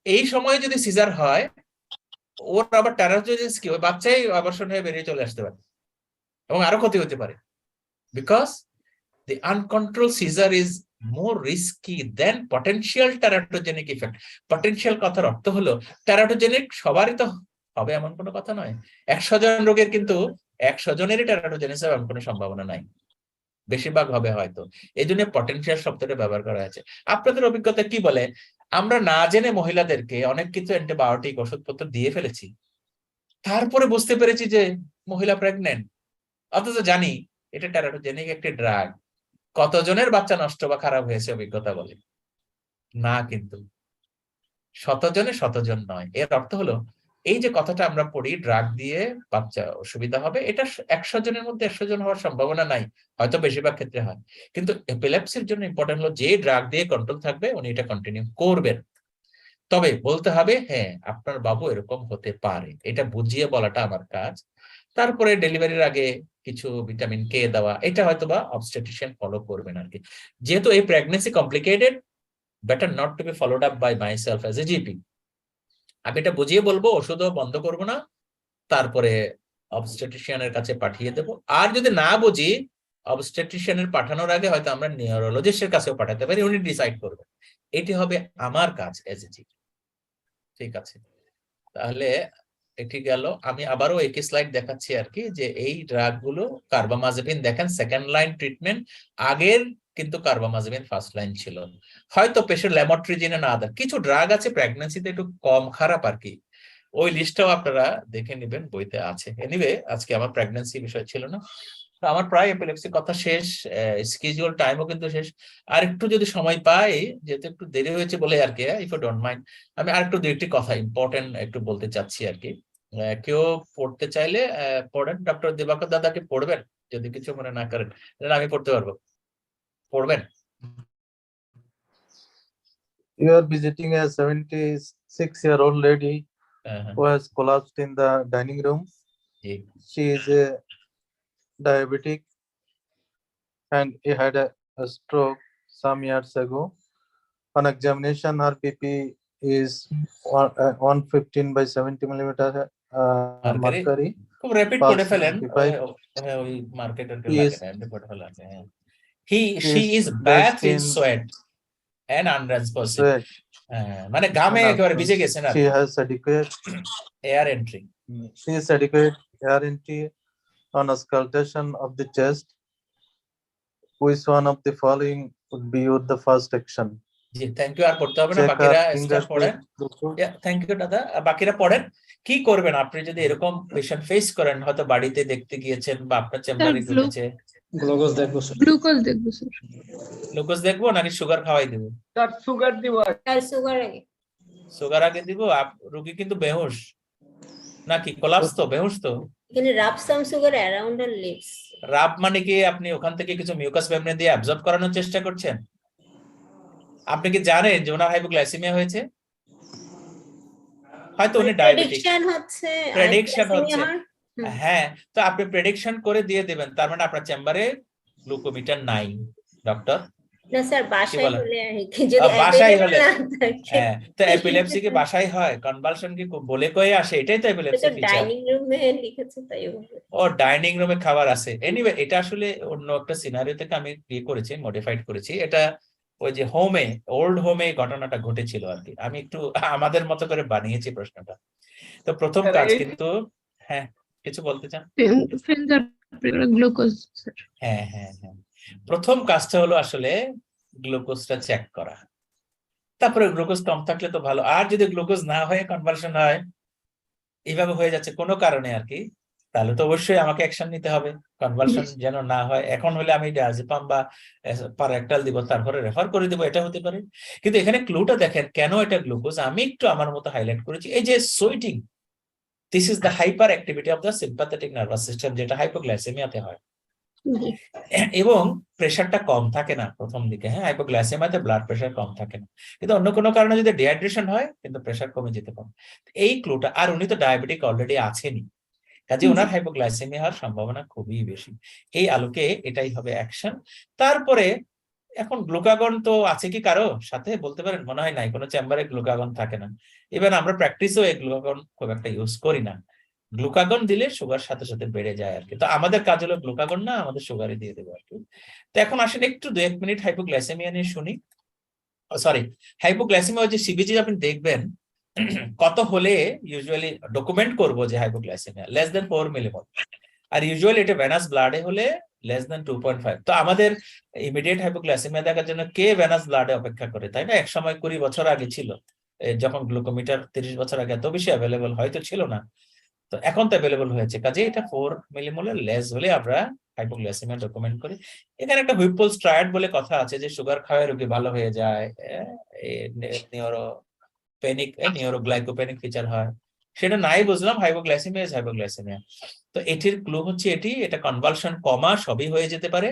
এই সময়ে যদি সিজার হয়, ওর আবার টেরাটোজেনিস কি, ওই বাচ্চাই অবর্ষণ হয়ে বেরিয়ে চলে আসতে পারে এবং আরো ক্ষতি হতে পারে, because the uncontrolled seizure is more risky than potential teratogenic effect. Potential কথার অর্থ হলো teratogenic সবারই তো হবে এমন কোনো কথা নয়। 100 জন রোগের কিন্তু 100 জনেরই teratogenic এমন কোনো সম্ভাবনা নাই, বেশিরভাগ হবে হয়তো। এই জন্য পটেনশিয়াল শব্দটা ব্যবহার করা হয়েছে। আপনাদের অভিজ্ঞতা কি বলে? আমরা না জেনে মহিলাদেরকে অনেক কিছু অ্যান্টিবায়োটিক ওষুধপত্র দিয়ে ফেলেছি, তারপরে বুঝতে পেরেছি যে মহিলা প্রেগনেন্ট, অথচ জানি এটা টেরাটোজেনিক একটি ড্রাগ। কতজনের বাচ্চা নষ্ট বা খারাপ হয়েছে অভিজ্ঞতা বলে? না, কিন্তু 100 জনে 100 জন নয়। এর অর্থ হলো এই যে কথাটা আমরা পড়ি, ড্রাগ দিয়ে বাচ্চা অসুবিধা হবে, এটা 100 জনের মধ্যে 100 জন হওয়ার সম্ভাবনা নাই, হয়তো বেশিরভাগ ক্ষেত্রে হয়। কিন্তু এপিলেপসির জন্য ইম্পর্টেন্ট হলো যে ড্রাগ দিয়ে কন্ট্রোল থাকবে উনি এটা কন্টিনিউ করবেন। তবে বলতে হবে হ্যাঁ আপনার বাবু এরকম হতে পারে, এটা বুঝিয়ে বলাটা আমার কাজ। তারপরে ডেলিভারির আগে কিছু ভিটামিন কে দেওয়া, এটা হয়তো বা অবস্টেট্রিশিয়ান ফলো করবেন আর কি। যেহেতু এই pregnancy complicated, better not to be followed up by myself as a GP. আমি এটা বুঝিয়ে বলবো, ওষুধও বন্ধ করবো না, তারপরে অবস্টেট্রিশিয়ানের কাছে পাঠিয়ে দেবো। আর যদি না বুঝি, অবস্টেট্রিশিয়ানের পাঠানোর আগে হয়তো আমরা নিউরোলজিস্টের কাছেও পাঠাতে পারি, উনি ডিসাইড করবেন। এটি হবে আমার কাজ এজ এ জিপি। ঠিক আছে, তাহলে এটি গেল। আমি আবারও একই স্লাইড দেখাচ্ছি আর কি, যে এই ড্রাগ গুলো কার্বামাজেপিন দেখেন সেকেন্ড লাইন ট্রিটমেন্ট, আগের কিন্তু কার্বামাজেপিন ফার্স্ট লাইন ছিল। হয়তো পেশেন্ট ল্যামোট্রিজিন না আদার কিছু ড্রাগ আছে প্রেগন্যান্সিতে একটু কম খারাপ আর কি, ওই লিস্টটাও আপনারা দেখে নেবেন, বইতে আছে। এনিওয়ে আজকে আমার প্রেগন্যান্সি বিষয় ছিল না, তো আমার প্রায় এপিলেপসি কথা শেষ, স্কেজুয়াল টাইমও কিন্তু শেষ। আর একটু যদি সময় পাই, যেহেতু একটু দেরি হয়েছে বলে আর কি, ইফ ইউ ডোন্ট মাইন্ড, আমি আর একটু 2টি কথা ইম্পর্টেন্ট একটু বলতে চাচ্ছি আর কি। কেউ পড়তে চাইলে পড়েন, ডক্টর দিবাকর দাদাকে পড়বেন যদি কিছু মনে না করেন, তাহলে আমি পড়তে পারবো, পড়বেন। You are visiting a 76-year-old lady who has collapsed in the dining room. G She is a diabetic and he had a stroke some years ago. On examination, her BP is 115/70 millimeter mercury. খুব rapid Pulse পড়ে ফেলেন, 55. ওই মার্কেটের He লাগে is না, এমনি পড়ে ফেলেন। She is dressed bathed in in sweat and unresponsive, sweat মানে গামে and একেবারে ভিজে গেছেন আর she has adequate air entry. air entry on auscultation of the chest. Which one of the following would be your the first action? জি thank you, আর পড়তে হবে না, Check বাকিরা her স্টাফ পড়েন। fingerprint. থ্যাংক ইউ দাদা, বাকিরা পড়েন। কি করবেন আপনি যদি এরকম পেশেন্ট ফেস করেন, হয়তো বাড়িতে দেখতে গিয়েছেন বা আপনার চেম্বারে ঢুকেছে? গ্লুকোজ দেখবো স্যার। গ্লুকোজ দেখবো স্যার। গ্লুকোজ দেখবো নাকি সুগার খাওয়াই দেবো? আর সুগার আগে সুগার আগে দিব। রোগী কিন্তু বেহুশ নাকি কোলাপস, তো বেহুশ তো। এখানে rub some sugar around the lips. Rub মানে কি আপনি ওখান থেকে কিছু মিউকাস মেমব্রেন দিয়ে অ্যাবজর্ব করানোর চেষ্টা করছেন? আপনি কি জানেন যে ওনার হাইপোগ্লাইসেমিয়া হয়েছে? হয়তো উনি ডায়াবেটিক, প্রেডিকশন হচ্ছে। হ্যাঁ, তো আপনি প্রেডিকশন করে দিয়ে দেবেন, তার মানে আপনার চেম্বারে গ্লুকোমিটার নাই ডক্টর। না স্যার বাসায় বলেন? হলে আর কি, যদি বাসায় available হলে না থাকে। হ্যাঁ, তো এপিলেপসি কি বাসায় হয়? কনভালশন কি বলে কয়ে আসে? এটাই তো এপিলেপসি তো ফিচার। ডাইনিং রুমে লিখেছে তাই বলে। ও ডাইনিং রুমে খাবার আছে। এনিওয়ে এটা আসলে অন্য একটা সিনারিও থেকে আমি ইয়ে করেছি, মডিফাইড করেছি। এটা ওই যে হোমে, ওল্ড হোমে ঘটনাটা ঘটেছিল আর কি, আমি একটু আমাদের মতো করে বানিয়েছি প্রশ্নটা। তো প্রথম কাজ কিন্তু, হ্যাঁ কিছু বলতে চান? Glucose sir. হ্যাঁ হ্যাঁ হ্যাঁ, প্রথম কাজটা হলো আসলে গ্লুকোজটা চেক করা। তারপরে গ্লুকোজ কম থাকলে তো ভালো, আর যদি গ্লুকোজ না হয়ে কনভার্সন হয়, এইভাবে হয়ে যাচ্ছে কোনো কারণে আর কি, তাহলে তো অবশ্যই আমাকে অ্যাকশন নিতে হবে, কনভার্সন যেন না হয়। এখন হলে আমি ডায়াজেপাম বা পারাক্টাল দিব, তারপরে রেফার করে দিব, এটা হতে পারে। কিন্তু এখানে ক্লুটা দেখেন, কেন এটা গ্লুকোজ আমি একটু আমার মতো হাইলাইট করেছি। এই যে sweating, this is the hyper activity of the sympathetic nervous system, যেটা হাইপোগ্লাইসেমিয়াতে হয়। এবং প্রেশারটা কম থাকে না প্রথম দিকে। হ্যাঁ, হাইপোগ্লাইসেমিয়াতে ব্লাড প্রেশার কম থাকে না, কিন্তু অন্য কোনো কারণে যদি ডিহাইড্রেশন হয় কিন্তু প্রেশার কমে যেতে পারে। এই ক্লুটা, আর উনি তো ডায়াবেটিক অলরেডি আছেনই, কাজে ওনার হাইপোগ্লাইসেমিয়া হওয়ার সম্ভাবনা খুবই বেশি। এই আলোকে এটাই হবে অ্যাকশন। তারপরে এখন গ্লুকাগন তো আছে কি কারো সাথে বলতে পারেন? মনে হয় নাই, কোনো চেম্বারে গ্লুকাগন থাকে না। ইভেন আমরা প্র্যাকটিসও এই গ্লুকাগন খুব একটা ইউজ করি না। গ্লুকাগন দিলে সুগার সাথে সাথে বেড়ে যায় আর কি। তো আমাদের কাজ হলো গ্লুকাগন না, আমাদের সুগারই দিয়ে দেবো আর কি। তো এখন আসেন একটু 2-1 মিনিট হাইপোগ্লাইসেমিয়া নিয়ে শুনি। সরি, হাইপোগ্লাইসেমিয়া যে সিবিজি আপনি দেখবেন কত হলে ইউজুয়ালি ডকুমেন্ট করবো যে হাইপোগ্লাইসেমিয়া লেস দেন 4 মিলিমোল, আর ইউজুয়ালি এটা ভেনাস ব্লাডে হলে লেস দেন 2.5। তো আমাদের ইমিডিয়েট হাইপোগ্লাইসেমিয়া দেখার জন্য কে ভেনাস ব্লাডে অপেক্ষা করে, তাই না? এক সময় 20 বছর আগে ছিল, যখন গ্লুকোমিটার 30 বছর আগে এত বেশি অ্যাভেলেবল হয়তো ছিল না, তো এখন তো অ্যাভেলেবল হয়েছে। কাজে এটা 4 মিলিমোলের লেস হলে আমরা হাইপোগ্লাইসেমিয়া ডকুমেন্ট করি। এখানে একটা হুইপলস ট্রায়াড বলে কথা আছে, যে সুগার খাওয়ায় রোগী ভালো হয়ে যায়, নিউরোগ্লাইকোপেনিক ফিচার হয়, সেটা নাই বুঝলাম। Hypoglycaemia is hypoglycaemia. তো এটির ক্লু হচ্ছে এটা কনভালশন কমা সবই হয়ে যেতে পারে।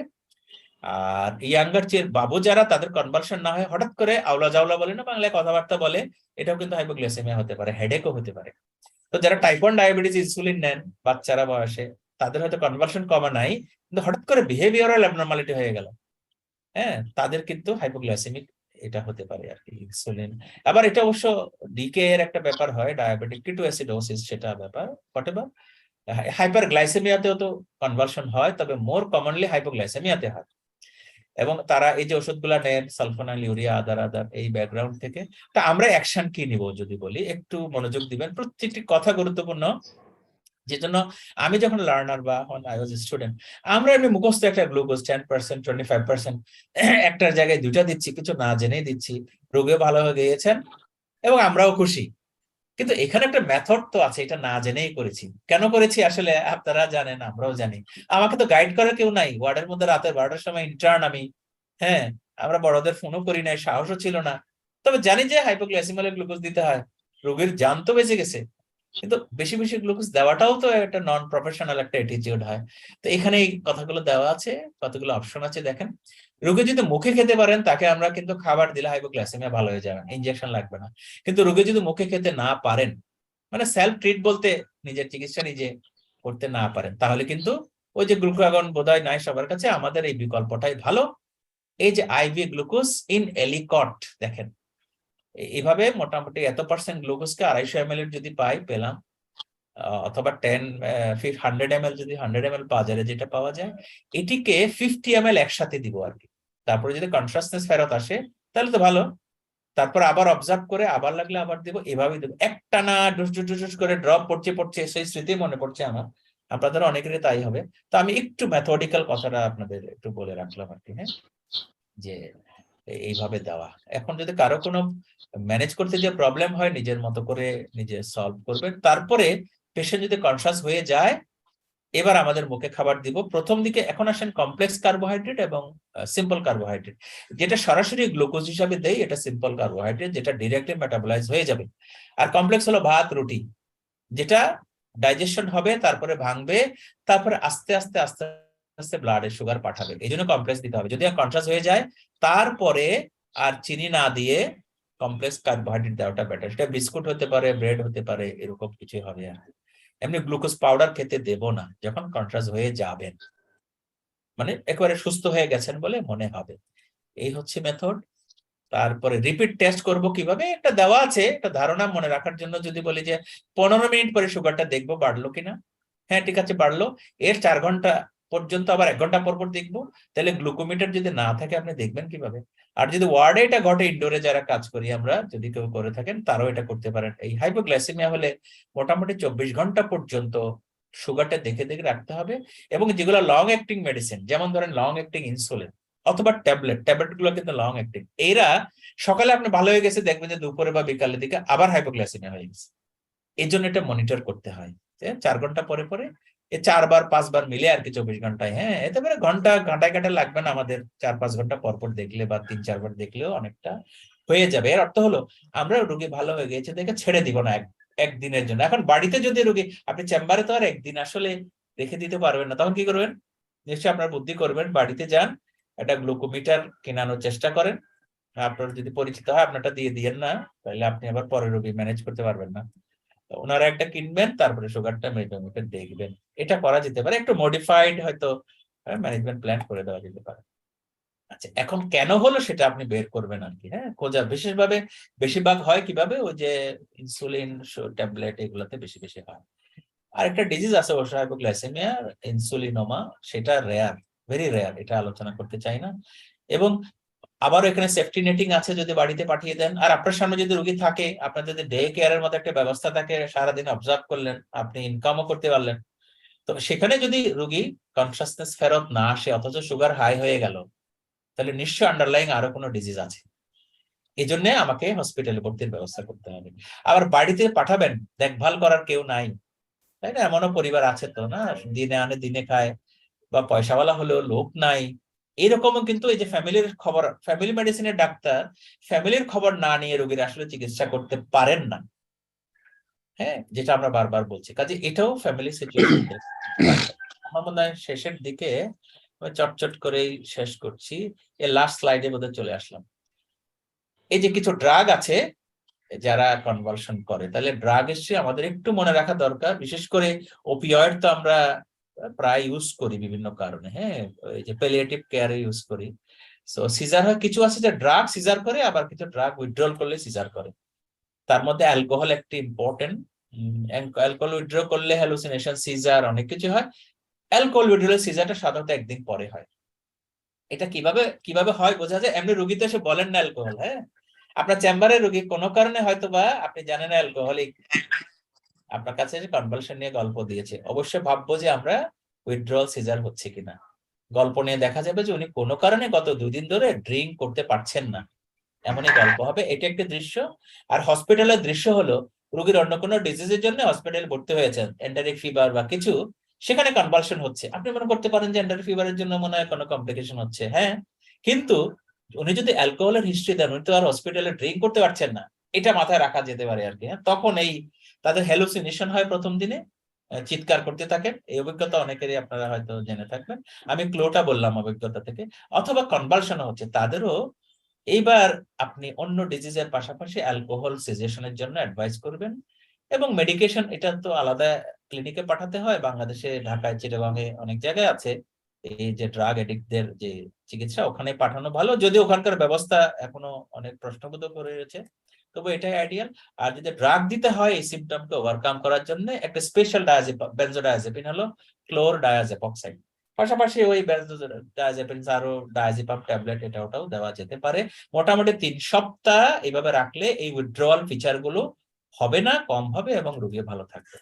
আর ইয়াঙ্গার বাবু যারা, তাদের কনভালশন না হয় হঠাৎ করে আওলা জাওলা বলে না বাংলায়, কথাবার্তা বলে, এটাও কিন্তু হাইপোগ্লাইসেমিয়া হতে পারে, হেডেকও হতে পারে। তো যারা টাইপ 1 ডায়াবেটিস ইনসুলিন নেন বাচ্চারা বয়সে, তাদের হয়তো কনভার্সন কমা নাই, কিন্তু হঠাৎ করে বিহেভিয়ারাল অ্যাবনরমালিটি হয়ে গেল, হ্যাঁ, তাদের কিন্তু হাইপোগ্লাইসেমিক এটা হতে পারে আর কি, ইনসুলিন। আবার এটা অবশ্য ডিকে এর একটা ব্যাপার হয়, ডায়াবেটিক কিটোঅ্যাসিডোসিস, সেটা ব্যাপার হোয়াটএভার। হাইপারগ্লাইসেমিয়াতেও তো কনভার্সন হয়, তবে মোর কমনলি হাইপোগ্লাইসেমিয়াতে হয়। এবং তারা এই যে ওষুধগুলা নেন সালফোনাইল, ইউরিয়া, আদার এই ব্যাকগ্রাউন্ড থেকে। তা আমরা অ্যাকশন কি নিব যদি বলি, একটু মনোযোগ দিবেন, প্রত্যেকটি কথা গুরুত্বপূর্ণ। যে জন্য আমি যখন লার্নার বা আই ওয়াজ স্টুডেন্ট, আমরা এমনি মুখস্থ একটা গ্লুকোজ 10%, 25% একটা জায়গায় 2টা দিচ্ছি, কিছু না জেনেই দিচ্ছি, রোগীও ভালো হয়ে গিয়েছেন এবং আমরাও খুশি। কিন্তু এখানে একটা মেথড তো আছে, এটা না জেনেই করেছি। কেন করেছি আসলে আপনারা জানেন, আমরাও জানি। আমাকে তো গাইড করার কেউ নাই। ওয়ার্ডের মধ্যে রাতে 12টার সময় ইন্টার্ন আমি, হ্যাঁ, আমরা বড়দের ফোনও করি নাই, সাহসও ছিল না। তবে জানি যে হাইপোগ্লাইসেমিয়া গ্লুকোজ দিতে হয়, রোগীর জান তো বেঁচে গেছে। কিন্তু বেশি বেশি গ্লুকোজ দেওয়াটাও তো একটা নন প্রফেশনাল একটা অ্যাটিটিউড হয়। তো এখানে এই কথাগুলো দেওয়া আছে, কতগুলো অপশন আছে দেখেন। রোগী যদি মুখে খেতে পারেন, তাকে আমরা কিন্তু খাবার দিলে হাইপোগ্লাইসেমিয়া ভালো হয়ে যাবে, ইনজেকশন লাগবে না। কিন্তু রোগী যদি মুখে খেতে না পারেন, মানে সেলফ ট্রিট বলতে নিজের চিকিৎসা নিজে করতে না পারেন, তাহলে কিন্তু ওই যে গ্লুকাগন বোধহয় নাই সবার কাছে, আমাদের এই বিকল্পটাই ভালো। এই যে আইভি গ্লুকোজ ইন এলিকট, দেখেন এইভাবে মোটামুটি এত % গ্লুকোজকে 250 ml যদি পেলাম, অথবা 100 ml যদি 100 ml বাজারে যেটা পাওয়া যায়, এটিকে 50 ml একসাথে দিব আর কি। তারপরে যদি কনসাসনেস ফেরত আসে তাহলে তো ভালো। তারপর আবার অবজার্ভ করে আবার লাগলে আবার দেবো, এভাবেই দেবো। একটানা ডুস ডুস ডুস করে ড্রপ পড়ছে, সেই স্মৃতি মনে পড়ছে আমার, আপনাদের অনেকেরই তাই হবে। তো আমি একটু ম্যাথমেটিক্যাল কথাটা আপনাদের একটু বলে রাখলাম আর কি, হ্যাঁ, যে এইভাবে দেওয়া। এখন যদি কারো কোনো ম্যানেজ করতে যে প্রবলেম হয়, নিজের মতো করে নিজে সলভ করবেন। তারপরে পেশেন্ট যদি কনসাস হয়ে যায়, এবার আমাদের মুখে খাবার দিব। প্রথম দিকে এখন আসেন কমপ্লেক্স কার্বোহাইড্রেট এবং সিম্পল কার্বোহাইড্রেট। যেটা সরাসরি গ্লুকোজ হিসাবে দেই এটা সিম্পল কার্বোহাইড্রেট, যেটা ডিরেক্টলি মেটাবলাইজ হয়ে যাবে। আর কমপ্লেক্স হলো ভাত, রুটি, যেটা ডাইজেশন হবে, তারপরে ভাঙবে, তারপরে আস্তে আস্তে আস্তে আস্তে ব্লাডে সুগার পাঠাবে। এই জন্য কমপ্লেক্স দিতে হবে। যদি কনসাস হয়ে যায়, তারপরে আর চিনি না দিয়ে কমপ্লেক্স কার্বোহাইড্রেট দেওয়াটা বেটার। সেটা বিস্কুট হতে পারে, ব্রেড হতে পারে, এরকম কিছু হবে। এমনি গ্লুকোজ পাউডার খেতে দেব না যখন কন্ট্রাস হয়ে যাবেন, মানে একেবারে সুস্থ হয়ে গেছেন বলে মনে হবে। এই হচ্ছে মেথড। তারপরে রিপিট টেস্ট করব কিভাবে, একটা দেওয়া আছে, একটা ধারণা মনে রাখার জন্য যদি বলি যে 15 মিনিট পরে সুগারটা দেখবো বাড়লো কিনা। হ্যাঁ ঠিক আছে, বাড়লো। এর 4 ঘন্টা পর্যন্ত আবার 1 ঘন্টা পর পর দেখবো। তাহলে গ্লুকোমিটার যদি না থাকে আপনি দেখবেন কিভাবে? আর যদি ওয়ার্ডে এটা ঘটে, ইনডোরে যারা কাজ করি আমরা, যদি কেউ করে থাকেন তারাও এটা করতে পারেন। এই হাইপোগ্লাইসেমিয়া হলে মোটামুটি 24 ঘন্টা পর্যন্ত সুগারটা দেখে দেখে রাখতে হবে। এবং যেগুলো লং অ্যাক্টিং মেডিসিন, যেমন ধরেন লং অ্যাক্টিং ইনসুলিন অথবা ট্যাবলেট গুলো কিন্তু লং অ্যাক্টিং। এরা সকালে আপনি ভালো হয়ে গেছে, দেখবেন যে দুপুরে বা বিকালের দিকে আবার হাইপোগ্লাইসেমিয়া হয়ে গেছে। এই জন্য এটা মনিটর করতে হয় 4 ঘন্টা পরে পরে, 4 বার 5 বার মিলে আর কি 24 ঘন্টায়। হ্যাঁ, এতে করে ঘন্টায় লাগবে না আমাদের, 4-5 ঘন্টা পর পর দেখলে বা 3-4 বার দেখলেও অনেকটা হয়ে যাবে। এর অর্থ হলো আমরা রোগী ভালো হয়ে গেছে দেখে ছেড়ে দিব না একদিনের জন্য। এখন বাড়িতে যদি রোগী, আপনি চেম্বারে তো আর একদিন আসলে রেখে দিতে পারবেন না, তখন কি করবেন? নিশ্চয়ই আপনার বুদ্ধি করবেন, বাড়িতে যান, একটা গ্লুকোমিটার কেনানোর চেষ্টা করেন। আপনার যদি পরিচিত হয় আপনারটা দিয়ে দিয়েন না, তাহলে আপনি আবার পরে রোগী ম্যানেজ করতে পারবেন না। ওনারা একটা কিনবেন, তারপরে সুগারটা মেপে দেখবেন। এটা করা যেতে পারে, একটু মডিফাইড হয়তো ম্যানেজমেন্ট প্ল্যান করে দেওয়া যেতে পারে। আচ্ছা, এখন কেন হলো সেটা আপনি বের করবেন আর কি। হ্যাঁ, খোঁজা বিশেষভাবে বেশিরভাগ হয় কিভাবে, ওই যে ইনসুলিন ট্যাবলেট এগুলাতে বেশি বেশি হয়। আর একটা ডিজিজ আছে অবশ্য হাইপোগ্লাইসেমিয়া, ইনসুলিনোমা, সেটা রেয়ার, ভেরি রেয়ার, এটা আলোচনা করতে চাই না। এবং আবার এখানে সেফটি নেটিং আছে, যদি বাড়িতে পাঠিয়ে দেন। আর আপনার সামনে যদি রোগী থাকে, আপনার যদি ডে কেয়ারের মতো একটা ব্যবস্থা থাকে, সারাদিন অবজার্ভ করলেন, আপনি ইনকামও করতে পারলেন, তো সেখানে যদি রোগী কনসাসনেস ফেরত না আসে অথচ সুগার হাই হয়ে গেল, তাহলে নিশ্চয়ই আন্ডারলাইং আরো কোনো ডিজিজ আছে। এই জন্য আমাকে হসপিটালে ভর্তির ব্যবস্থা করতে হবে। আবার বাড়িতে পাঠাবেন, দেখভাল করার কেউ নাই, তাই না? এমনও পরিবার আছে তো, না, দিনে আনে দিনে খায়, বা পয়সাওয়ালা হলেও লোক নাই। এরকমও কিন্তু এই যে ফ্যামিলির খবর, ফ্যামিলি মেডিসিনের ডাক্তার ফ্যামিলির খবর না নিয়ে রোগীর আসলে চিকিৎসা করতে পারেন না। হ্যাঁ, যেটা আমরা বারবার বলছি। কাজে এটাও ফ্যামিলি সিচুয়েশন। আমার মনে হয় শেষের দিকে চটচট করেই শেষ করছি, এই লাস্ট স্লাইডে বোধহয় চলে আসলাম। এই যে কিছু ড্রাগ আছে যারা কনভালশন করে, তাহলে ড্রাগ হিস্ট্রি আমাদের একটু মনে রাখা দরকার। বিশেষ করে ওপিয়েড তো আমরা প্রায় ইউজ করি বিভিন্ন কারণে। হ্যাঁ, এই যে প্যালিয়েটিভ কেয়ারে ইউজ করি। সো সিজার হয়, কিছু আছে যে ড্রাগ সিজার করে, আবার কিছু ড্রাগ উইথড্রল করলে সিজার করে। তার মধ্যে অ্যালকোহল একটি ইম্পর্টেন্ট অ্যালকোহল উইথড্র করলে হ্যালুসিনেশন, সিজার, অনেক কিছু হয়। অ্যালকোহল উইথড্রলের সিজারটা সাধারণত একদিন পরে হয়। এটা কিভাবে হয় বোঝা যায়, এমনি রুগী তো এসে বলেন না অ্যালকোহল, হ্যাঁ, আপনার চেম্বারে রুগী কোনো কারণে হয়তো বা আপনি জানেন অ্যালকোহলিক, আপনার কাছে কনভালশন নিয়ে গল্প দিয়েছে, অবশ্যই ভাববো যে আমরা উইথড্রল সিজার হচ্ছে কিনা। গল্প নিয়ে দেখা যাবে যে উনি কোনো কারণে গত 2 দিন ধরে ড্রিঙ্ক করতে পারছেন না, এমনই গল্প হবে। এটা একটা দৃশ্য। আর হসপিটালের দৃশ্য হলো রোগীর অন্য কোনো ডিজিজের জন্য হসপিটালে ভর্তি হয়েছেন, এন্টারিক ফিভার বা কিছু, সেখানে কনভালশন হচ্ছে। আপনি মনে করতে পারেন যে এন্টারিক ফিভারের জন্য মনে হয় কোনো কমপ্লিকেশন হচ্ছে, হ্যাঁ, কিন্তু উনি যদি অ্যালকোহলের হিস্ট্রি দেন, উনি তো আর হসপিটালে ড্রিঙ্ক করতে পারছেন না, এটা মাথায় রাখা যেতে পারে আর কি। হ্যাঁ, তখন এই তাদের হ্যালুসিনেশন হয় প্রথম দিনে, চিৎকার করতে থাকেন। এই অভিজ্ঞতা অনেকেরই আপনারা হয়তো জেনে থাকবেন, আমি ক্লোটা বললাম অভিজ্ঞতা থেকে। অথবা কনভালশন হচ্ছে তাদেরও। এইবার আপনি অন্য ডিজিজের পাশাপাশি অ্যালকোহল সিজেশনের জন্য অ্যাডভাইস করবেন, এবং মেডিকেশন এটা তো আলাদা ক্লিনিকে পাঠাতে হয়। বাংলাদেশে ঢাকায়, চিটাগাংয়ে অনেক জায়গায় আছে এই যে ড্রাগ এডিক্টদের যে চিকিৎসা, ওখানে পাঠানো ভালো, যদি ওখানকার ব্যবস্থা এখনো অনেক প্রশ্নবোধক রয়েছে, তবে এটাই আইডিয়াল। আর যদি ড্রাগ দিতে হয় এই সিমটমকে ওভারকাম করার জন্য, একটা স্পেশাল বেনজোডায়াজেপিন হলো ক্লোরডায়াজেপক্সাইড, পাশাপাশি ওই বেনজোডায়াজেপিন আরো ডায়াজিপাম ট্যাবলেট এটা ওটাও দেওয়া যেতে পারে। মোটামুটি 3 সপ্তাহ এইভাবে রাখলে এই উইথড্রয়াল ফিচার গুলো হবে না, কম হবে এবং রোগী ভালো থাকবে।